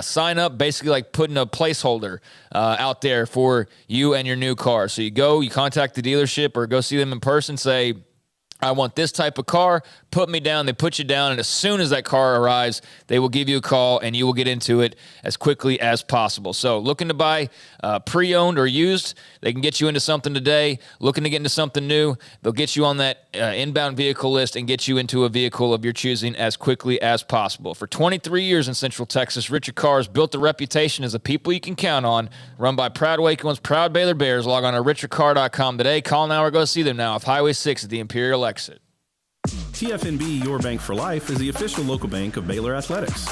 Sign up, basically like putting a placeholder out there for you and your new car. So you go, you contact the dealership or go see them in person, say, I want this type of car, put me down. They put you down, and as soon as that car arrives, they will give you a call, and you will get into it as quickly as possible. So looking to buy pre-owned or used, they can get you into something today. Looking to get into something new, they'll get you on that inbound vehicle list and get you into a vehicle of your choosing as quickly as possible. For 23 years in Central Texas, Richard Carr has built a reputation as a people you can count on, run by proud Wacoans, proud Baylor Bears. Log on to richardcarr.com today. Call now or go see them now off Highway 6 at the Imperial exit. TFNB, your bank for life, is the official local bank of Baylor Athletics.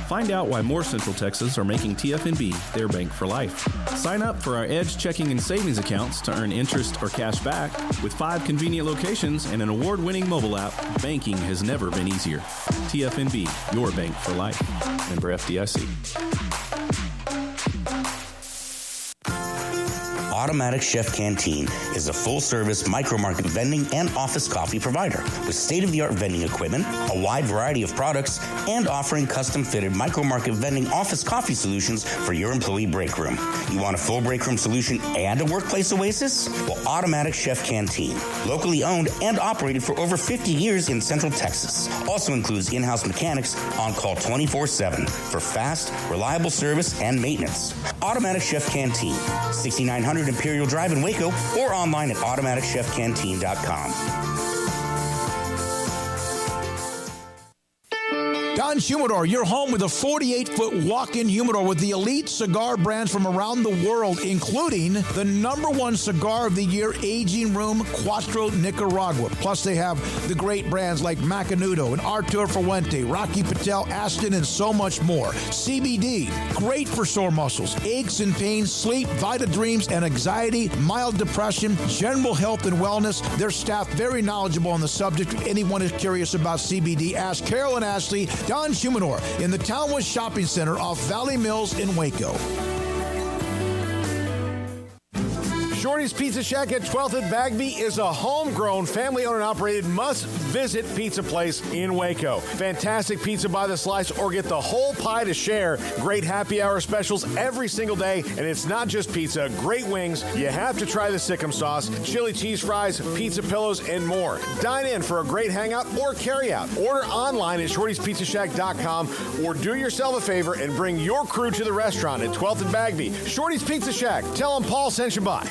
Find out why more Central Texas are making TFNB their bank for life. Sign up for our Edge checking and savings accounts to earn interest or cash back. With 5 convenient locations and an award-winning mobile app, banking has never been easier. TFNB, your bank for life. Member FDIC. Automatic Chef Canteen is a full-service micro-market vending and office coffee provider with state-of-the-art vending equipment, a wide variety of products, and offering custom-fitted micro-market vending office coffee solutions for your employee break room. You want a full break room solution and a workplace oasis? Well, Automatic Chef Canteen, locally owned and operated for over 50 years in Central Texas, also includes in-house mechanics on call 24/7 for fast, reliable service and maintenance. Automatic Chef Canteen, 6900 Imperial Drive in Waco, or online at automaticchefcanteen.com. Don Humidor, your home with a 48-foot walk-in humidor with the elite cigar brands from around the world, including the #1 cigar of the year, Aging Room Cuatro Nicaragua. Plus, they have the great brands like Macanudo and Artur Fuente, Rocky Patel, Aston, and so much more. CBD, great for sore muscles, aches and pains, sleep, Vita Dreams, and anxiety, mild depression, general health and wellness. Their staff very knowledgeable on the subject. If anyone is curious about CBD, ask Carol and Ashley. Don Humidor in the Townwest Shopping Center off Valley Mills in Waco. Shorty's Pizza Shack at 12th and Bagby is a homegrown, family-owned and operated must-visit pizza place in Waco. Fantastic pizza by the slice or get the whole pie to share. Great happy hour specials every single day, and it's not just pizza. Great wings. You have to try the Sikkim sauce, chili cheese fries, pizza pillows, and more. Dine in for a great hangout or carry-out. Order online at shortyspizzashack.com or do yourself a favor and bring your crew to the restaurant at 12th and Bagby. Shorty's Pizza Shack. Tell them Paul sent you by.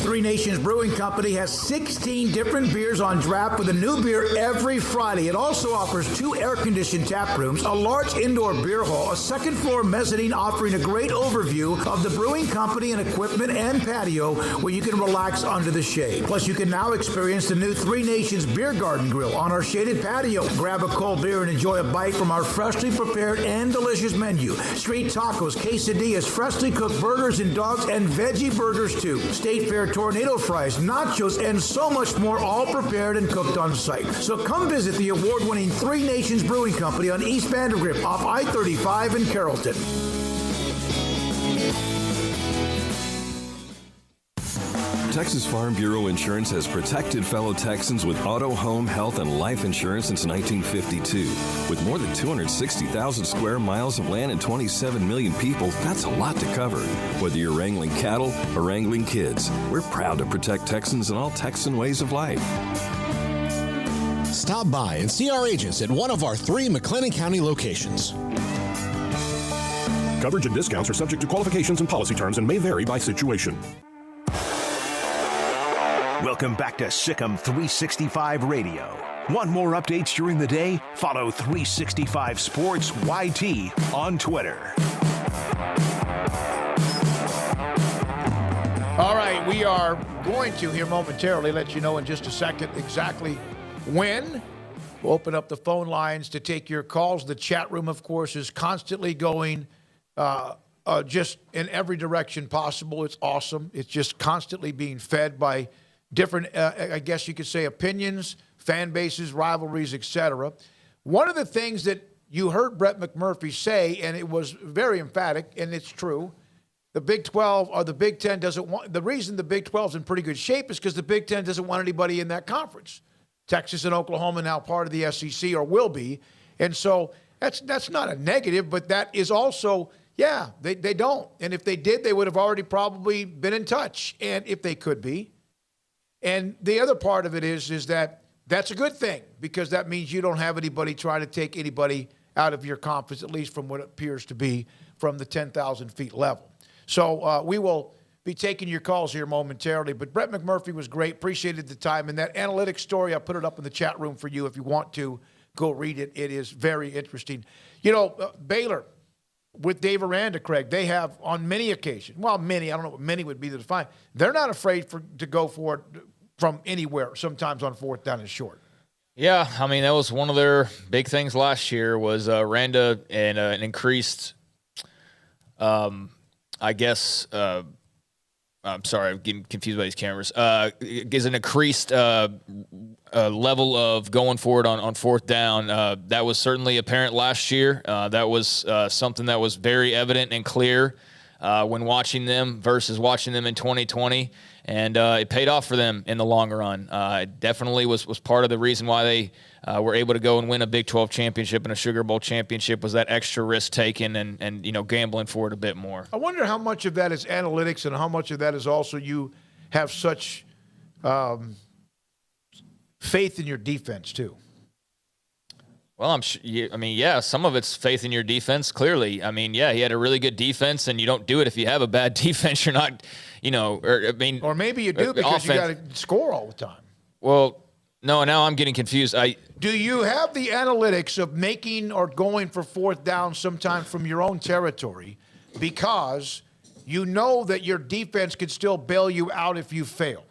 Three Nations Brewing Company has 16 different beers on draft with a new beer every Friday. It also offers 2 air-conditioned tap rooms, a large indoor beer hall, a second-floor mezzanine offering a great overview of the brewing company and equipment and patio where you can relax under the shade. Plus, you can now experience the new Three Nations Beer Garden Grill on our shaded patio. Grab a cold beer and enjoy a bite from our freshly prepared and delicious menu. Street tacos, quesadillas, freshly cooked burgers and dogs, and veggie burgers too. State Fair tornado fries, nachos, and so much more, all prepared and cooked on site. So come visit the award-winning Three Nations Brewing Company on East Vandergrift off I-35 in Carrollton. Texas Farm Bureau Insurance has protected fellow Texans with auto, home, health, and life insurance since 1952. With more than 260,000 square miles of land and 27 million people, that's a lot to cover. Whether you're wrangling cattle or wrangling kids, we're proud to protect Texans in all Texan ways of life. Stop by and see our agents at one of our 3 McLennan County locations. Coverage and discounts are subject to qualifications and policy terms and may vary by situation. Welcome back to Sikkim 365 Radio. Want more updates during the day? Follow 365 Sports YT on Twitter. All right, we are going to here momentarily let you know in just a second exactly when. We'll open up the phone lines to take your calls. The chat room, of course, is constantly going just in every direction possible. It's awesome. It's just constantly being fed by different, I guess you could say, opinions, fan bases, rivalries, etc. One of the things that you heard Brett McMurphy say, and it was very emphatic, and it's true, the Big 12 or the Big 10 doesn't want, the reason the Big 12 is in pretty good shape is because the Big 10 doesn't want anybody in that conference. Texas and Oklahoma now part of the SEC or will be. And so that's not a negative, but that is also, yeah, they don't. And if they did, they would have already probably been in touch, and if they could be. And the other part of it is that that's a good thing because that means you don't have anybody trying to take anybody out of your conference, at least from what appears to be from the 10,000 feet level. So we will be taking your calls here momentarily. But Brett McMurphy was great. Appreciated the time. And that analytics story, I put it up in the chat room for you if you want to go read it. It is very interesting. You know, Baylor with Dave Aranda, Craig, they have on many occasions, well, many, I don't know what many would be to define, they're not afraid to go for it from anywhere, sometimes on 4th down and short. Yeah, I mean, that was one of their big things last year was Aranda and an increased, I guess, I'm sorry, I'm getting confused by these cameras, is an increased level of going for it on fourth down. That was certainly apparent last year. That was something that was very evident and clear when watching them versus watching them in 2020. And it paid off for them in the long run. It definitely was part of the reason why they were able to go and win a Big 12 championship and a Sugar Bowl championship was that extra risk taken and gambling for it a bit more. I wonder how much of that is analytics and how much of that is also you have such faith in your defense too. Well, some of it's faith in your defense, clearly. I mean, yeah, he had a really good defense, and you don't do it if you have a bad defense. You're not, or maybe you do because you got to score all the time. Well, no, now I'm getting confused. Do you have the analytics of making or going for fourth down sometimes from your own territory because you know that your defense could still bail you out if you fail?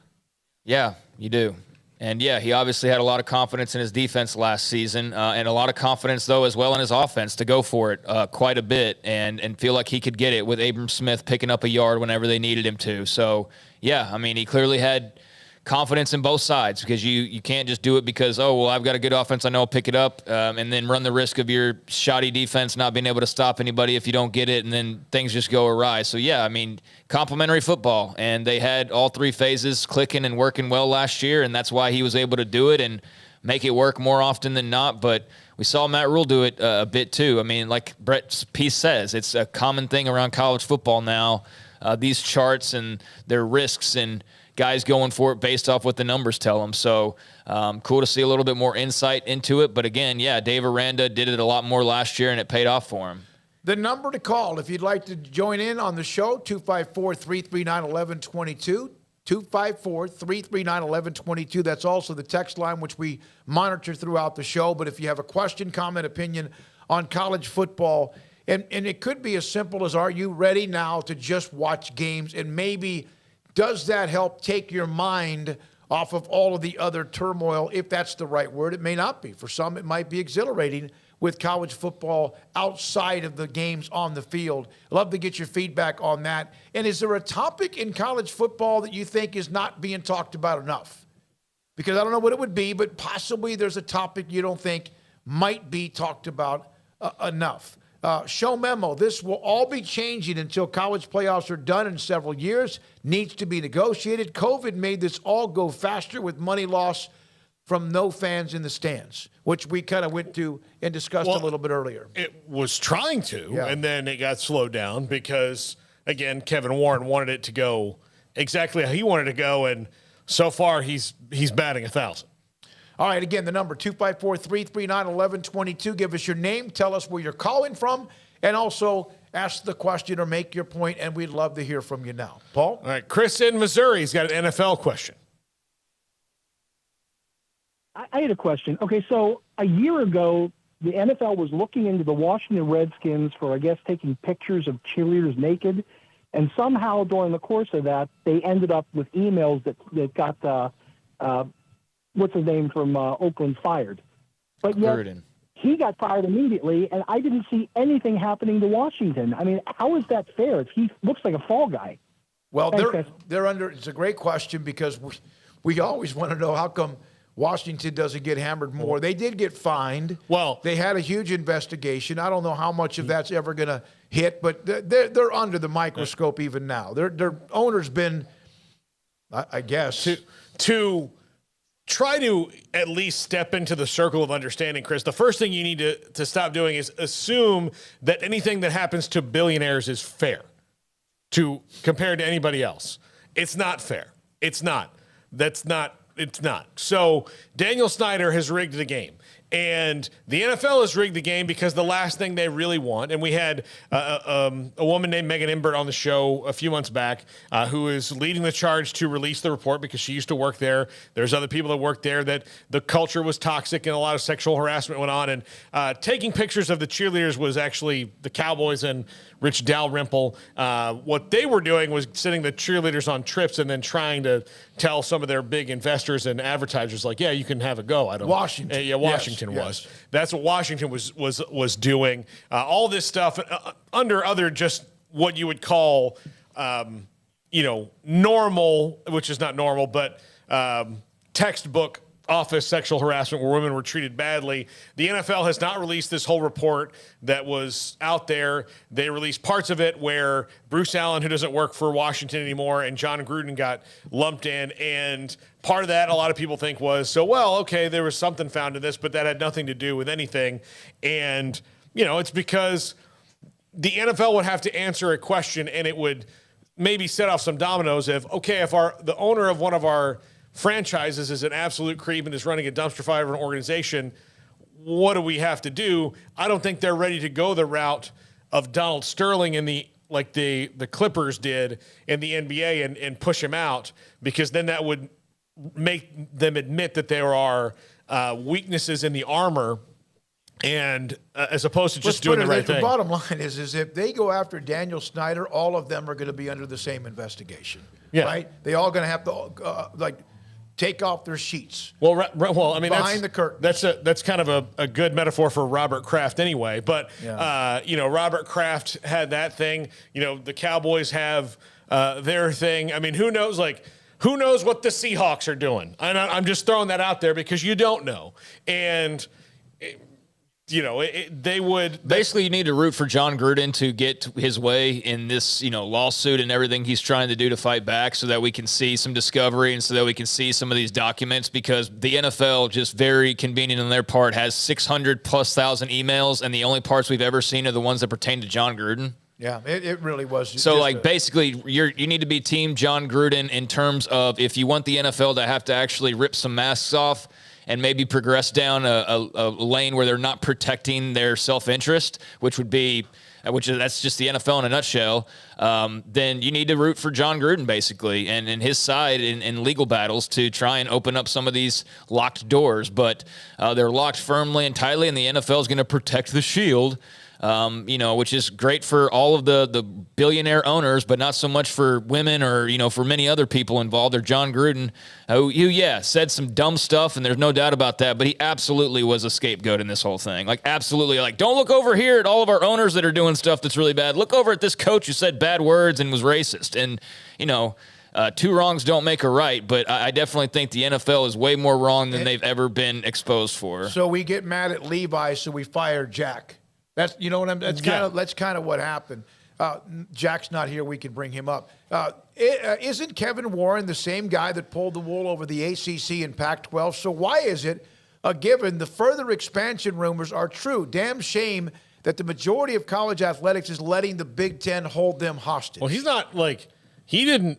Yeah, you do. And, yeah, he obviously had a lot of confidence in his defense last season and a lot of confidence, though, as well in his offense to go for it quite a bit and feel like he could get it with Abram Smith picking up a yard whenever they needed him to. So, yeah, I mean, he clearly had confidence in both sides because you can't just do it because, I've got a good offense, I know I'll pick it up, and then run the risk of your shoddy defense not being able to stop anybody if you don't get it, and then things just go awry. So, yeah, I mean, complimentary football, and they had all three phases clicking and working well last year, and that's why he was able to do it and make it work more often than not. But we saw Matt Rule do it a bit too. I mean, like Brett's piece says, it's a common thing around college football now, these charts and their risks and guys going for it based off what the numbers tell them. So cool to see a little bit more insight into it. But again, yeah, Dave Aranda did it a lot more last year, and it paid off for him. The number to call if you'd like to join in on the show, 254-339-1122. 254-339-1122. That's also the text line, which we monitor throughout the show. But if you have a question, comment, opinion on college football, and it could be as simple as, are you ready now to just watch games? And maybe does that help take your mind off of all of the other turmoil, if that's the right word? It may not be. For some, it might be exhilarating with college football outside of the games on the field. Love to get your feedback on that. And is there a topic in college football that you think is not being talked about enough? Because I don't know what it would be, but possibly there's a topic you don't think might be talked about enough. Show memo. This will all be changing until college playoffs are done in several years. Needs to be negotiated. COVID made this all go faster with money loss from no fans in the stands, which we kind of went to and discussed a little bit earlier. It was trying to, and then it got slowed down because, again, Kevin Warren wanted it to go exactly how he wanted it to go, and so far he's batting 1,000. All right, again, the number, 254-339-1122. Give us your name, tell us where you're calling from, and also ask the question or make your point, and we'd love to hear from you now. Paul? All right, Chris in Missouri's got an NFL question. I had a question. Okay, so a year ago, the NFL was looking into the Washington Redskins for, I guess, taking pictures of cheerleaders naked, and somehow during the course of that, they ended up with emails that got what's his name from Oakland fired. But yet he got fired immediately, and I didn't see anything happening to Washington. I mean, how is that fair if he looks like a fall guy? Well, they're under – it's a great question because we always want to know how come Washington doesn't get hammered more. They did get fined. Well, they had a huge investigation. I don't know how much of that's ever going to hit, but they're under the microscope even now. Their owner's been, I guess – to try to at least step into the circle of understanding, Chris, the first thing you need to stop doing is assume that anything that happens to billionaires is fair compared to anybody else. It's not fair. It's not. It's not. So Daniel Snyder has rigged the game. And the NFL has rigged the game because the last thing they really want, and we had a woman named Megan Imbert on the show a few months back who is leading the charge to release the report because she used to work there. There's other people that work there that the culture was toxic and a lot of sexual harassment went on. And taking pictures of the cheerleaders was actually the Cowboys and Rich Dalrymple. What they were doing was sending the cheerleaders on trips and then trying to tell some of their big investors and advertisers, like, yeah, you can have a go. Washington. Washington was. That's what Washington was doing. All this stuff under other just what you would call, normal, which is not normal, but textbook office sexual harassment where women were treated badly. The NFL has not released this whole report that was out there. They released parts of it where Bruce Allen, who doesn't work for Washington anymore, and John Gruden got lumped in. And part of that, a lot of people think was, there was something found in this, but that had nothing to do with anything. And, it's because the NFL would have to answer a question, and it would maybe set off some dominoes if the owner of one of our franchises is an absolute creep and is running a dumpster fire of an organization, what do we have to do? I don't think they're ready to go the route of Donald Sterling and the Clippers did in the NBA and push him out, because then that would make them admit that there are weaknesses in the armor, and as opposed to just doing the right thing. The bottom line is if they go after Daniel Snyder, all of them are going to be under the same investigation. Yeah. Right? They all going to have to take off their sheets. Well, I mean, behind the curtain. That's kind of a good metaphor for Robert Kraft anyway. But Robert Kraft had that thing. The Cowboys have their thing. I mean, who knows? Who knows what the Seahawks are doing? And I'm just throwing that out there because you don't know. And they would basically. You need to root for John Gruden to get his way in this, lawsuit and everything he's trying to do to fight back, so that we can see some discovery and so that we can see some of these documents. Because the NFL, just very convenient on their part, has 600,000+ emails, and the only parts we've ever seen are the ones that pertain to John Gruden. Yeah, it really was. So, basically, you need to be team John Gruden in terms of if you want the NFL to have to actually rip some masks off and maybe progress down a lane where they're not protecting their self-interest, that's just the NFL in a nutshell, then you need to root for John Gruden, basically, and his side in legal battles to try and open up some of these locked doors. But they're locked firmly and tightly, and the NFL is going to protect the shield. Which is great for all of the billionaire owners, but not so much for women or, for many other people involved. Or John Gruden, who said some dumb stuff, and there's no doubt about that, but he absolutely was a scapegoat in this whole thing. Absolutely. Don't look over here at all of our owners that are doing stuff that's really bad. Look over at this coach who said bad words and was racist. And, two wrongs don't make a right, but I definitely think the NFL is way more wrong than they've ever been exposed for. So we get mad at Levi, so we fire Jack. That's kind of what happened. Jack's not here. We can bring him up. Isn't Kevin Warren the same guy that pulled the wool over the ACC and Pac-12? So why is it given the further expansion rumors are true? Damn shame that the majority of college athletics is letting the Big Ten hold them hostage. Well, he's not he's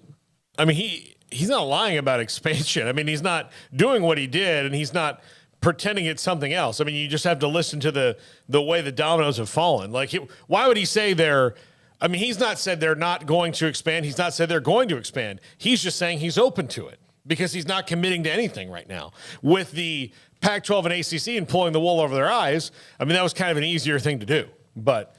not lying about expansion. I mean, he's not doing what he did, and he's not pretending it's something else. I mean, you just have to listen to the way the dominoes have fallen. Why would he say he's not said they're not going to expand. He's not said they're going to expand. He's just saying he's open to it because he's not committing to anything right now. With the Pac-12 and ACC and pulling the wool over their eyes, I mean, that was kind of an easier thing to do. But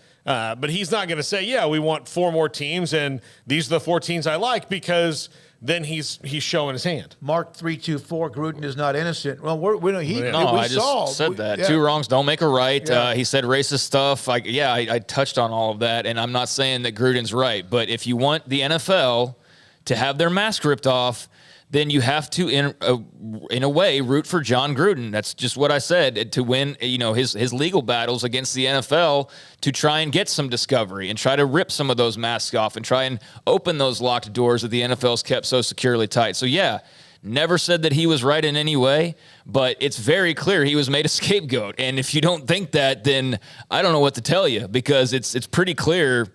he's not going to say, we want 4 more teams, and these are the 4 teams I like, because then he's showing his hand. Mark 324, Gruden is not innocent. Well, I just said that. Two wrongs don't make a right. Yeah. He said racist stuff. I touched on all of that, and I'm not saying that Gruden's right. But if you want the NFL to have their mask ripped off, then you have to, in a way, root for John Gruden. That's just what I said, to win, his legal battles against the NFL, to try and get some discovery and try to rip some of those masks off and try and open those locked doors that the NFL's kept so securely tight. So, never said that he was right in any way, but it's very clear he was made a scapegoat. And if you don't think that, then I don't know what to tell you, because it's pretty clear,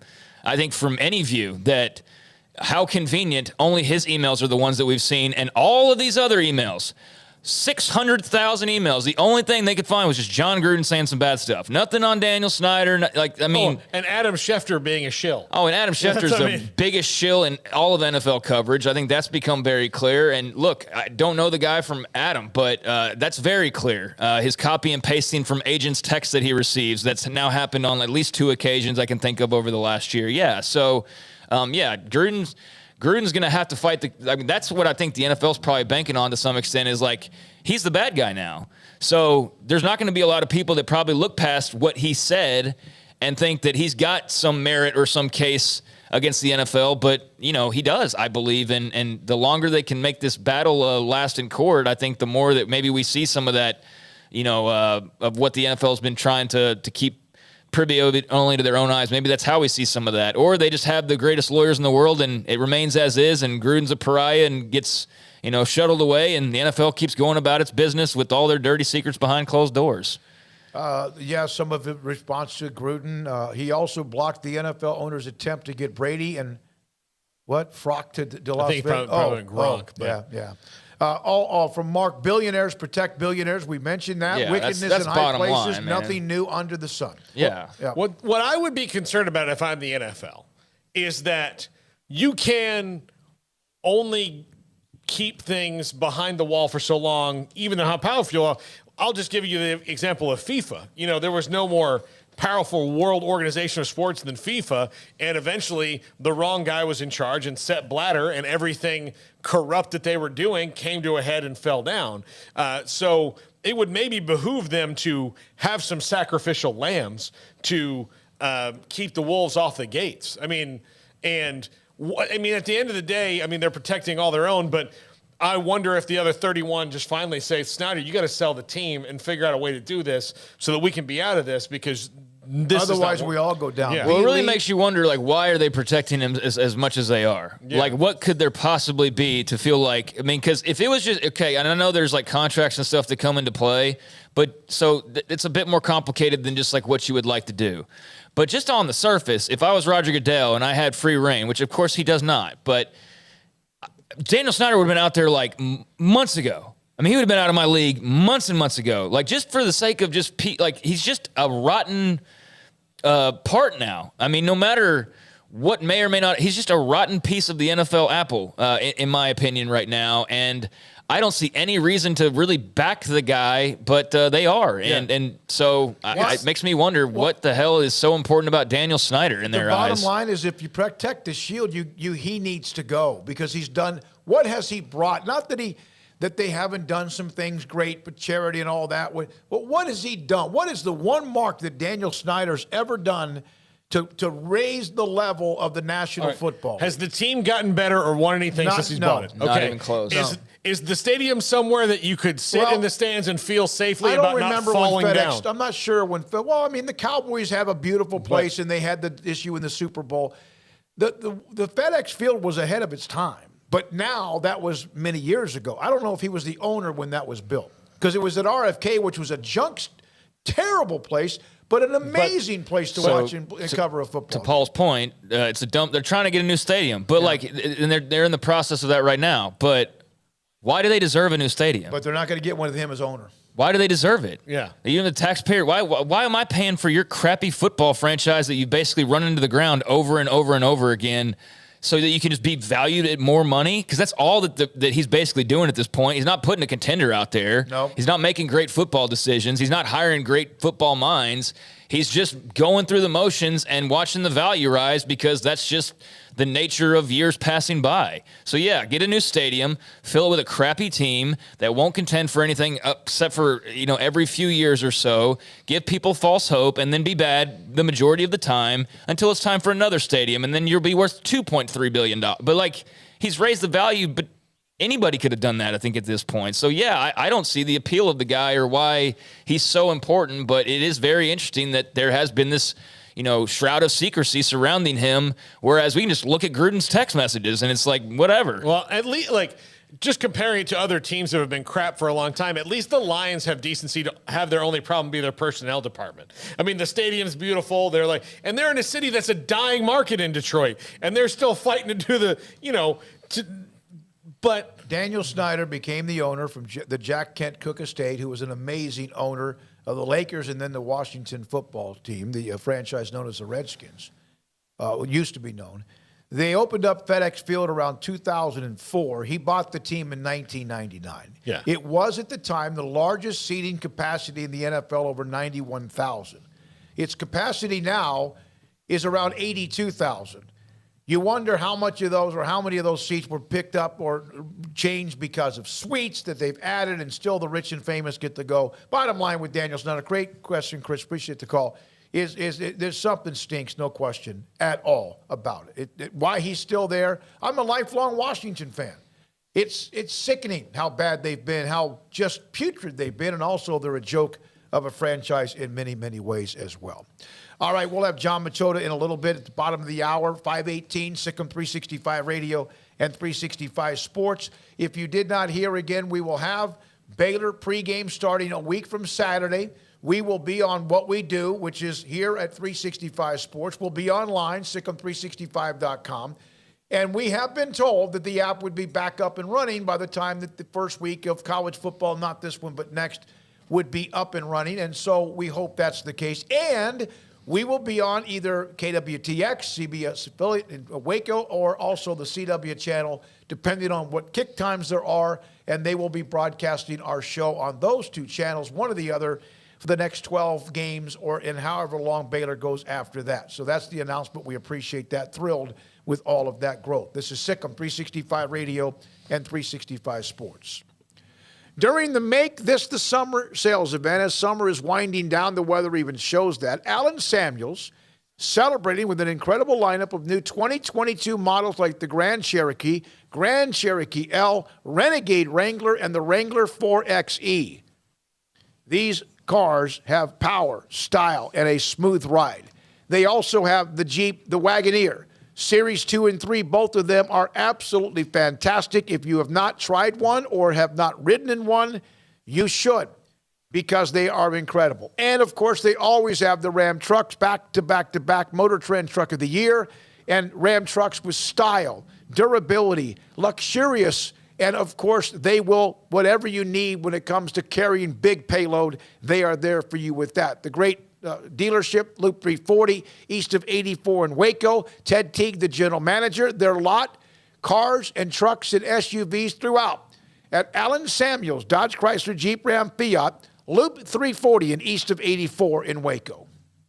I think, from any view, that how convenient only his emails are the ones that we've seen, and all of these other emails, 600,000 emails. The only thing they could find was just John Gruden saying some bad stuff. Nothing on Daniel Snyder. And Adam Schefter being a shill. Oh, and Adam Schefter's the biggest shill in all of NFL coverage. I think that's become very clear. And look, I don't know the guy from Adam, but that's very clear. His copy and pasting from agents' texts that he receives, that's now happened on at least 2 occasions I can think of over the last year. Gruden's going to have to fight that's what I think the NFL's probably banking on to some extent, is he's the bad guy now. So there's not going to be a lot of people that probably look past what he said and think that he's got some merit or some case against the NFL, but, he does, I believe. And the longer they can make this battle last in court, I think the more that maybe we see some of that, of what the NFL has been trying to keep privy of it only to their own eyes. Maybe that's how we see some of that. Or they just have the greatest lawyers in the world and it remains as is, and Gruden's a pariah and gets, shuttled away, and the NFL keeps going about its business with all their dirty secrets behind closed doors. Some of it response to Gruden. He also blocked the NFL owner's attempt to get Brady and Frock to Las Vegas. I think probably Gronk. Yeah. All from Mark, billionaires protect billionaires. We mentioned that. Yeah, Wickedness that's in high places, line, nothing new under the sun. Yeah. What I would be concerned about if I'm the NFL is that you can only keep things behind the wall for so long, even though how powerful you are. I'll just give you the example of FIFA. There was no more powerful world organization of sports than FIFA, and eventually the wrong guy was in charge, and Sepp Blatter, and everything corrupt that they were doing came to a head and fell down. So it would maybe behoove them to have some sacrificial lambs to keep the wolves off the gates. At the end of the day, they're protecting all their own, but I wonder if the other 31 just finally say, Snyder, you got to sell the team and figure out a way to do this so that we can be out of this, because otherwise we all go down. Yeah. Well, it really makes you wonder, why are they protecting him as much as they are? Yeah. What could there possibly be to feel like, because if it was just, okay, and I know there's contracts and stuff that come into play, but so it's a bit more complicated than just what you would like to do. But just on the surface, if I was Roger Goodell and I had free reign, which of course he does not, but Daniel Snyder would have been out there months ago. He would have been out of my league months and months ago. Just for the sake of he's just a rotten part now. No matter what may or may not, he's just a rotten piece of the NFL apple, in my opinion right now. And I don't see any reason to really back the guy, but they are. Yeah. And so it makes me wonder what the hell is so important about Daniel Snyder in their eyes. The bottom line is, if you protect the shield, he needs to go, because he's done. What has he brought? Not that they haven't done some things great, but charity and all that. But what has he done? What is the one mark that Daniel Snyder's ever done to raise the level of the National Football? Has the team gotten better or won anything since he's bought it? Not even close. Is the stadium somewhere that you could sit in the stands and feel safely about not falling down? I'm not sure when. The Cowboys have a beautiful place, and they had the issue in the Super Bowl. The FedEx Field was ahead of its time, but now that was many years ago. I don't know if he was the owner when that was built, because it was at RFK, which was a terrible place, but an amazing place to watch and cover a football. To Paul's point, it's a dump. They're trying to get a new stadium, but and they're in the process of that right now. But why do they deserve a new stadium? But they're not going to get one with him as owner. Why do they deserve it? Yeah. Even the taxpayer, why am I paying for your crappy football franchise that you basically run into the ground over and over and over again so that you can just be valued at more money? Because that's all that he's basically doing at this point. He's not putting a contender out there. No. He's not making great football decisions. He's not hiring great football minds. He's just going through the motions and watching the value rise, because that's just the nature of years passing by. So yeah, get a new stadium, fill it with a crappy team that won't contend for anything except for, every few years or so, give people false hope, and then be bad the majority of the time until it's time for another stadium, and then you'll be worth $2.3 billion. But he's raised the value, but anybody could have done that, I think, at this point. So yeah, I don't see the appeal of the guy or why he's so important, but it is very interesting that there has been this shroud of secrecy surrounding him, whereas we can just look at Gruden's text messages and it's whatever. Well, at least just comparing it to other teams that have been crap for a long time, at least the Lions have decency to have their only problem be their personnel department. The stadium's beautiful. They're and they're in a city that's a dying market in Detroit, and they're still fighting to do the, but Daniel Snyder became the owner from the Jack Kent Cooke estate, who was an amazing owner of the Lakers and then the Washington football team, the franchise known as the Redskins, used to be known. They opened up FedEx Field around 2004. He bought the team in 1999. Yeah. It was at the time the largest seating capacity in the NFL, over 91,000. Its capacity now is around 82,000. You wonder how much of those or how many of those seats were picked up or changed because of suites that they've added, and still the rich and famous get to go. Bottom line with Daniel Snyder, great question, Chris. Appreciate the call. there's something stinks, no question at all about it. Why he's still there? I'm a lifelong Washington fan. It's sickening how bad they've been, how just putrid they've been, and also they're a joke of a franchise in many, many ways as well. All right, we'll have John Machota in a little bit at the bottom of the hour, 518, Sikkim 365 Radio and 365 Sports. If you did not hear again, we will have Baylor pregame starting a week from Saturday. We will be on What We Do, which is here at 365 Sports. We'll be online, Sikkim365.com. And we have been told that the app would be back up and running by the time that the first week of college football, not this one, but next, would be up and running. And so we hope that's the case. And we will be on either KWTX, CBS affiliate in Waco, or also the CW channel, depending on what kick times there are. And they will be broadcasting our show on those two channels, one or the other, for the next 12 games or in however long Baylor goes after that. So that's the announcement. We appreciate that. Thrilled with all of that growth. This is Sikkim 365 Radio and 365 Sports. During the Make This the Summer sales event, as summer is winding down, the weather even shows that, Alan Samuels celebrating with an incredible lineup of new 2022 models like the Grand Cherokee L, Renegade Wrangler, and the Wrangler 4xe. These cars have power, style, and a smooth ride. They also have the Jeep, the Wagoneer, Series 2 and 3, both of them are absolutely fantastic. If you have not tried one or have not ridden in one, you should, because they are incredible. And, of course, they always have the Ram trucks, back-to-back Motor Trend Truck of the Year, and Ram trucks with style, durability, luxurious, and, of course, they will, whatever you need when it comes to carrying big payload, they are there for you with that. The great dealership, Loop 340, east of 84 in Waco. Ted Teague, the general manager. Their lot, cars and trucks and SUVs throughout. At Alan Samuels, Dodge Chrysler Jeep Ram Fiat, Loop 340 and east of 84 in Waco.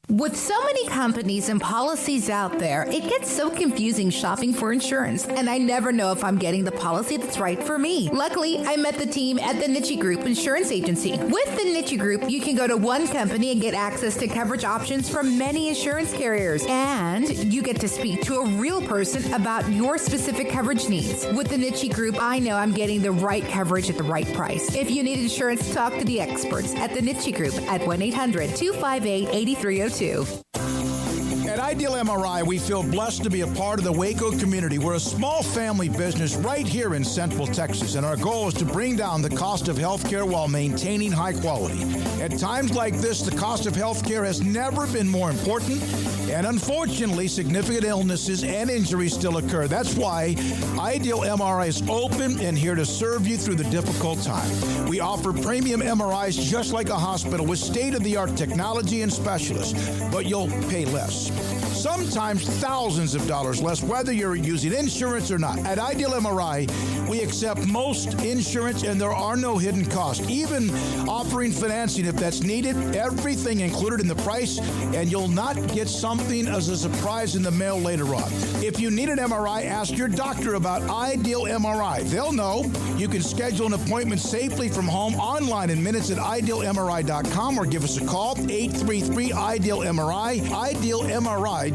With so many companies and policies out there, it gets so confusing shopping for insurance, and I never know if I'm getting the policy that's right for me. Luckily, I met the team at the Nitchie Group Insurance Agency. With the Nitchie Group, you can go to one company and get access to coverage options from many insurance carriers, and you get to speak to a real person about your specific coverage needs. With the Nitchie Group, I know I'm getting the right coverage at the right price. If you need insurance, talk to the experts at the Nitchie Group at 1-800-258-8302. At Ideal MRI, we feel blessed to be a part of the Waco community. We're a small family business right here in Central Texas, and our goal is to bring down the cost of healthcare while maintaining high quality. At times like this, the cost of healthcare has never been more important, and unfortunately, significant illnesses and injuries still occur. That's why Ideal MRI is open and here to serve you through the difficult time. We offer premium MRIs just like a hospital with state-of-the-art technology and specialists, but you'll pay less. Sometimes thousands of dollars less, whether you're using insurance or not. At Ideal MRI, we accept most insurance and there are no hidden costs. Even offering financing if that's needed, everything included in the price, and you'll not get something as a surprise in the mail later on. If you need an MRI, ask your doctor about Ideal MRI. They'll know. You can schedule an appointment safely from home online in minutes at idealmri.com or give us a call, 833-IDEAL-MRI, idealmri.com.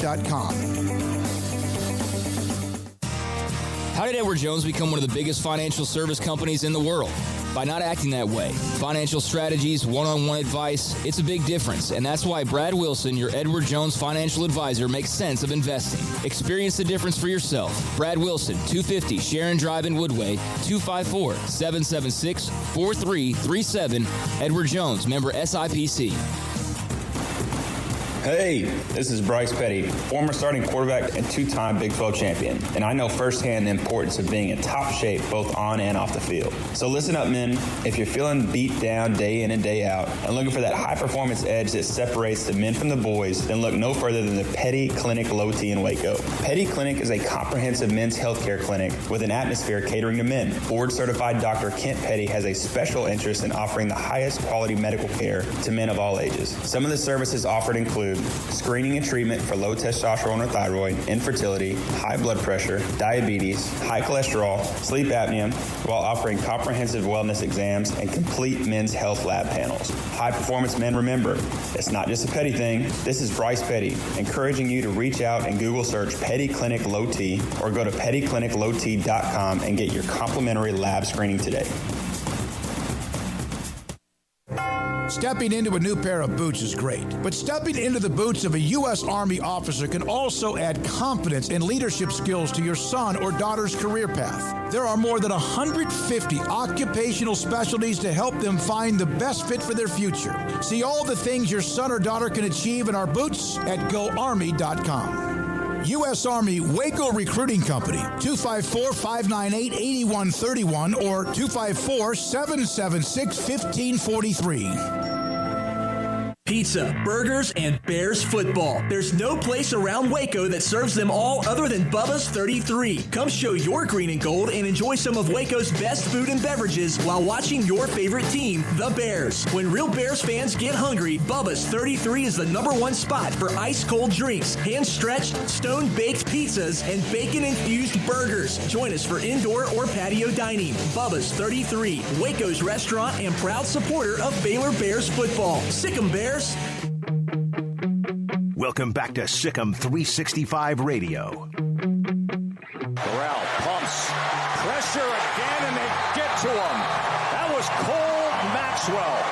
How did Edward Jones become one of the biggest financial service companies in the world? By not acting that way. Financial strategies, one-on-one advice, it's a big difference. And that's why Brad Wilson, your Edward Jones financial advisor, makes sense of investing. Experience the difference for yourself. Brad Wilson, 250 Sharon Drive in Woodway, 254-776-4337. Edward Jones, member SIPC. Hey, this is Bryce Petty, former starting quarterback and two-time Big 12 champion, and I know firsthand the importance of being in top shape both on and off the field. So listen up, men. If you're feeling beat down day in and day out and looking for that high-performance edge that separates the men from the boys, then look no further than the Petty Clinic Low T in Waco. Petty Clinic is a comprehensive men's healthcare clinic with an atmosphere catering to men. Board-certified Dr. Kent Petty has a special interest in offering the highest quality medical care to men of all ages. Some of the services offered include food. Screening and treatment for low testosterone or thyroid, infertility, high blood pressure, diabetes, high cholesterol, sleep apnea, while offering comprehensive wellness exams and complete men's health lab panels. High performance men, remember, it's not just a petty thing. This is Bryce Petty, encouraging you to reach out and Google search Petty Clinic Low T or go to pettycliniclowt.com and get your complimentary lab screening today. Stepping into a new pair of boots is great, but stepping into the boots of a U.S. Army officer can also add confidence and leadership skills to your son or daughter's career path. There are more than 150 occupational specialties to help them find the best fit for their future. See all the things your son or daughter can achieve in our boots at GoArmy.com. U.S. Army Waco Recruiting Company, 254-598-8131 or 254-776-1543. Pizza, burgers, and Bears football. There's no place around Waco that serves them all other than Bubba's 33. Come show your green and gold and enjoy some of Waco's best food and beverages while watching your favorite team, the Bears. When real Bears fans get hungry, Bubba's 33 is the #1 spot for ice-cold drinks, hand-stretched, stone-baked pizzas, and bacon-infused burgers. Join us for indoor or patio dining. Bubba's 33, Waco's restaurant and proud supporter of Baylor Bears football. Sick 'em, Bears. Welcome back to Sick'em 365 Radio. Corral pumps. Pressure again, and they get to him. That was Cole Maxwell.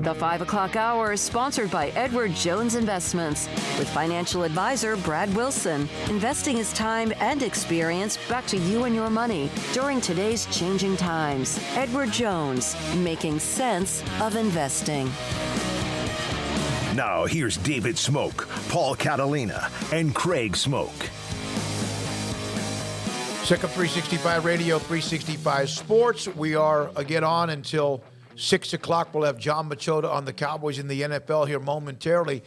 The 5 o'clock hour is sponsored by Edward Jones Investments with financial advisor Brad Wilson. Investing his time and experience back to you and your money during today's changing times. Edward Jones, making sense of investing. Now here's David Smoak, Paul Catalina, and Craig Smoak. Sick'em 365 Radio, 365 Sports. We are again on until 6 o'clock. We'll have John Machota on the Cowboys in the NFL here momentarily.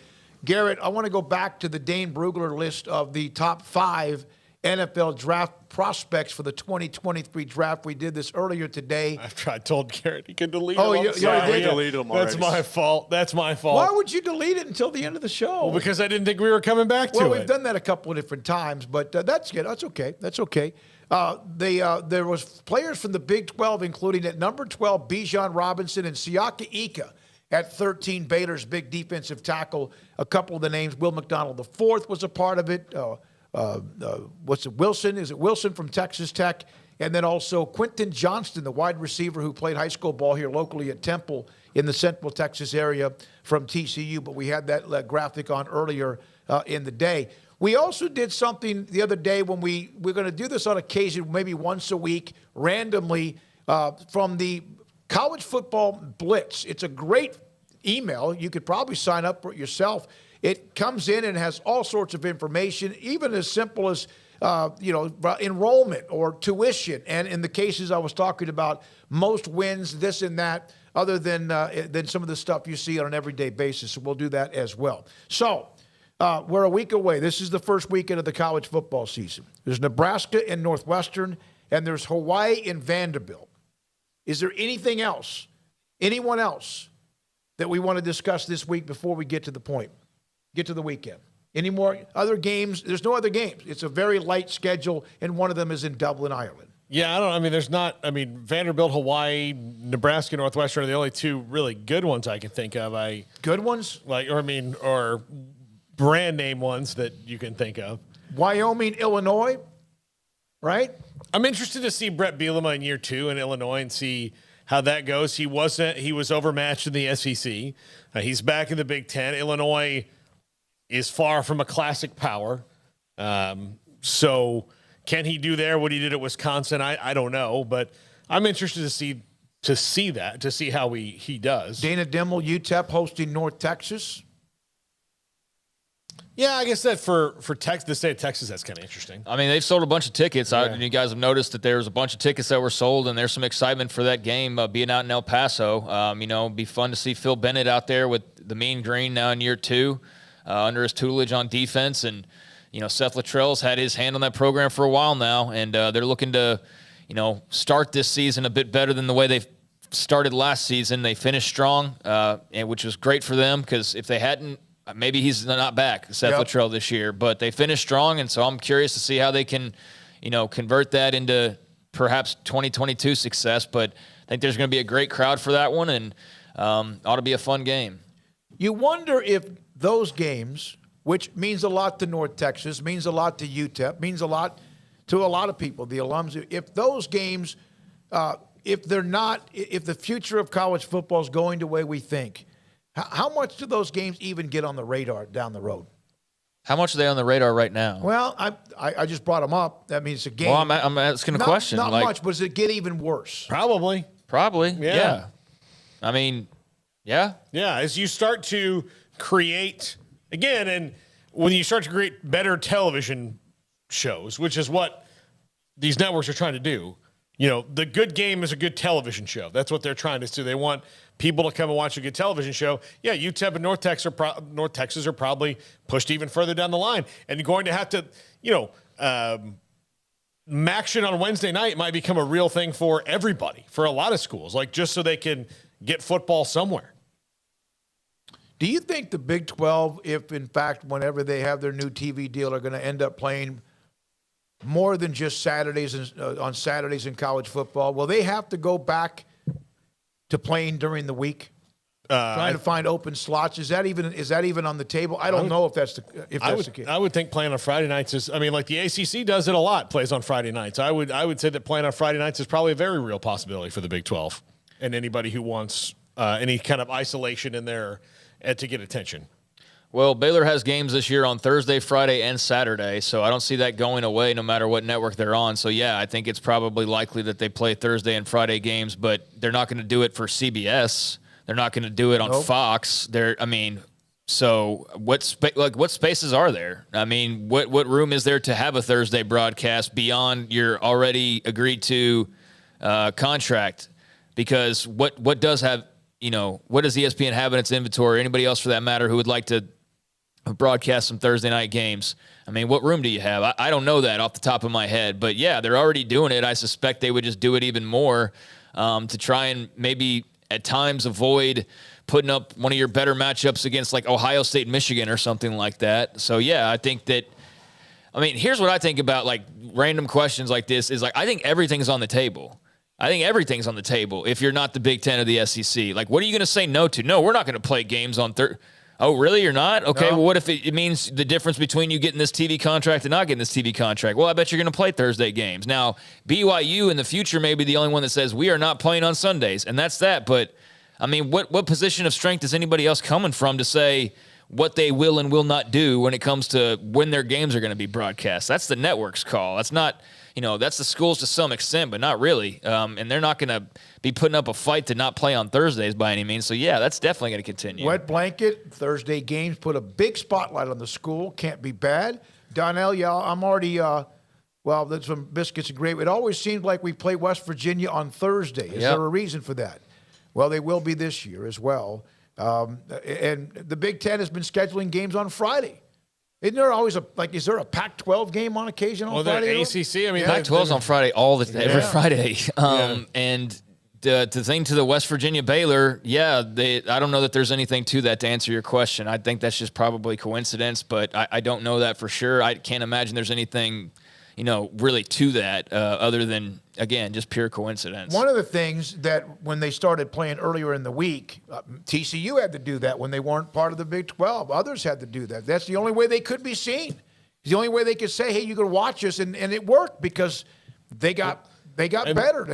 Garrett, I want to go back to the Dane Brugler list of the top 5 NFL draft prospects for the 2023 draft. We did this earlier today. I told Garrett he could delete them. Oh, you deleted them already. That's my fault. That's my fault. Why would you delete it until the end of the show? Well, because I didn't think we were coming back to it. Well, we've done that a couple of different times, but that's good. That's okay. That's okay. There was players from the Big 12, including at number 12, Bijan Robinson and Siaka Ika. At 13, Baylor's big defensive tackle. A couple of the names, Will McDonald IV was a part of it. What's it, Wilson? Is it Wilson from Texas Tech? And then also Quentin Johnston, the wide receiver who played high school ball here locally at Temple in the Central Texas area from TCU. But we had that graphic on earlier in the day. We also did something the other day when we're going to do this on occasion, maybe once a week, randomly, from the College Football Blitz. It's a great email. You could probably sign up for it yourself. It comes in and has all sorts of information, even as simple as enrollment or tuition. And in the cases I was talking about, most wins, this and that, other than some of the stuff you see on an everyday basis. So we'll do that as well. So we're a week away. This is the first weekend of the college football season. There's Nebraska and Northwestern, and there's Hawaii and Vanderbilt. Is there anything else, anyone else, that we want to discuss this week before we get to the weekend? Any more other games? There's no other games. It's a very light schedule, and one of them is in Dublin, Ireland. Yeah, Vanderbilt, Hawaii, Nebraska, Northwestern are the only two really good ones I can think of. Good ones? Or brand name ones that you can think of. Wyoming, Illinois, right? I'm interested to see Brett Bielema in year 2 in Illinois and see how that goes. He was overmatched in the SEC. He's back in the Big Ten. Illinois is far from a classic power. So can he do there what he did at Wisconsin? I don't know, but I'm interested to see how he does. Dana Dimmel, UTEP hosting North Texas. Yeah, I guess that for the state of Texas, that's kind of interesting. I mean, they've sold a bunch of tickets. Yeah. You guys have noticed that there's a bunch of tickets that were sold, and there's some excitement for that game being out in El Paso. It'd be fun to see Phil Bennett out there with the Mean Green now in year 2, under his tutelage on defense. And, Seth Luttrell's had his hand on that program for a while now, and they're looking to, start this season a bit better than the way they've started last season. They finished strong, and which was great for them because if they hadn't, maybe he's not back, Seth Luttrell, this year. But they finished strong, and so I'm curious to see how they can, convert that into perhaps 2022 success. But I think there's going to be a great crowd for that one, and ought to be a fun game. You wonder if those games, which means a lot to North Texas, means a lot to UTEP, means a lot to a lot of people, the alums, if those games, if the future of college football is going the way we think, how much do those games even get on the radar down the road? How much are they on the radar right now? Well, I just brought them up. That means a game. Well, I'm asking a question. Not much, but does it get even worse? Probably. Yeah. I mean, yeah. Yeah, as you start to create, again, and when you start to create better television shows, which is what these networks are trying to do. The good game is a good television show. That's what they're trying to do. They want people to come and watch a good television show. Yeah, UTEP and North Texas are probably pushed even further down the line. And you're going to have to, Maction on Wednesday night might become a real thing for everybody, for a lot of schools, just so they can get football somewhere. Do you think the Big 12, if in fact, whenever they have their new TV deal, are going to end up playing more than just Saturdays on Saturdays in college football? Will they have to go back to playing during the week, trying to find open slots? Is that even on the table? I don't know if that's the case. I would think playing on Friday nights is. Like the ACC does it a lot. Plays on Friday nights. I would say that playing on Friday nights is probably a very real possibility for the Big 12 and anybody who wants any kind of isolation in there to get attention. Well, Baylor has games this year on Thursday, Friday, and Saturday, so I don't see that going away no matter what network they're on. So, yeah, I think it's probably likely that they play Thursday and Friday games, but they're not going to do it for CBS. They're not going to do it on Fox. So what spaces are there? What room is there to have a Thursday broadcast beyond your already agreed to contract? Because what does ESPN have in its inventory? Anybody else for that matter who would like to broadcast some Thursday night games? What room do you have? I don't know that off the top of my head, but yeah, they're already doing it. I suspect they would just do it even more to try and maybe at times avoid putting up one of your better matchups against Ohio State, Michigan or something like that. So yeah, I think that, here's what I think about random questions like this is I think everything's on the table. I think everything's on the table if you're not the Big Ten or the SEC. What are you going to say no to? No, we're not going to play games on Thursday. Oh, really? You're not? Okay, no. Well, what if it means the difference between you getting this TV contract and not getting this TV contract? Well, I bet you're going to play Thursday games. Now, BYU in the future may be the only one that says we are not playing on Sundays, and that's that. But, what position of strength is anybody else coming from to say what they will and will not do when it comes to when their games are going to be broadcast? That's the network's call. That's not... that's the schools to some extent, but not really. And they're not going to be putting up a fight to not play on Thursdays by any means. So, yeah, that's definitely going to continue. Wet blanket, Thursday games put a big spotlight on the school. Can't be bad. Donnell, yeah, I'm already, there's some biscuits and gravy. It always seemed like we play West Virginia on Thursday. Is there a reason for that? Well, they will be this year as well. And the Big Ten has been scheduling games on Friday. Isn't there always is there a Pac-12 game on occasion on Friday? ACC, Pac-12's on Friday every Friday. And the thing to the West Virginia Baylor, I don't know that there's anything to that to answer your question. I think that's just probably coincidence, but I don't know that for sure. I can't imagine there's anything, really to that other than, again, just pure coincidence. One of the things that when they started playing earlier in the week, TCU had to do that when they weren't part of the Big 12. Others had to do that. That's the only way they could be seen. It's the only way they could say, hey, you can watch us, and it worked because they got better.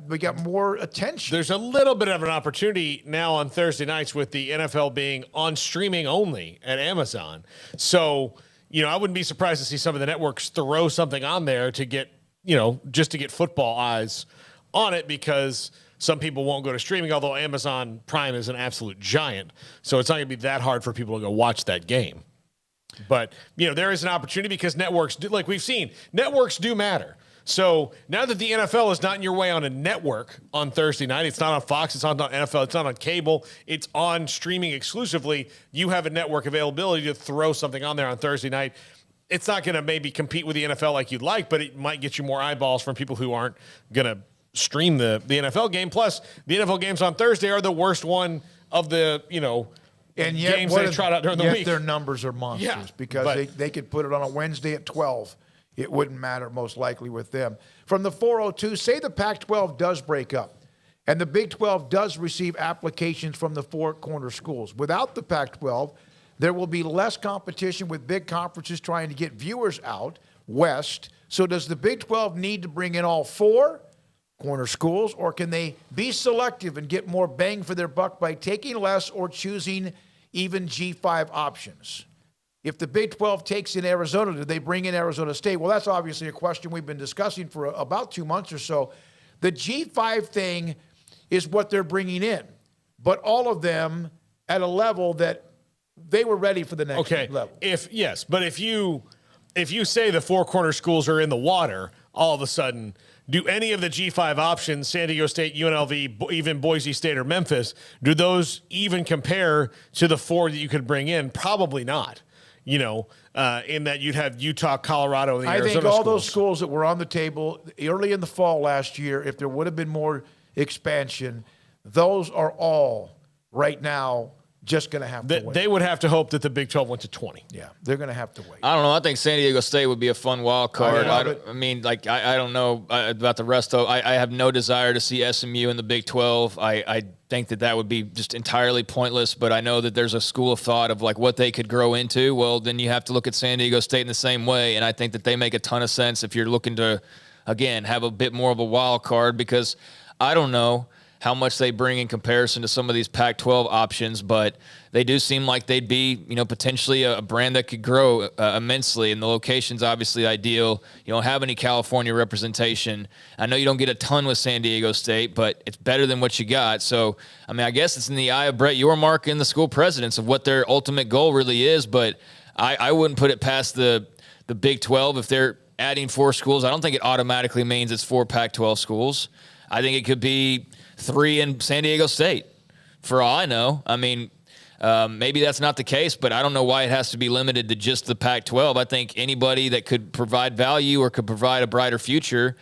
We got more attention. There's a little bit of an opportunity now on Thursday nights with the NFL being on streaming only at Amazon. So, I wouldn't be surprised to see some of the networks throw something on there to get, just to get football eyes on it, because some people won't go to streaming, although Amazon Prime is an absolute giant. So it's not going to be that hard for people to go watch that game. But, there is an opportunity because networks do, like we've seen, networks do matter. So now that the NFL is not in your way on a network on Thursday night, it's not on Fox, it's not on NFL, it's not on cable, it's on streaming exclusively, you have a network availability to throw something on there on Thursday night. It's not going to maybe compete with the NFL like you'd like, but it might get you more eyeballs from people who aren't going to stream the NFL game. Plus, the NFL games on Thursday are the worst one of the, and yet, games they trot out during the week. Their numbers are monsters because they could put it on a Wednesday at 12. It wouldn't matter most likely with them. From the 402, say the Pac-12 does break up and the Big 12 does receive applications from the four corner schools. Without the Pac-12, there will be less competition with big conferences trying to get viewers out west. So does the Big 12 need to bring in all four corner schools, or can they be selective and get more bang for their buck by taking less or choosing even G5 options? If the Big 12 takes in Arizona, do they bring in Arizona State? Well, that's obviously a question we've been discussing for about 2 months or so. The G5 thing is what they're bringing in, but all of them at a level that they were ready for the next level. If you say the four corner schools are in the water, all of a sudden, do any of the G5 options, San Diego State, UNLV, even Boise State or Memphis, do those even compare to the four that you could bring in? Probably not. In that you'd have Utah, Colorado, and the Arizona schools. I think all those schools that were on the table early in the fall last year, if there would have been more expansion, those are all right now just going to have to wait. They would have to hope that the Big 12 went to 20. Yeah, they're going to have to wait. I don't know. I think San Diego State would be a fun wild card. I don't know about the rest of. I have no desire to see SMU in the Big 12. I think that would be just entirely pointless. But I know that there's a school of thought of like what they could grow into. Well, then you have to look at San Diego State in the same way, and I think that they make a ton of sense if you're looking to, again, have a bit more of a wild card, because I don't know how much they bring in comparison to some of these Pac-12 options, but they do seem like they'd be, potentially a brand that could grow immensely, and the location's obviously ideal. You don't have any California representation. I know you don't get a ton with San Diego State, but it's better than what you got. So, I guess it's in the eye of Brett Yormark and the school presidents of what their ultimate goal really is, but I wouldn't put it past the Big 12 if they're adding four schools. I don't think it automatically means it's four Pac-12 schools. I think it could be 3 in San Diego State, for all I know. Maybe that's not the case, but I don't know why it has to be limited to just the Pac-12. I think anybody that could provide value or could provide a brighter future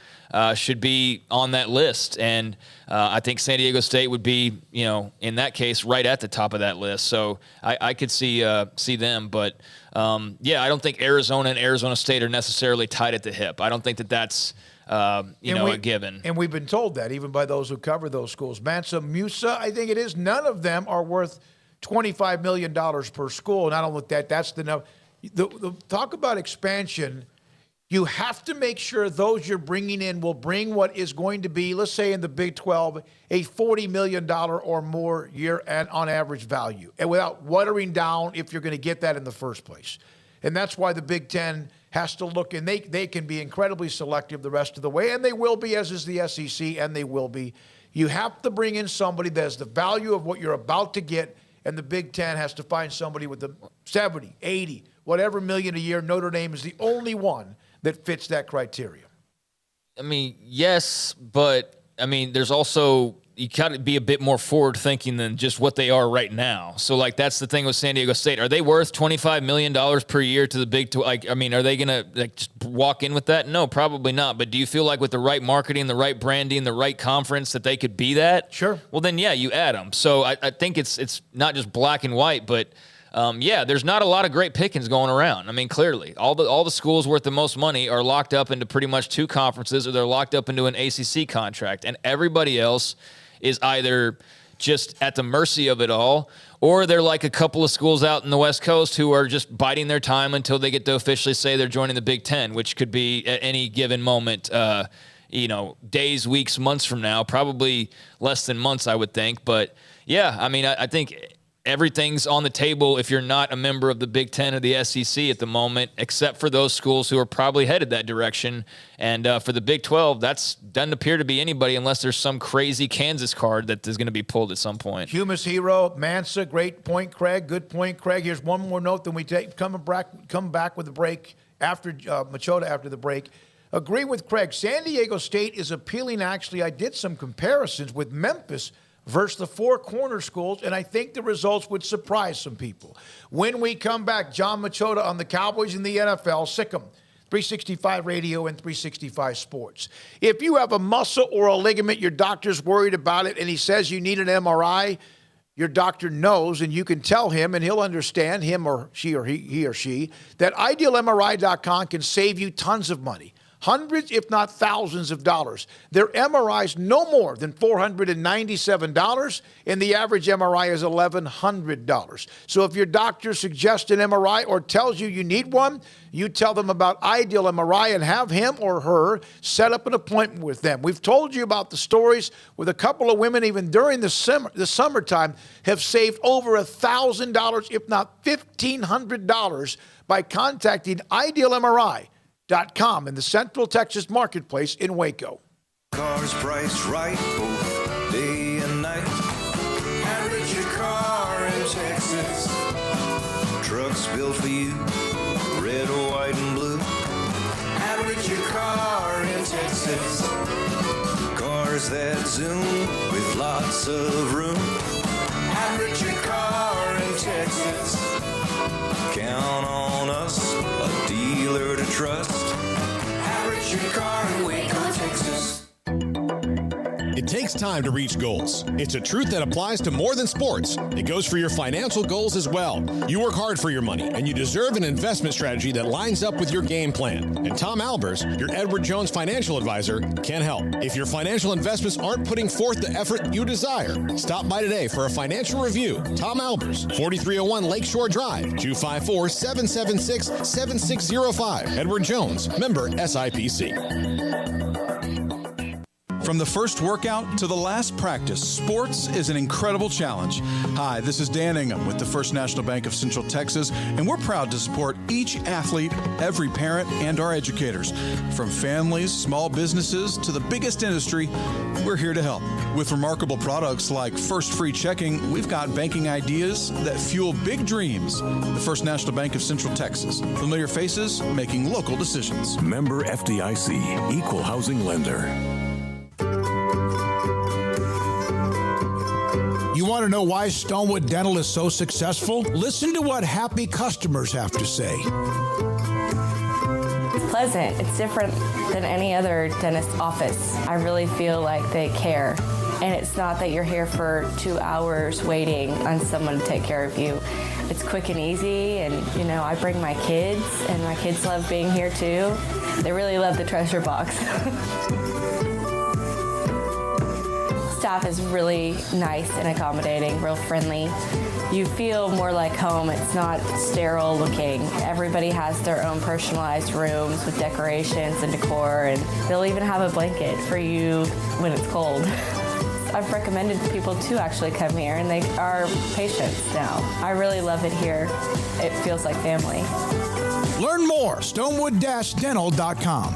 should be on that list. And I think San Diego State would be, in that case, right at the top of that list. So I could see them. But, I don't think Arizona and Arizona State are necessarily tied at the hip. I don't think that's a given. And we've been told that even by those who cover those schools. Mansa Musa, I think it is. None of them are worth $25 million per school. And I don't look at that's the number. The talk about expansion, you have to make sure those you're bringing in will bring what is going to be, let's say in the Big 12, a $40 million or more year and on average value, and without watering down if you're going to get that in the first place. And that's why the Big Ten has to look, and they can be incredibly selective the rest of the way, and they will be, as is the SEC, and they will be. You have to bring in somebody that has the value of what you're about to get, and the Big Ten has to find somebody with the 70, 80, whatever million a year. Notre Dame is the only one that fits that criteria. Yes, but, there's also, you got to be a bit more forward-thinking than just what they are right now. So, that's the thing with San Diego State. Are they worth $25 million per year to the Big 12? Are they going to just walk in with that? No, probably not. But do you feel like with the right marketing, the right branding, the right conference that they could be that? Sure. Well, then, yeah, you add them. So I think it's not just black and white, but there's not a lot of great pickings going around. Clearly, all the schools worth the most money are locked up into pretty much two conferences, or they're locked up into an ACC contract, and everybody else is either just at the mercy of it all, or they're like a couple of schools out in the West Coast who are just biding their time until they get to officially say they're joining the Big Ten, which could be at any given moment, days, weeks, months from now, probably less than months, I would think. But yeah, I think everything's on the table if you're not a member of the Big Ten or the SEC at the moment, except for those schools who are probably headed that direction. And for the Big 12, that doesn't appear to be anybody unless there's some crazy Kansas card that is going to be pulled at some point. Humus Hero, Mansa, great point, Craig. Good point, Craig. Here's one more note, then we come back with the break after Machota after the break. Agree with Craig. San Diego State is appealing. Actually, I did some comparisons with Memphis versus the four corner schools, and I think the results would surprise some people. When we come back, John Machota on the Cowboys and the NFL. Sick 'em. 365 Radio and 365 Sports. If you have a muscle or a ligament, your doctor's worried about it, and he says you need an MRI, your doctor knows, and you can tell him, and he'll understand, him or she, that IdealMRI.com can save you tons of money. Hundreds, if not thousands of dollars. Their MRIs no more than $497, and the average MRI is $1,100. So if your doctor suggests an MRI or tells you need one, you tell them about Ideal MRI and have him or her set up an appointment with them. We've told you about the stories with a couple of women, even during the summertime, have saved over $1,000, if not $1,500, by contacting Ideal MRI.com in the Central Texas Marketplace in Waco. Cars priced right both day and night. Average your car in Texas. Trucks built for you, red, white, and blue. Average your car in Texas. Cars that zoom with lots of room. Average your car in Texas. Count on us, a dealer to trust. Average your car in Waco, Texas. It takes time to reach goals. It's a truth that applies to more than sports. It goes for your financial goals as well. You work hard for your money, and you deserve an investment strategy that lines up with your game plan. And Tom Albers, your Edward Jones financial advisor, can help. If your financial investments aren't putting forth the effort you desire, stop by today for a financial review. Tom Albers, 4301 Lakeshore Drive, 254-776-7605. Edward Jones, member SIPC. From the first workout to the last practice, sports is an incredible challenge. Hi, this is Dan Ingham with the First National Bank of Central Texas, and we're proud to support each athlete, every parent, and our educators. From families, small businesses, to the biggest industry, we're here to help. With remarkable products like First Free Checking, we've got banking ideas that fuel big dreams. The First National Bank of Central Texas. Familiar faces making local decisions. Member FDIC, Equal Housing Lender. You want to know why Stonewood Dental is so successful? Listen to what happy customers have to say. It's pleasant. It's different than any other dentist office. I really feel like they care. And it's not that you're here for 2 hours waiting on someone to take care of you. It's quick and easy, and I bring my kids, and my kids love being here too. They really love the treasure box. Staff is really nice and accommodating, real friendly. You feel more like home. It's not sterile looking. Everybody has their own personalized rooms with decorations and decor, and they'll even have a blanket for you when it's cold. I've recommended people to actually come here, and they are patients now. I really love it here. It feels like family. Learn more, stonewood-dental.com.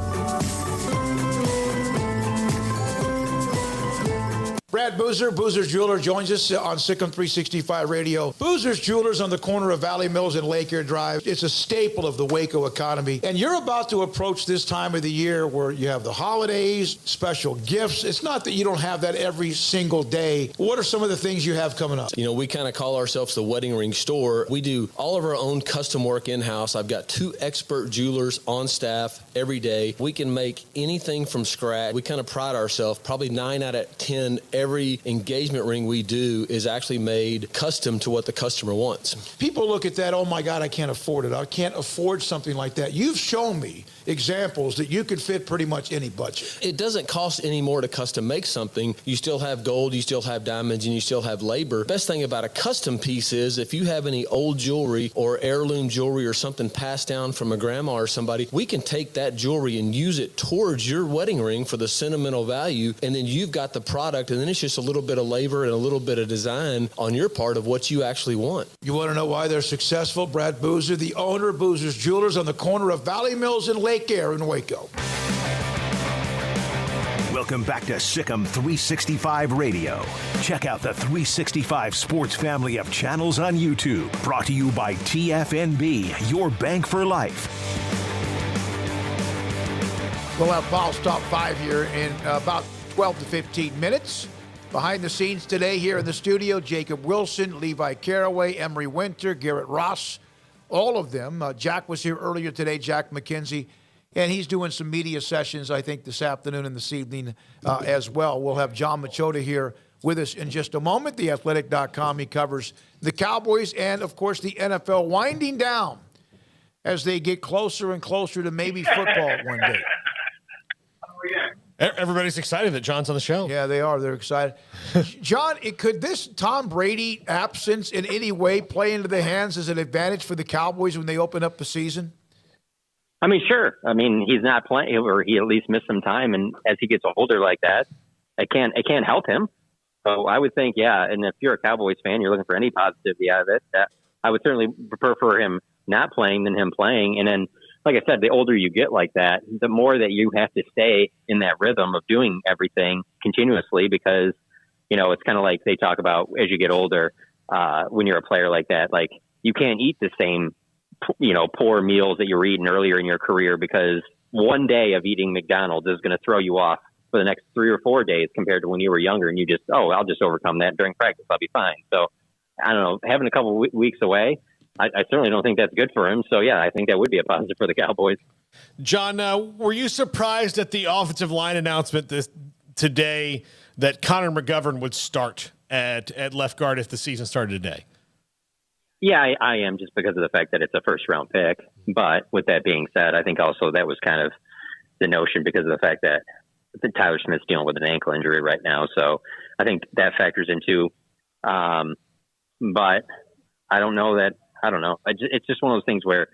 Brad Boozer, Boozer's Jeweler, joins us on Sikkim 365 Radio. Boozer's Jewelers on the corner of Valley Mills and Lake Air Drive. It's a staple of the Waco economy. And you're about to approach this time of the year where you have the holidays, special gifts. It's not that you don't have that every single day. What are some of the things you have coming up? We kind of call ourselves the wedding ring store. We do all of our own custom work in-house. I've got 2 expert jewelers on staff every day. We can make anything from scratch. We kind of pride ourselves. Probably 9 out of 10 every engagement ring we do is actually made custom to what the customer wants. People look at that, oh my God, I can't afford it. I can't afford something like that. You've shown me examples that you could fit pretty much any budget. It doesn't cost any more to custom make something. You still have gold, you still have diamonds, and you still have labor. Best thing about a custom piece is if you have any old jewelry or heirloom jewelry or something passed down from a grandma or somebody, we can take that jewelry and use it towards your wedding ring for the sentimental value, and then you've got the product, and then it's just a little bit of labor and a little bit of design on your part of what you actually want. You want to know why they're successful? Brad Boozer, the owner of Boozer's Jewelers on the corner of Valley Mills and Lake Air in Waco. Welcome back to Sikkim 365 Radio. Check out the 365 Sports family of channels on YouTube. Brought to you by TFNB, your bank for life. We'll have Paul's Top 5 here in about 12 to 15 minutes. Behind the scenes today here in the studio, Jacob Wilson, Levi Caraway, Emery Winter, Garrett Ross, all of them. Jack was here earlier today, Jack McKenzie. And he's doing some media sessions, I think, this afternoon and this evening as well. We'll have John Machota here with us in just a moment. TheAthletic.com, he covers the Cowboys and, of course, the NFL winding down as they get closer and closer to maybe football one day. Everybody's excited that John's on the show. Yeah, they are. They're excited. John, could this Tom Brady absence in any way play into the hands as an advantage for the Cowboys when they open up the season? I mean, sure. I mean, he's not playing, or he at least missed some time. And as he gets older like that, it can't help him. So I would think, yeah. And if you're a Cowboys fan, you're looking for any positivity out of it. I would certainly prefer him not playing than him playing. And then, like I said, the older you get like that, the more that you have to stay in that rhythm of doing everything continuously, because, you know, it's kind of like they talk about as you get older, when you're a player like that, like you can't eat the same, you know, poor meals that you were eating earlier in your career, because one day of eating McDonald's is going to throw you off for the next 3 or 4 days compared to when you were younger and you just, I'll just overcome that during practice. I'll be fine. So I don't know, having a couple weeks away, I certainly don't think that's good for him. So, yeah, I think that would be a positive for the Cowboys. John, were you surprised at the offensive line announcement today that Connor McGovern would start at left guard if the season started today? Yeah, I am, just because of the fact that it's a first-round pick. But with that being said, I think also that was kind of the notion because of the fact that Tyler Smith's dealing with an ankle injury right now. So I think that factors into but I don't know. It's just one of those things where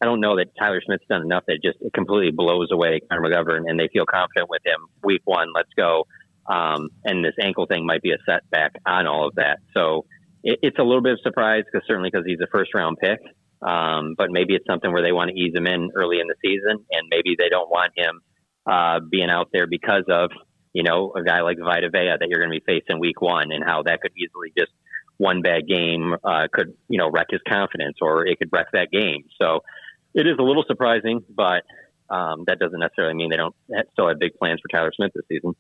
I don't know that Tyler Smith's done enough that it completely blows away Connor McGovern and they feel confident with him. Week 1, let's go. And this ankle thing might be a setback on all of that. So it's a little bit of a surprise because he's a first-round pick. But maybe it's something where they want to ease him in early in the season, and maybe they don't want him being out there because of, you know, a guy like Vita Vea that you're going to be facing Week 1, and how that could easily just one bad game could, you know, wreck his confidence, or it could wreck that game. So it is a little surprising, but that doesn't necessarily mean they don't still have big plans for Tyler Smith this season.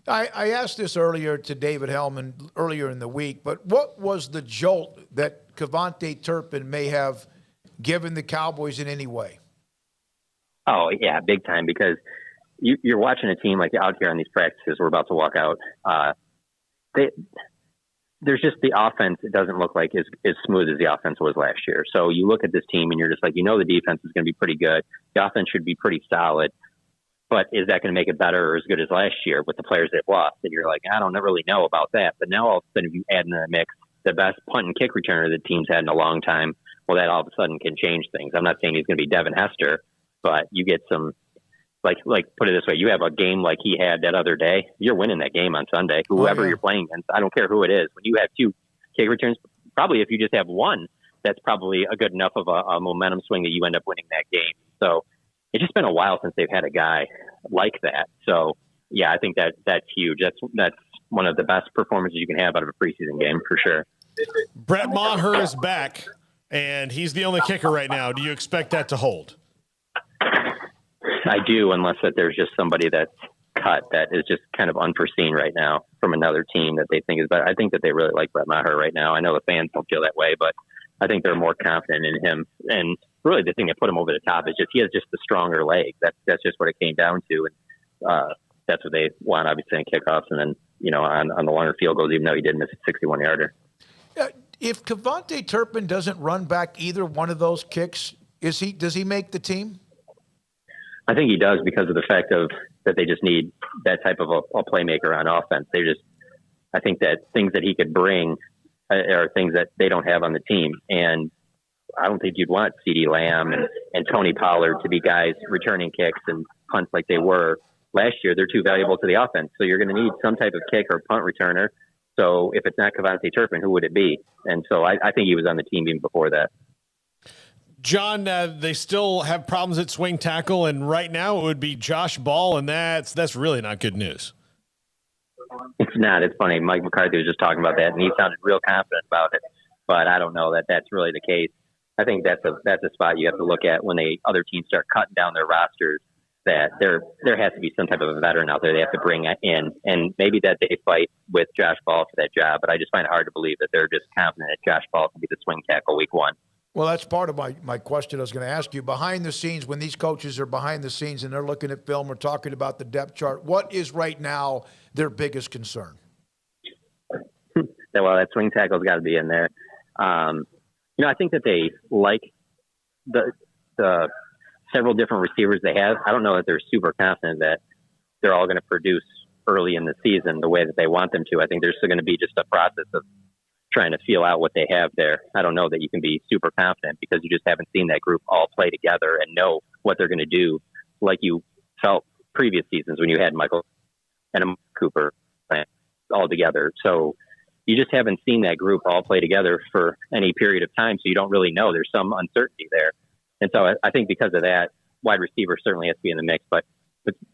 I asked this earlier to David Hellman earlier in the week, but what was the jolt that Kevontae Turpin may have given the Cowboys in any way? Oh, yeah, big time, because you're watching a team like out here on these practices. We're about to walk out. There's just the offense. It doesn't look like as smooth as the offense was last year. So you look at this team and you're just like, you know, the defense is going to be pretty good. The offense should be pretty solid. But is that going to make it better or as good as last year with the players they've lost? And you're like, I don't really know about that. But now all of a sudden, if you add in the mix the best punt and kick returner the team's had in a long time, well, that all of a sudden can change things. I'm not saying he's going to be Devin Hester, but you get some, like put it this way, you have a game like he had that other day, you're winning that game on Sunday. Whoever you're playing against, I don't care who it is. When you have 2 kick returns, probably if you just have one, that's probably a good enough of a momentum swing that you end up winning that game. So it's just been a while since they've had a guy like that. So, yeah, I think that's huge. That's one of the best performances you can have out of a preseason game for sure. Brett Maher is back, and he's the only kicker right now. Do you expect that to hold? I do, unless that there's just somebody that's cut that is just kind of unforeseen right now from another team that they think is better. I think that they really like Brett Maher right now. I know the fans don't feel that way, but I think they're more confident in him. And really the thing that put him over the top is just he has just the stronger leg. That's just what it came down to. And that's what they want, obviously, in kickoffs. And then, you know, on the longer field goals, even though he did miss a 61-yarder. If Kevontae Turpin doesn't run back either one of those kicks, does he make the team? I think he does, because of the fact that they just need that type of a playmaker on offense. I think that things that he could bring are things that they don't have on the team. And I don't think you'd want CeeDee Lamb and Tony Pollard to be guys returning kicks and punts like they were last year. They're too valuable to the offense. So you're going to need some type of kick or punt returner. So if it's not Kevontae Turpin, who would it be? And so I think he was on the team even before that. John, they still have problems at swing tackle, and right now it would be Josh Ball, and that's really not good news. It's not. It's funny. Mike McCarthy was just talking about that, and he sounded real confident about it. But I don't know that that's really the case. I think that's a spot you have to look at when other teams start cutting down their rosters, that there has to be some type of a veteran out there they have to bring in. And maybe that they fight with Josh Ball for that job, but I just find it hard to believe that they're just confident that Josh Ball can be the swing tackle Week 1. Well, that's part of my question I was going to ask you. Behind the scenes, when these coaches are behind the scenes and they're looking at film or talking about the depth chart, what is right now their biggest concern? Well, that swing tackle's got to be in there. I think that they like the several different receivers they have. I don't know that they're super confident that they're all going to produce early in the season the way that they want them to. I think there's still going to be just a process of trying to feel out what they have there. I don't know that you can be super confident because you just haven't seen that group all play together and know what they're going to do like you felt previous seasons when you had Michael and Cooper all together. So you just haven't seen that group all play together for any period of time, so you don't really know. There's some uncertainty there. And so I think because of that, wide receiver certainly has to be in the mix, but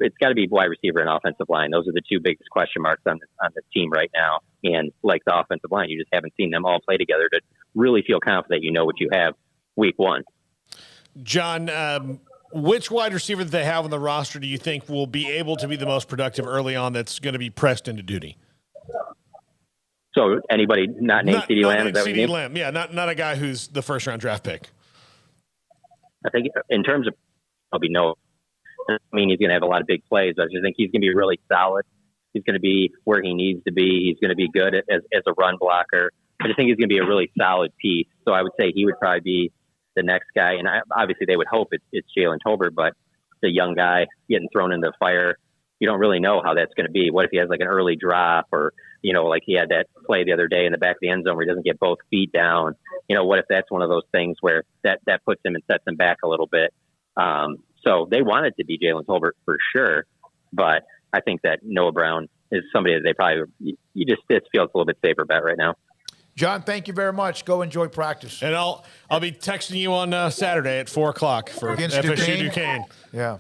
it's got to be wide receiver and offensive line. Those are the two biggest question marks on the team right now. And like the offensive line, you just haven't seen them all play together to really feel confident you know what you have week one. John, which wide receiver that they have on the roster do you think will be able to be the most productive early on that's going to be pressed into duty? So anybody not named CeeDee Lamb? CeeDee Lamb, yeah, not a guy who's the first-round draft pick. I think in terms of probably no. I mean, he's going to have a lot of big plays. I just think he's going to be really solid. He's going to be where he needs to be. He's going to be good as a run blocker. I just think he's going to be a really solid piece. So I would say he would probably be the next guy. And obviously they would hope it's Jalen Tolbert, but the young guy getting thrown into the fire, you don't really know how that's going to be. What if he has like an early drop or, like he had that play the other day in the back of the end zone where he doesn't get both feet down? What if that's one of those things where that puts him and sets him back a little bit? So they want it to be Jalen Tolbert for sure, but I think that Noah Brown is somebody that they probably it feels a little bit safer bet right now. John, thank you very much. Go enjoy practice. And I'll be texting you on Saturday at 4:00 for against FSU Duquesne. Yeah.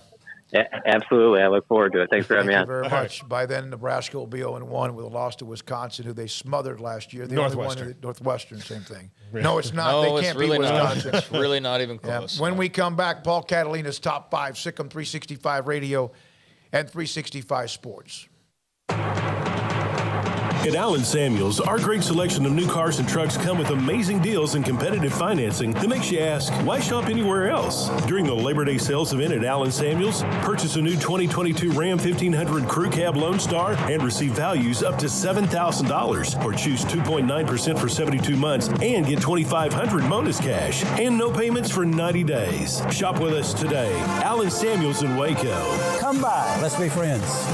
Absolutely. I look forward to it. Thanks for having me on. Thank you very much. By then, Nebraska will be 0-1 with a loss to Wisconsin, who they smothered last year. Northwestern, same thing. Really? No, it's not. No, they can't beat Wisconsin. It's really not even close. Yeah. When we come back, Paul Catalina's Top 5, Sikkim 365 Radio and 365 Sports. At Allen Samuels, our great selection of new cars and trucks come with amazing deals and competitive financing that makes you ask, why shop anywhere else? During the Labor Day sales event at Allen Samuels, purchase a new 2022 Ram 1500 Crew Cab Lone Star and receive values up to $7,000, or choose 2.9% for 72 months and get $2,500 bonus cash and no payments for 90 days. Shop with us today. Allen Samuels in Waco. Come by. Let's be friends.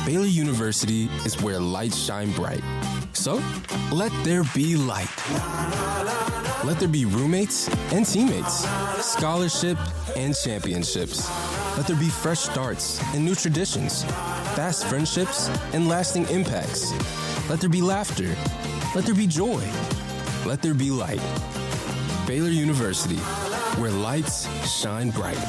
Baylor University is where lights shine bright. So, let there be light. Let there be roommates and teammates, scholarship and championships. Let there be fresh starts and new traditions, fast friendships and lasting impacts. Let there be laughter. Let there be joy. Let there be light. Baylor University, where lights shine bright.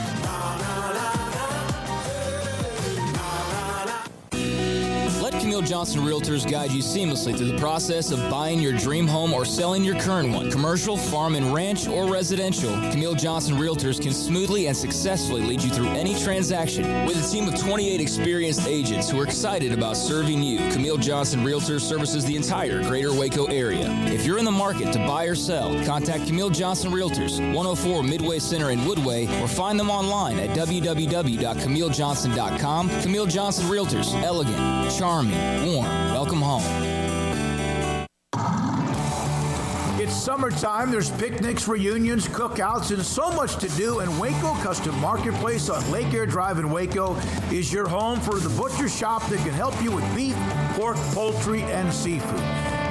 Camille Johnson Realtors guide you seamlessly through the process of buying your dream home or selling your current one. Commercial, farm and ranch, or residential, Camille Johnson Realtors can smoothly and successfully lead you through any transaction. With a team of 28 experienced agents who are excited about serving you, Camille Johnson Realtors services the entire greater Waco area. If you're in the market to buy or sell, contact Camille Johnson Realtors, 104 Midway Center in Woodway, or find them online at www.camillejohnson.com. Camille Johnson Realtors, elegant, charming, warm. Welcome home. It's summertime. There's picnics, reunions, cookouts, and so much to do. And Waco Custom Marketplace on Lake Air Drive in Waco is your home for the butcher shop that can help you with beef, pork, poultry, and seafood.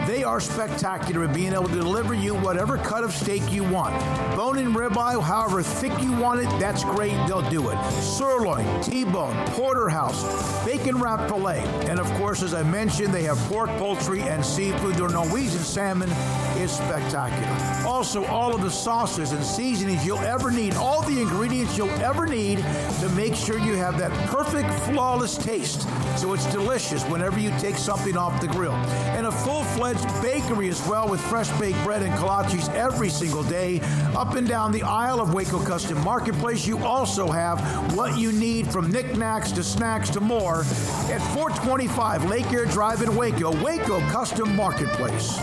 They are spectacular at being able to deliver you whatever cut of steak you want. Bone-in ribeye, however thick you want it, that's great. They'll do it. Sirloin, T-bone, porterhouse, bacon-wrapped filet. And, of course, as I mentioned, they have pork, poultry, and seafood. Their Norwegian salmon is spectacular. Also, all of the sauces and seasonings you'll ever need, all the ingredients you'll ever need to make sure you have that perfect, flawless taste. So it's delicious whenever you take something off the grill. And a full-fledged bakery as well, with fresh baked bread and kolaches every single day. Up and down the aisle of Waco Custom Marketplace, you also have what you need, from knickknacks to snacks to more, at 425 Lake Air Drive in Waco, Waco Custom Marketplace.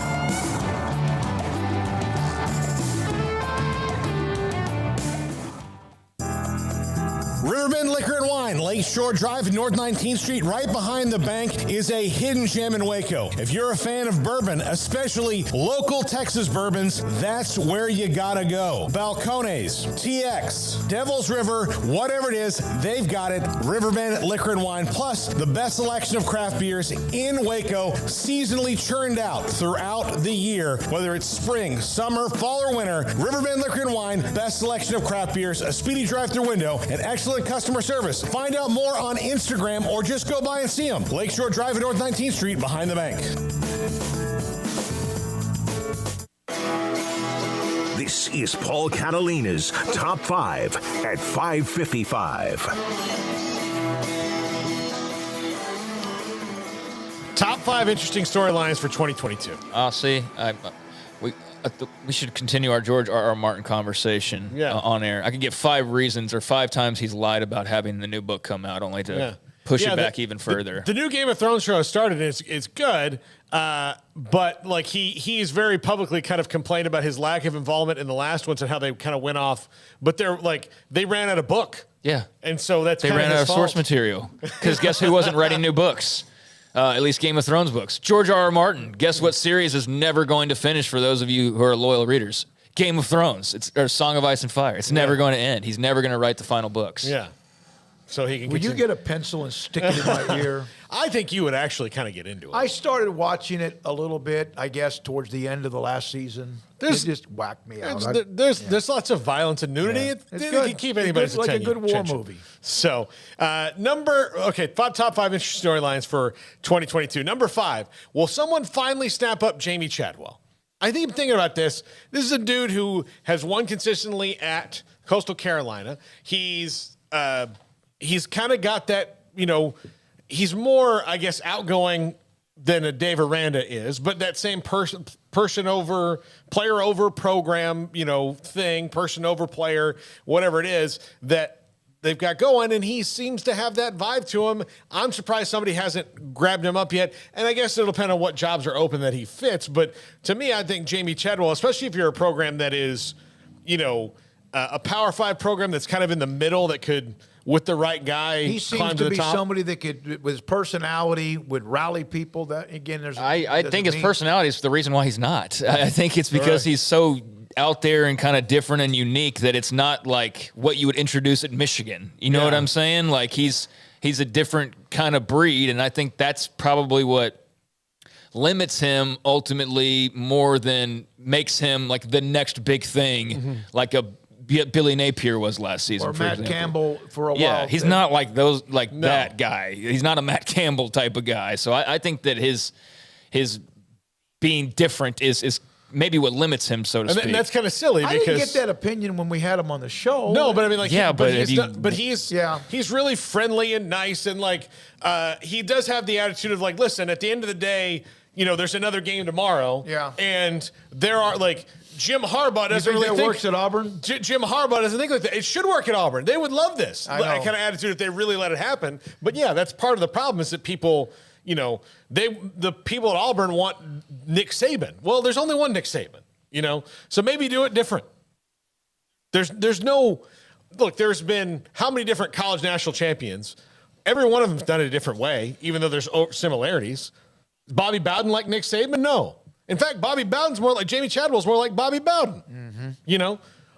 Riverbend Liquor and Wine, Lakeshore Drive and North 19th Street, right behind the bank, is a hidden gem in Waco. If you're a fan of bourbon, especially local Texas bourbons, that's where you gotta go. Balcones, TX, Devil's River, whatever it is, they've got it. Riverbend Liquor and Wine, plus the best selection of craft beers in Waco, seasonally churned out throughout the year, whether it's spring, summer, fall, or winter. Riverbend Liquor and Wine, best selection of craft beers, a speedy drive-through window, and excellent customer service. Find out more on Instagram or just go by and see them. Lakeshore Drive at North 19th Street behind the bank. This is Paul Catalina's Top 5 at 5:55. Top 5 interesting storylines for 2022. See, we should continue our George R.R. Martin conversation on air. I could get 5 reasons or 5 times he's lied about having the new book come out, only to push it back even further. The new Game of Thrones show has started. It's good, but like he's very publicly kind of complained about his lack of involvement in the last ones and how they kind of went off. But they ran out of book. Yeah, and so they ran out of fault. Source material. Because guess who wasn't writing new books? At least Game of Thrones books. George R.R. Martin. Guess what series is never going to finish for those of you who are loyal readers? Game of Thrones. Or Song of Ice and Fire. It's never going to end. He's never going to write the final books. Yeah. So he can. Would you get a pencil and stick it in my ear? I think you would actually kind of get into it. I started watching it a little bit, I guess, towards the end of the last season. It just whacked me out. There's lots of violence and nudity. Yeah. It can keep anybody's like attention. a good war movie. So, top 5 interesting storylines for 2022. Number 5, will someone finally snap up Jamie Chadwell? I think I'm thinking about this. This is a dude who has won consistently at Coastal Carolina. He's kind of got that, he's more, I guess, outgoing than a Dave Aranda is, but that same person over, player over program, thing, person over player, whatever it is that they've got going, and he seems to have that vibe to him. I'm surprised somebody hasn't grabbed him up yet, and I guess it'll depend on what jobs are open that he fits, but to me, I think Jamie Chadwell, especially if you're a program that is, a Power 5 program that's kind of in the middle that could, with the right guy, he seems to be somebody that could, with his personality, would rally people. That again, I think his personality is the reason why he's not. I think it's because he's so out there and kind of different and unique that it's not like what you would introduce at Michigan. You know what I'm saying? Like he's a different kind of breed, and I think that's probably what limits him ultimately more than makes him like the next big thing, like a Billy Napier was last season, or Matt Campbell for a while. Yeah, he's not like that guy. He's not a Matt Campbell type of guy. So I think that his being different is maybe what limits him, so to speak. And that's kind of silly because I didn't get that opinion when we had him on the show. No, but I mean, but he's really friendly and nice, and he does have the attitude of like, listen, at the end of the day, there's another game tomorrow. Yeah, and there are Jim Harbaugh doesn't really think works at Auburn. Jim Harbaugh doesn't think like that. It should work at Auburn. They would love this kind of attitude if they really let it happen. But yeah, that's part of the problem is that people, the people at Auburn want Nick Saban. Well, there's only one Nick Saban, so maybe do it different. There's been how many different college national champions? Every one of them's done it a different way, even though there's similarities. Bobby Bowden like Nick Saban? No. In fact, Bobby Bowden's more like Jamie Chadwell's more like Bobby Bowden. Mm-hmm.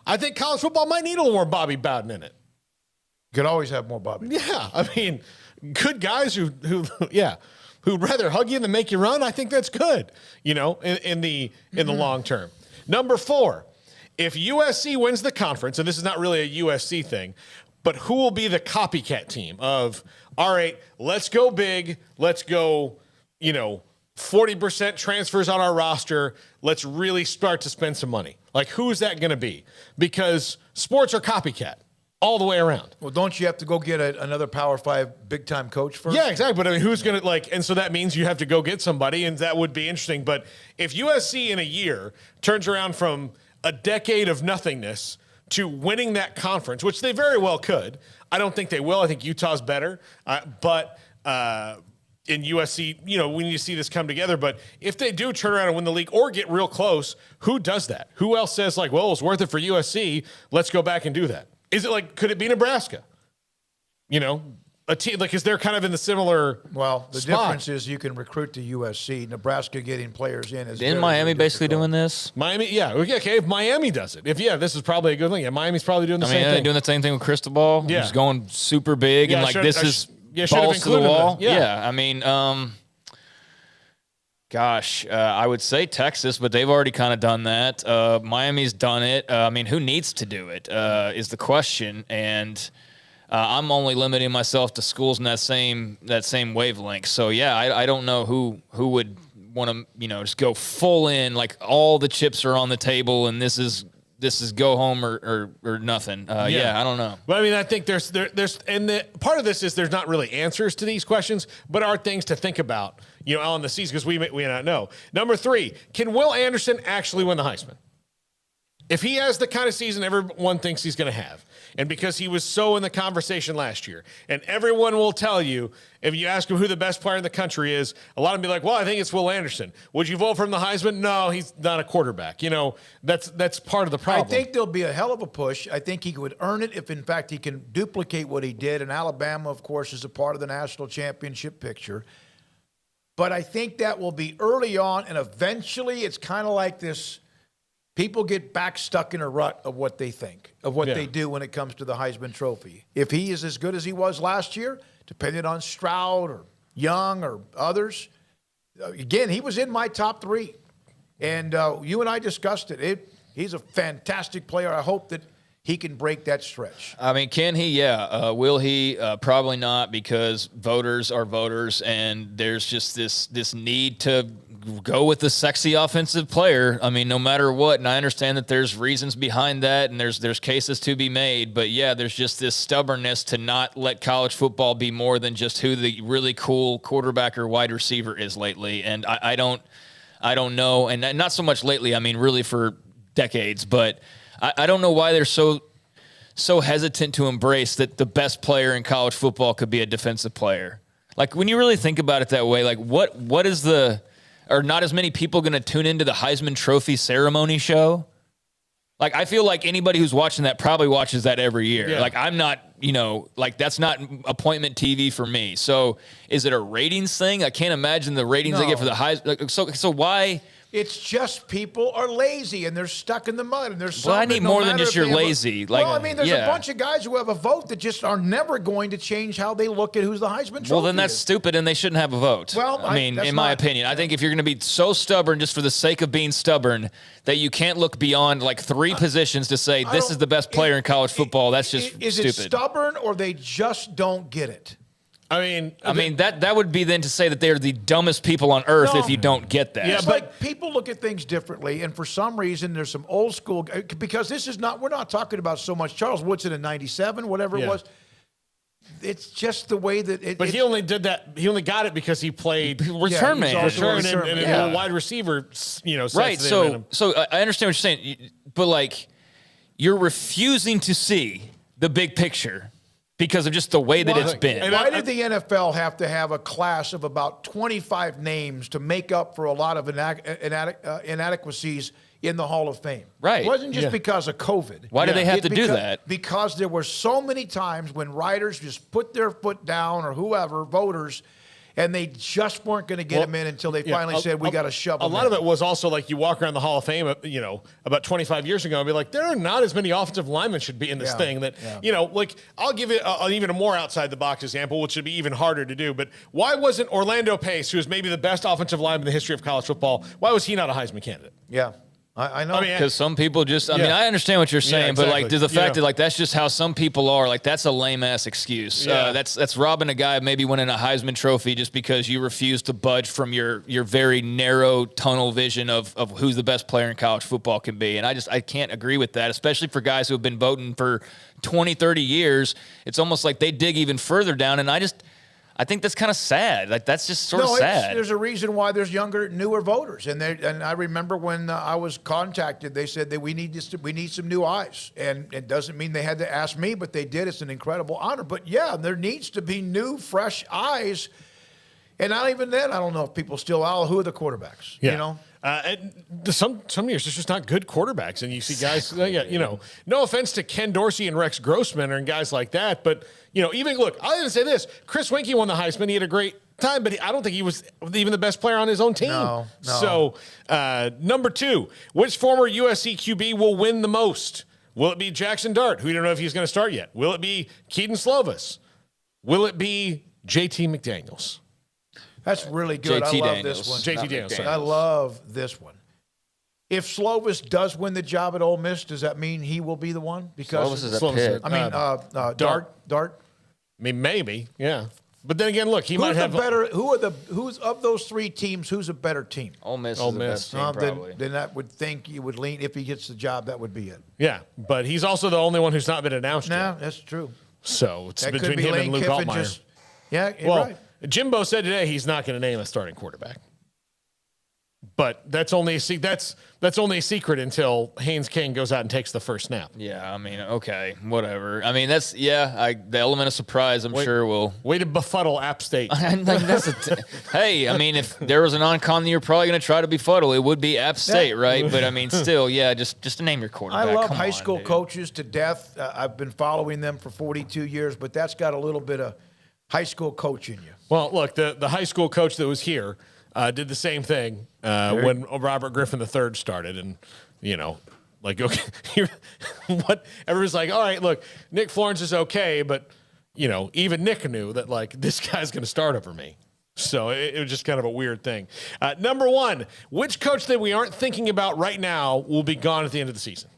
I think college football might need a little more Bobby Bowden in it. Could always have more Bobby. Yeah, I mean, good guys who'd rather hug you than make you run. I think that's good. In the long term. Number 4, if USC wins the conference, and this is not really a USC thing, but who will be the copycat team of? All right, let's go big. Let's go. 40% transfers on our roster. Let's really start to spend some money. Like, who's that going to be? Because sports are copycat all the way around. Well, don't you have to go get another Power 5 big-time coach first? Yeah, exactly. But I mean, who's going to and so that means you have to go get somebody, and that would be interesting. But if USC in a year turns around from a decade of nothingness to winning that conference, which they very well could, I don't think they will. I think Utah's better. But in USC, we need to see this come together. But if they do turn around and win the league or get real close, who does that? Who else says well, it's worth it for USC. Let's go back and do that. Is it could it be Nebraska? a team because they're kind of in the similar. Well, the spot. difference is you can recruit to USC. Nebraska getting players in is Isn't Miami basically doing this? Miami, yeah. Okay, if Miami does it, this is probably a good thing. Yeah, Miami's probably doing the same thing. They're doing the same thing with Cristobal. Yeah, he's going super big and this is balls to the wall. I mean, I would say Texas, but they've already kind of done that. Miami's done it. I mean, who needs to do it is the question, and. I'm only limiting myself to schools in that same wavelength. So I don't know who would want to just go full in, like all the chips are on the table and this is go home or nothing. I don't know. But I mean, I think there's and the part of this is there's not really answers to these questions, but are things to think about. On the season because we may not know. Number 3, can Will Anderson actually win the Heisman? If he has the kind of season everyone thinks he's going to have, and because he was so in the conversation last year, and everyone will tell you, if you ask him who the best player in the country is, a lot of them be like, well, I think it's Will Anderson. Would you vote for him the Heisman? No, he's not a quarterback. That's part of the problem. I think there'll be a hell of a push. I think he would earn it if, in fact, he can duplicate what he did. And Alabama, of course, is a part of the national championship picture. But I think that will be early on, and eventually it's kind of like this. People get back stuck in a rut of what they think, of what they do when it comes to the Heisman Trophy. If he is as good as he was last year, depending on Stroud or Young or others, again, he was in my top 3. And you and I discussed it. He's a fantastic player. I hope that he can break that stretch. I mean, can he? Yeah. Will he? Probably not, because voters are voters, and there's just this need to go with the sexy offensive player. I mean, no matter what, and I understand that there's reasons behind that, and there's cases to be made, but there's just this stubbornness to not let college football be more than just who the really cool quarterback or wide receiver is lately. And I don't know, and not so much lately, I mean, really for decades, but I don't know why they're so hesitant to embrace that the best player in college football could be a defensive player. Like, when you really think about it that way, like what is are not as many people going to tune into the Heisman Trophy ceremony show? Like, I feel like anybody who's watching that probably watches that every year. Yeah. Like, I'm not, that's not appointment TV for me. So is it a ratings thing? I can't imagine the ratings they get for the Heisman. So why? It's just people are lazy and they're stuck in the mud. And there's I need more than just you're lazy. There's a bunch of guys who have a vote that just are never going to change how they look at who's the Heisman Trophy. Well, then that's stupid, and they shouldn't have a vote. Well, I mean, in my opinion, I think if you're going to be so stubborn just for the sake of being stubborn that you can't look beyond like 3 positions to say this is the best player in college football, that's just stupid. Is it stubborn, or they just don't get it? I mean that would be then to say that they're the dumbest people on earth if you don't get that. Yeah, but people look at things differently, and for some reason there's some old school, because we're not talking about so much Charles Woodson in '97, whatever it was. It's just the way that But he only did that. He only got it because he played return man, and wide receiver. Right. So I understand what you're saying, but like, you're refusing to see the big picture because of just the way that it's been. Why did the NFL have to have a class of about 25 names to make up for a lot of inadequacies in the Hall of Fame? Right. It wasn't just because of COVID. Why do they have to do that? Because there were so many times when writers just put their foot down, or whoever, voters, and they just weren't going to get him in until they finally said, we got to shove him in. A lot of it was also like, you walk around the Hall of Fame, about 25 years ago and be like, there are not as many offensive linemen should be in this thing that, like, I'll give it even a more outside the box example, which would be even harder to do. But why wasn't Orlando Pace, who is maybe the best offensive lineman in the history of college football, why was he not a Heisman candidate? Yeah. I know. Because some people just, I mean, I understand what you're saying, but like, there's the fact that like, that's just how some people are. Like, that's a lame ass excuse. That's robbing a guy of maybe winning a Heisman Trophy just because you refuse to budge from your very narrow tunnel vision of who's the best player in college football can be. And I can't agree with that, especially for guys who have been voting for 20, 30 years. It's almost like they dig even further down. And I think that's kind of sad. Like, that's just sort of sad. There's a reason why there's younger, newer voters. And I remember when I was contacted, they said that we need some new eyes. And it doesn't mean they had to ask me, but they did. It's an incredible honor. But yeah, there needs to be new, fresh eyes. And not even then, I don't know if people still, who are the quarterbacks? Yeah. You know? Some years it's just not good quarterbacks, and you see guys. No offense to Ken Dorsey and Rex Grossman and guys like that, but even look. I'll even say this: Chris Winkie won the Heisman. He had a great time, but I don't think he was even the best player on his own team. No. So, number 2, which former USC QB will win the most? Will it be Jackson Dart, who you don't know if he's going to start yet? Will it be Keaton Slovis? Will it be JT McDaniels? That's really good. JT I love Daniels. this one. JT Daniels. I love this one. If Slovis does win the job at Ole Miss, does that mean he will be the one? Because Slovis is a Pitt. I mean, Dart. I mean, maybe, yeah. But then again, look, he might have better. Who's of those 3 teams? Who's a better team? Ole Miss is the best team, probably. Then that would think you would lean if he gets the job. That would be it. Yeah, but he's also the only one who's not been announced yet. No, that's true. So it's That between could be him Lane and Luke Kiffin Altmaier. You're Well, right. Jimbo said today he's not going to name a starting quarterback. But that's only a secret until Haynes King goes out and takes the first snap. Yeah, I mean, okay, whatever. I mean, that's the element of surprise. I'm sure will way to befuddle App State. Hey, I mean, if there was a non-con that you're probably going to try to befuddle, it would be App State, right? But I mean, still, just to name your quarterback. I love Come high on, school dude. coaches to death. I've been following them for 42 years, but that's got a little bit of high school coach in you. Well, look, the high school coach that was here did the same thing when Robert Griffin III started, and okay, what everyone's like, all right, look, Nick Florence is okay, but even Nick knew that this guy's going to start over me. So it was just kind of a weird thing. Number 1, which coach that we aren't thinking about right now will be gone at the end of the season?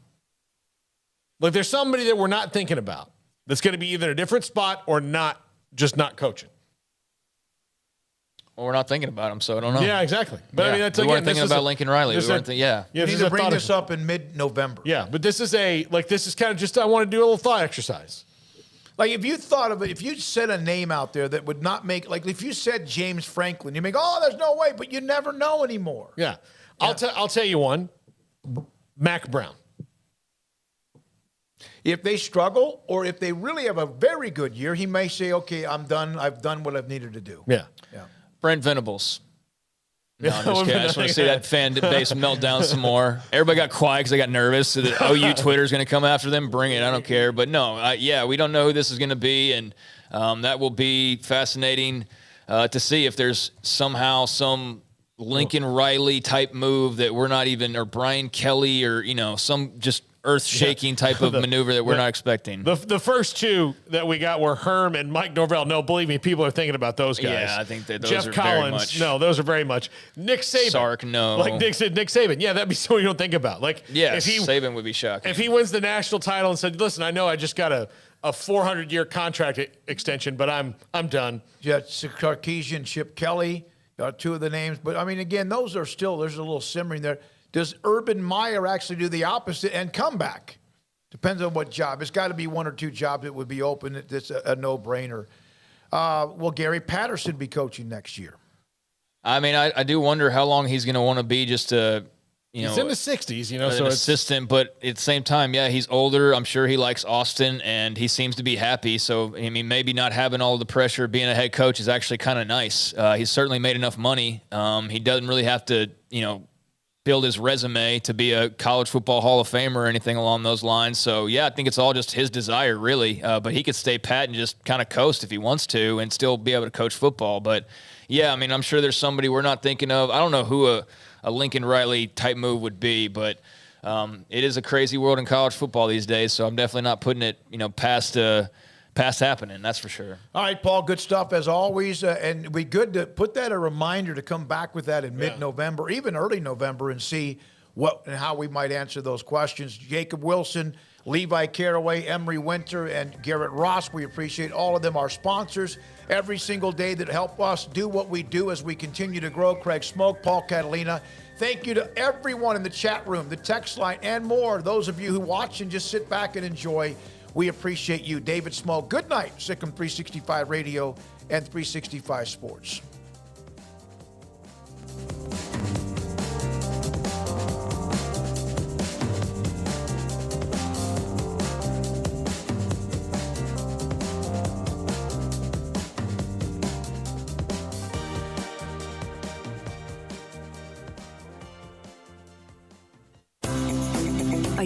Like there's somebody that we're not thinking about that's going to be either in a different spot or not coaching. Well, we're not thinking about him, so I don't know. Yeah, exactly. But I mean, that's we again, weren't thinking about Lincoln Riley. We weren't You need to bring this up in mid-November. Yeah, but this is kind of just I want to do a little thought exercise. Like if you thought of it, if you said a name out there that would not make, like if you said James Franklin, you make, oh, there's no way, but you never know anymore. Yeah. I'll tell you one, Mac Brown. If they struggle or if they really have a very good year, he may say, okay, I'm done. I've done what I've needed to do. Yeah. Brent Venables. No, I'm just kidding. I just want to see that fan base melt down some more. Everybody got quiet because they got nervous. So the OU Twitter is going to come after them. Bring it. I don't care. But no, we don't know who this is going to be. And that will be fascinating to see if there's somehow some Lincoln Riley type move that we're not even, or Brian Kelly, or, some just earth-shaking type of maneuver that we're not expecting. The first 2 that we got were Herm and Mike Norvell. No, believe me, people are thinking about those guys. Yeah, I think that those Jeff are Collins, very much. No, those are very much. Nick Saban. Sark, no. Like Nick Saban. Yeah, that'd be someone you don't think about. Saban would be shocking. If he wins the national title and said, listen, I know I just got a 400-year contract extension, but I'm done. Yeah, Sarkisian, Chip Kelly, 2 of the names. But, I mean, again, those are still, there's a little simmering there. Does Urban Meyer actually do the opposite and come back? Depends on what job. It's got to be 1 or 2 jobs that would be open. It's a no-brainer. Will Gary Patterson be coaching next year? I mean, I do wonder how long he's going to want to be just to, he's in the 60s, an assistant. But at the same time, he's older. I'm sure he likes Austin, and he seems to be happy. So, I mean, maybe not having all the pressure of being a head coach is actually kind of nice. He's certainly made enough money. He doesn't really have to, build his resume to be a college football Hall of Famer or anything along those lines. So, I think it's all just his desire, really. But he could stay pat and just kind of coast if he wants to and still be able to coach football. But, I mean, I'm sure there's somebody we're not thinking of. I don't know who a Lincoln Riley type move would be, but it is a crazy world in college football these days. So I'm definitely not putting it, past happening, that's for sure. All right, Paul, good stuff as always. And it'd be good to put that a reminder to come back with that in mid-November, even early November, and see what and how we might answer those questions. Jacob Wilson, Levi Caraway, Emery Winter, and Garrett Ross, we appreciate all of them, our sponsors, every single day that help us do what we do as we continue to grow. Craig Smoak, Paul Catalina. Thank you to everyone in the chat room, the text line, and more. Those of you who watch and just sit back and enjoy, we appreciate you. David Smoak, good night. Sikkim 365 Radio and 365 Sports.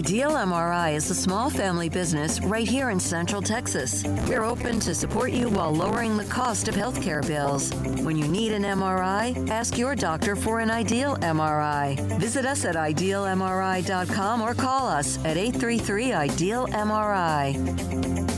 Ideal MRI is a small family business right here in Central Texas. We're open to support you while lowering the cost of healthcare bills. When you need an MRI, ask your doctor for an Ideal MRI. Visit us at idealmri.com or call us at 833-IDEAL-MRI.